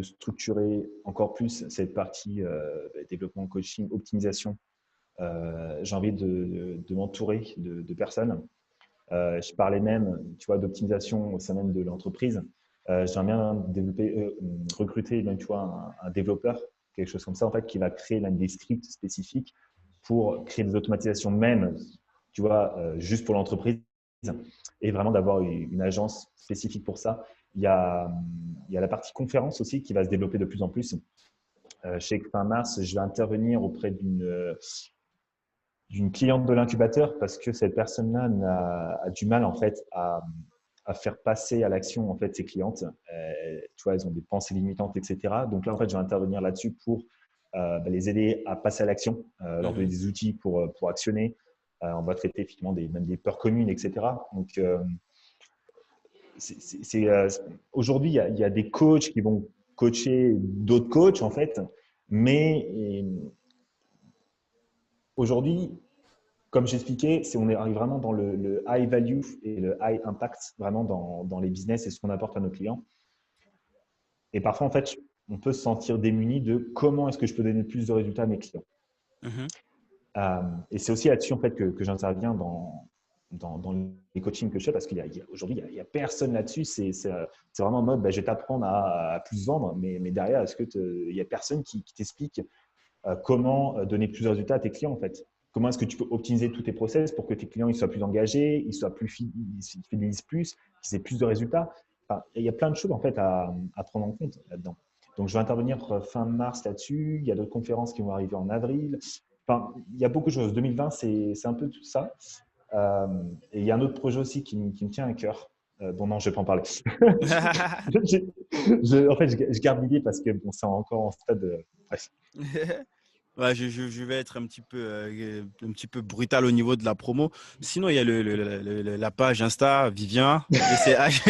structurer encore plus cette partie développement, coaching, optimisation. J'ai envie de m'entourer de personnes. Je parlais même, tu vois, d'optimisation au sein même de l'entreprise. J'aimerais bien recruter même, tu vois, un développeur, quelque chose comme ça, en fait, qui va créer même des scripts spécifiques pour créer des automatisations même, tu vois, juste pour l'entreprise et vraiment d'avoir une agence spécifique pour ça. Il y a la partie conférence aussi qui va se développer de plus en plus. Je sais que fin mars, je vais intervenir auprès d'une cliente de l'incubateur parce que cette personne-là a du mal en fait à faire passer à l'action en fait ses clientes. Tu vois, elles ont des pensées limitantes, etc. Donc là, en fait, je vais intervenir là-dessus pour les aider à passer à l'action, leur donner Mhm. des outils pour actionner. On va traiter effectivement même des peurs communes, etc. Donc, aujourd'hui, il y a des coachs qui vont coacher d'autres coachs, en fait, mais aujourd'hui, comme j'expliquais, on arrive vraiment dans le high value et le high impact, vraiment dans les business et ce qu'on apporte à nos clients. Et parfois, en fait, on peut se sentir démuni de comment est-ce que je peux donner plus de résultats à mes clients. Mhm. Et c'est aussi là-dessus en fait que j'interviens dans les coachings que je fais parce qu'aujourd'hui, il y a personne là-dessus. C'est vraiment en mode, je vais t'apprendre à plus vendre, mais derrière, il n'y a personne qui t'explique comment donner plus de résultats à tes clients en fait. Comment est-ce que tu peux optimiser tous tes process pour que tes clients ils soient plus engagés, ils fidélisent plus, qu'ils aient plus de résultats. Enfin, il y a plein de choses en fait à prendre en compte là-dedans. Donc, je vais intervenir fin mars là-dessus. Il y a d'autres conférences qui vont arriver en avril. Enfin, il y a beaucoup de choses. 2020, c'est un peu tout ça. Euh, et il y a un autre projet aussi qui me tient à cœur. Bon, non, je ne vais pas en parler. En fait, je garde l'idée parce que bon, c'est encore en stade de… Bref. Ouais, je vais être un petit peu brutal au niveau de la promo. Sinon, il y a la page Insta, Vivien, VCH,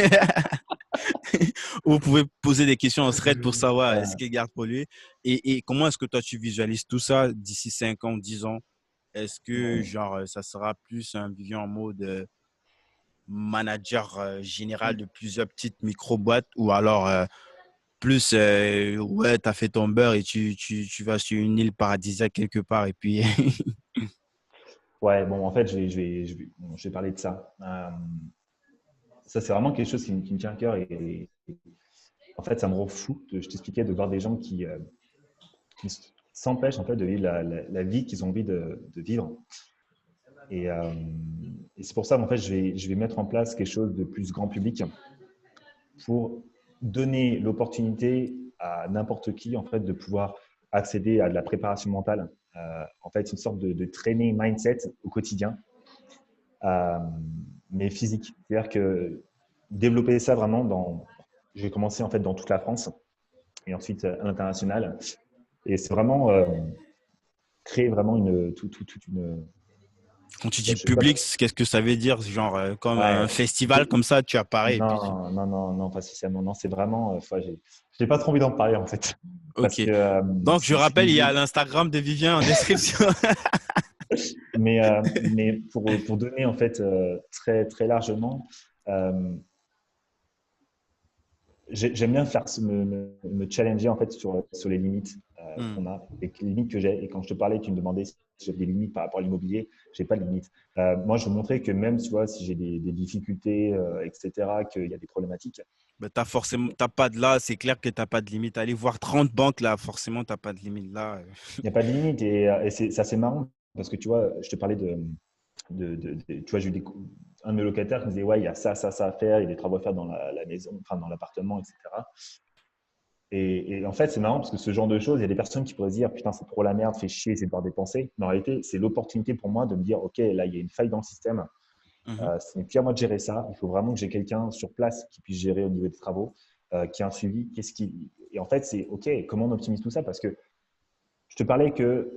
où vous pouvez poser des questions en thread pour savoir ce qu'il garde pour lui. Et comment est-ce que toi, tu visualises tout ça d'ici 5 ans, 10 ans? Est-ce que, Ouais. genre, ça sera plus un Vivien en mode manager général de plusieurs petites micro-boîtes ou alors plus, ouais, tu as fait ton beurre et tu vas sur une île paradisiaque quelque part et puis… Ouais, bon, en fait, je vais parler de ça. Ça, c'est vraiment quelque chose qui me tient à cœur et en fait, ça me rend fou, je t'expliquais, de voir des gens qui s'empêchent en fait de vivre la vie qu'ils ont envie de vivre. Et, euh, et c'est pour ça, en fait, je vais mettre en place quelque chose de plus grand public pour donner l'opportunité à n'importe qui, en fait, de pouvoir accéder à de la préparation mentale. En fait, une sorte de training mindset au quotidien, euh, mais physique. C'est-à-dire que développer ça vraiment j'ai commencé en fait dans toute la France et ensuite à l'international. Et c'est vraiment créer vraiment toute une… Quand tu Je dis sais pas. public, qu'est-ce que ça veut dire? Genre, comme un Ouais. festival comme ça, tu apparais et puis tu… Non, non, non, non, pas spécialement. Non, c'est vraiment. J'ai pas trop envie d'en parler en fait, parce Ok. que Donc, je je suis rappelle, il y a désolé. l'Instagram de Vivien en description. Mais pour donner en fait très très largement, euh, j'aime bien me challenger en fait sur les limites Hmm. qu'on a, les limites que j'ai. Et quand je te parlais, tu me demandais si j'ai des limites par rapport à l'immobilier. J'ai pas de limites. Moi, je veux montrer que même, tu vois, si j'ai des difficultés, etc., qu'il y a des problématiques. Ben, t'as pas de là, c'est clair que t'as pas de limite. Aller voir 30 banques là, forcément, t'as pas de limite là. Il n'y a pas de limite et c'est assez marrant parce que tu vois, je te parlais tu vois, j'ai eu un de mes locataires qui me disait ouais, il y a ça à faire, il y a des travaux à faire dans la maison, enfin dans l'appartement, etc. Et en fait, c'est marrant parce que ce genre de choses, il y a des personnes qui pourraient se dire putain, c'est trop la merde, fait chier, c'est de devoir dépenser. Mais en réalité, c'est l'opportunité pour moi de me dire ok, là, il y a une faille dans le système. Mhm. Ce n'est plus à moi de gérer ça. Il faut vraiment que j'ai quelqu'un sur place qui puisse gérer au niveau des travaux, qui a un suivi. Et en fait, c'est ok, comment on optimise tout ça? Parce que je te parlais que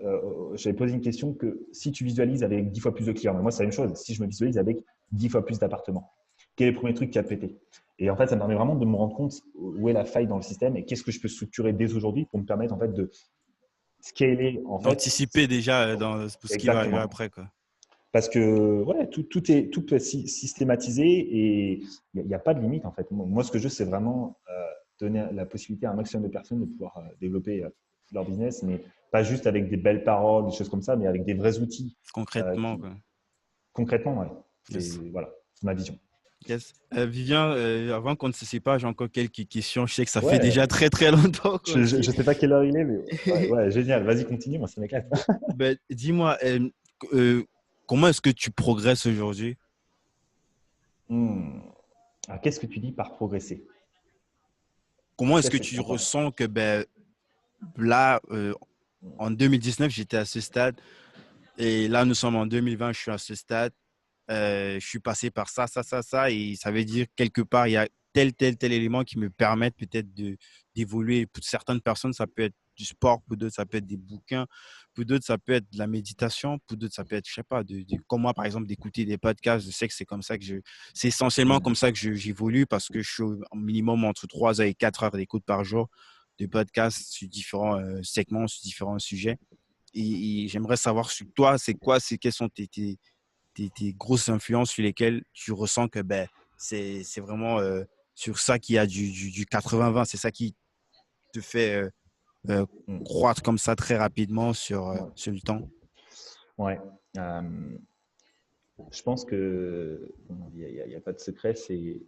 j'avais posé une question que si tu visualises avec 10 fois plus de clients, mais moi c'est la même chose, si je me visualise avec 10 fois plus d'appartements, quel est le premier truc qui a pété? Et en fait, ça me permet vraiment de me rendre compte où est la faille dans le système et qu'est-ce que je peux structurer dès aujourd'hui pour me permettre en fait de scaler en fait. D'anticiper déjà dans ce qui va arriver Exactement. après, quoi. Parce que ouais, tout peut être systématisé et il n'y a pas de limite en fait. Moi, ce que je veux, c'est vraiment donner la possibilité à un maximum de personnes de pouvoir développer leur business, mais pas juste avec des belles paroles, des choses comme ça, mais avec des vrais outils Concrètement, qui, quoi. concrètement, ouais. Yes. Voilà, c'est ma vision. Yes. Vivien, avant qu'on ne se sépare, j'ai encore quelques questions. Je sais que ça fait Ouais, déjà très très longtemps qu'on je se… ne sais pas quelle heure il est, mais ouais, ouais génial. Vas-y, continue, moi ça m'éclate. Ben, dis-moi, euh, comment est-ce que tu progresses aujourd'hui? Hmm. Alors, qu'est-ce que tu dis par progresser? Comment est-ce Ça, que c'est tu sympa. ressens que ben, là, en 2019, j'étais à ce stade et là, nous sommes en 2020, je suis à ce stade. Je suis passé par ça, et ça veut dire quelque part, il y a tel élément qui me permettent peut-être d'évoluer. Pour certaines personnes, ça peut être du sport, pour d'autres, ça peut être des bouquins, pour d'autres, ça peut être de la méditation, pour d'autres, ça peut être, je sais pas, comme moi, par exemple, d'écouter des podcasts. Je sais que c'est comme ça que c'est essentiellement comme ça que j'évolue parce que je suis au minimum entre 3 heures et 4 heures d'écoute par jour de podcasts sur différents segments, sur différents sujets. Et j'aimerais savoir sur toi, quelles sont tes grosses influences sur lesquelles tu ressens que ben, c'est vraiment sur ça qu'il y a du 80-20, c'est ça qui te fait euh, Mm. croître comme ça très rapidement Ouais. sur le temps. Ouais. Je pense que il y a pas de secret, c'est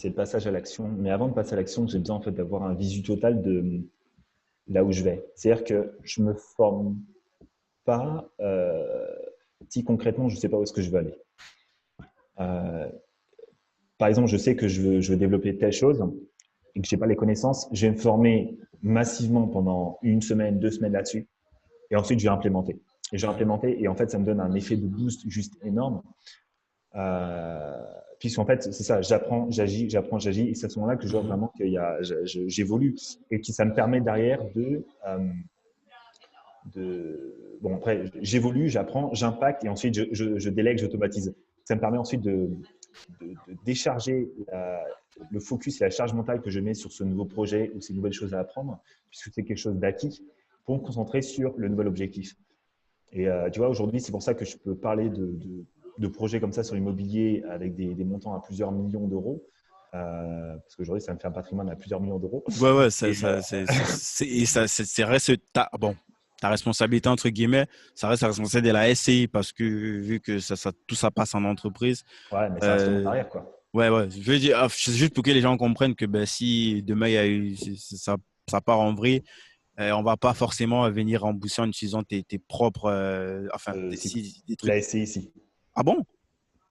le passage à l'action. Mais avant de passer à l'action, j'ai besoin en fait d'avoir un visu total de là où je vais. C'est-à-dire que je me forme pas si concrètement je sais pas où est-ce que je veux aller. Euh, Par exemple, je sais que je veux développer telle chose et que j'ai pas les connaissances, je vais me former massivement pendant une semaine, 2 semaines là-dessus, et ensuite je vais implémenter. Et je vais Mhm. implémenter, et en fait, ça me donne un effet de boost juste énorme. Puisqu'en fait, c'est ça, j'apprends, j'agis, et c'est à ce moment-là que je vois Mhm. vraiment que j'évolue, et que ça me permet derrière bon, après, j'évolue, j'apprends, j'impacte, et ensuite je délègue, j'automatise. Ça me permet ensuite de décharger le focus et la charge mentale que je mets sur ce nouveau projet ou ces nouvelles choses à apprendre, puisque c'est quelque chose d'acquis, pour me concentrer sur le nouvel objectif. Et tu vois, aujourd'hui, c'est pour ça que je peux parler de projets comme ça sur l'immobilier avec des montants à plusieurs millions d'euros. Parce qu'aujourd'hui, ça me fait un patrimoine à plusieurs millions d'euros. Ouais, ouais, Et ça reste ta responsabilité, entre guillemets, ça reste la responsabilité de la SCI parce que vu que tout ça passe en entreprise, ouais, mais ça reste mon euh, arrière, quoi. ouais, ouais, je veux dire, c'est juste pour que les gens comprennent que ben, si demain il y a eu, ça part en vrille, on va pas forcément venir rembourser en utilisant tes propres, enfin, Si, des trucs. la SCI, ici. Ah bon?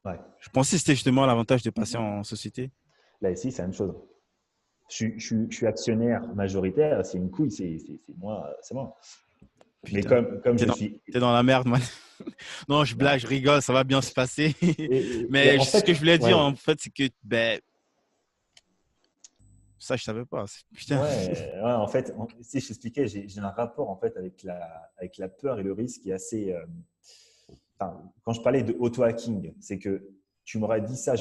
Ouais. Je pensais que c'était justement l'avantage de passer en société. La SCI, c'est la même chose. Je suis actionnaire majoritaire, c'est une couille, c'est moi, c'est moi. Mais Putain, comme t'es je dans, suis. t'es dans la merde, man. Non, je blague, Bah, je rigole, ça va bien se passer. et Mais en ce que je fait, voulais dire, ouais, en fait, c'est que, ben, ça, je savais pas. Putain. ouais, en fait, si je t'expliquais, j'ai un rapport en fait avec la peur et le risque qui est assez. Enfin, quand je parlais de auto-hacking, c'est que tu m'aurais dit ça.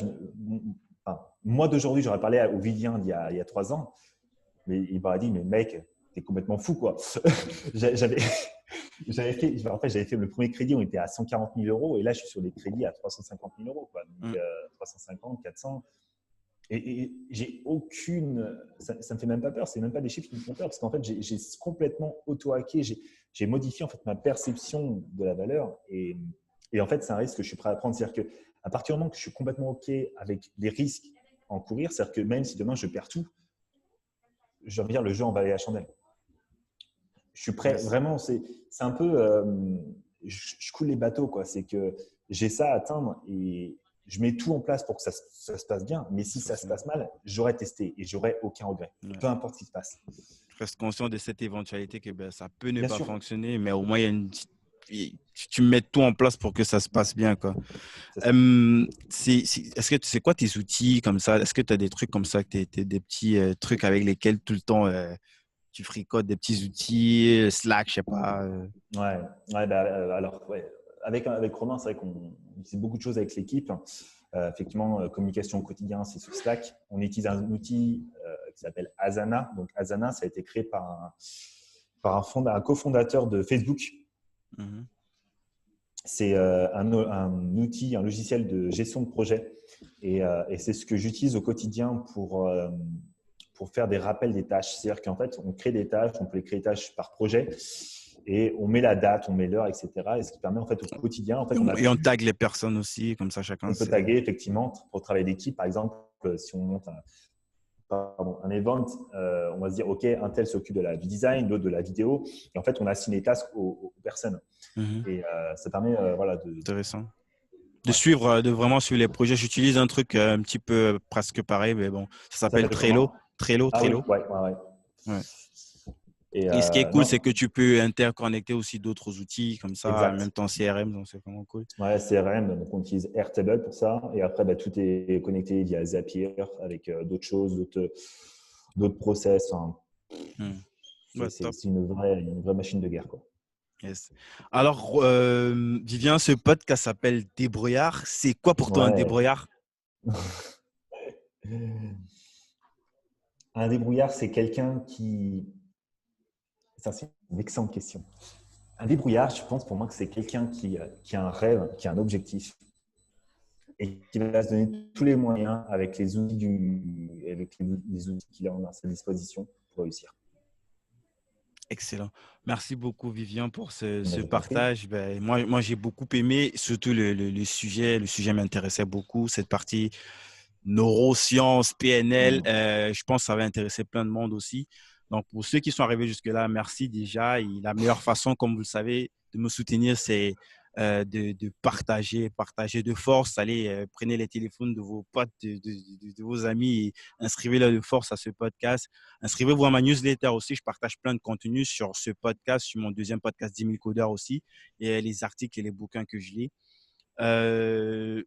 Enfin, moi d'aujourd'hui, j'aurais parlé au Vivien il y a 3 ans, mais il m'aurait dit, mais mec, t'es complètement fou, quoi. J'avais, j'avais fait le premier crédit, on était à 140 000 euros, et là, je suis sur des crédits à 350 000 euros, quoi. Donc, Mm. 350, 400. Et j'ai aucune. Ça me fait même pas peur, c'est même pas des chiffres qui me font peur, parce qu'en fait, j'ai complètement auto-hacké, j'ai modifié en fait ma perception de la valeur, et en fait, c'est un risque que je suis prêt à prendre. C'est-à-dire qu'à partir du moment que je suis complètement OK avec les risques à en courir, c'est-à-dire que même si demain je perds tout, je reviens le jeu en balai à chandelle. Je suis prêt, Yes. vraiment, c'est un peu. Je coule les bateaux, quoi. C'est que j'ai ça à atteindre et je mets tout en place pour que ça se passe bien. Mais si ça se Forcément. passe mal, j'aurais testé et j'aurais aucun regret, Ouais. peu importe ce qui se passe. Je reste conscient de cette éventualité que ben, ça peut ne Bien pas sûr, fonctionner, mais au moins, il y a tu mets tout en place pour que ça se passe bien, quoi. c'est ça. Est-ce que c'est quoi tes outils comme ça? Est-ce que tu as des trucs comme ça, des petits trucs avec lesquels tout le temps tu fricotes, des petits outils, Slack, je sais pas. Ouais, ouais, bah, alors, ouais. Avec Romain, c'est vrai qu'on utilise beaucoup de choses avec l'équipe. Effectivement, communication au quotidien, c'est sur Slack. On utilise un outil qui s'appelle Asana. Donc, Asana, ça a été créé un cofondateur de Facebook. Mhm. C'est un outil, un logiciel de gestion de projet. Et c'est ce que j'utilise au quotidien pour faire des rappels des tâches. C'est-à-dire qu'en fait, on crée des tâches, on peut les créer des tâches par projet et on met la date, on met l'heure, etc. Et ce qui permet en fait au quotidien, en fait, on a Et on plus, tag les personnes aussi, comme ça chacun on peut sait. taguer effectivement pour travailler d'équipe. Par exemple, si on monte un event, on va se dire, OK, un tel s'occupe du design, l'autre de la vidéo. Et en fait, on assigne les tasks aux personnes. Mhm. Et ça permet voilà, Intéressant. De ouais. suivre, de vraiment suivre les projets. J'utilise un truc un petit peu presque pareil, mais bon, ça Ça s'appelle s'appelle comment? Ah oui, Trello. ouais, ouais, ouais. Ouais. Et Et ce qui est cool, c'est non, que tu peux interconnecter aussi d'autres outils comme ça, en même exact. temps CRM, donc c'est vraiment cool. Ouais, CRM, donc on utilise Airtable pour ça. Et après, bah, tout est connecté via Zapier avec d'autres choses, d'autres process. Enfin, Hmm. Ouais, top. C'est une vraie machine de guerre, quoi. Yes. Alors, Vivien, ce podcast s'appelle Débrouillard. C'est quoi pour toi un Ouais. débrouillard? Un débrouillard, c'est quelqu'un qui… Ça, c'est une excellente question. Un débrouillard, je pense pour moi que c'est quelqu'un qui a un rêve, qui a un objectif et qui va se donner tous les moyens avec les outils qu'il a à sa disposition pour réussir. Excellent. Merci beaucoup, Vivien, pour ce Je t'en prie. partage. Ben, moi j'ai beaucoup aimé, surtout le sujet. Le sujet m'intéressait beaucoup, cette partie neurosciences, PNL. Mm. Je pense que ça va intéresser plein de monde aussi. Donc, pour ceux qui sont arrivés jusque-là, merci déjà. Et la meilleure façon, comme vous le savez, de me soutenir, c'est de partager de force. Allez, prenez les téléphones de vos potes, de vos amis et inscrivez-les de force à ce podcast. Inscrivez-vous à ma newsletter aussi. Je partage plein de contenu sur ce podcast, sur mon deuxième podcast 10 000 codeurs aussi, et les articles et les bouquins que je lis. Euh,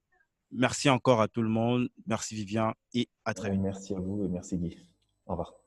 Merci encore à tout le monde. Merci Vivien et à très vite. Merci à vous et merci Guy. Au revoir.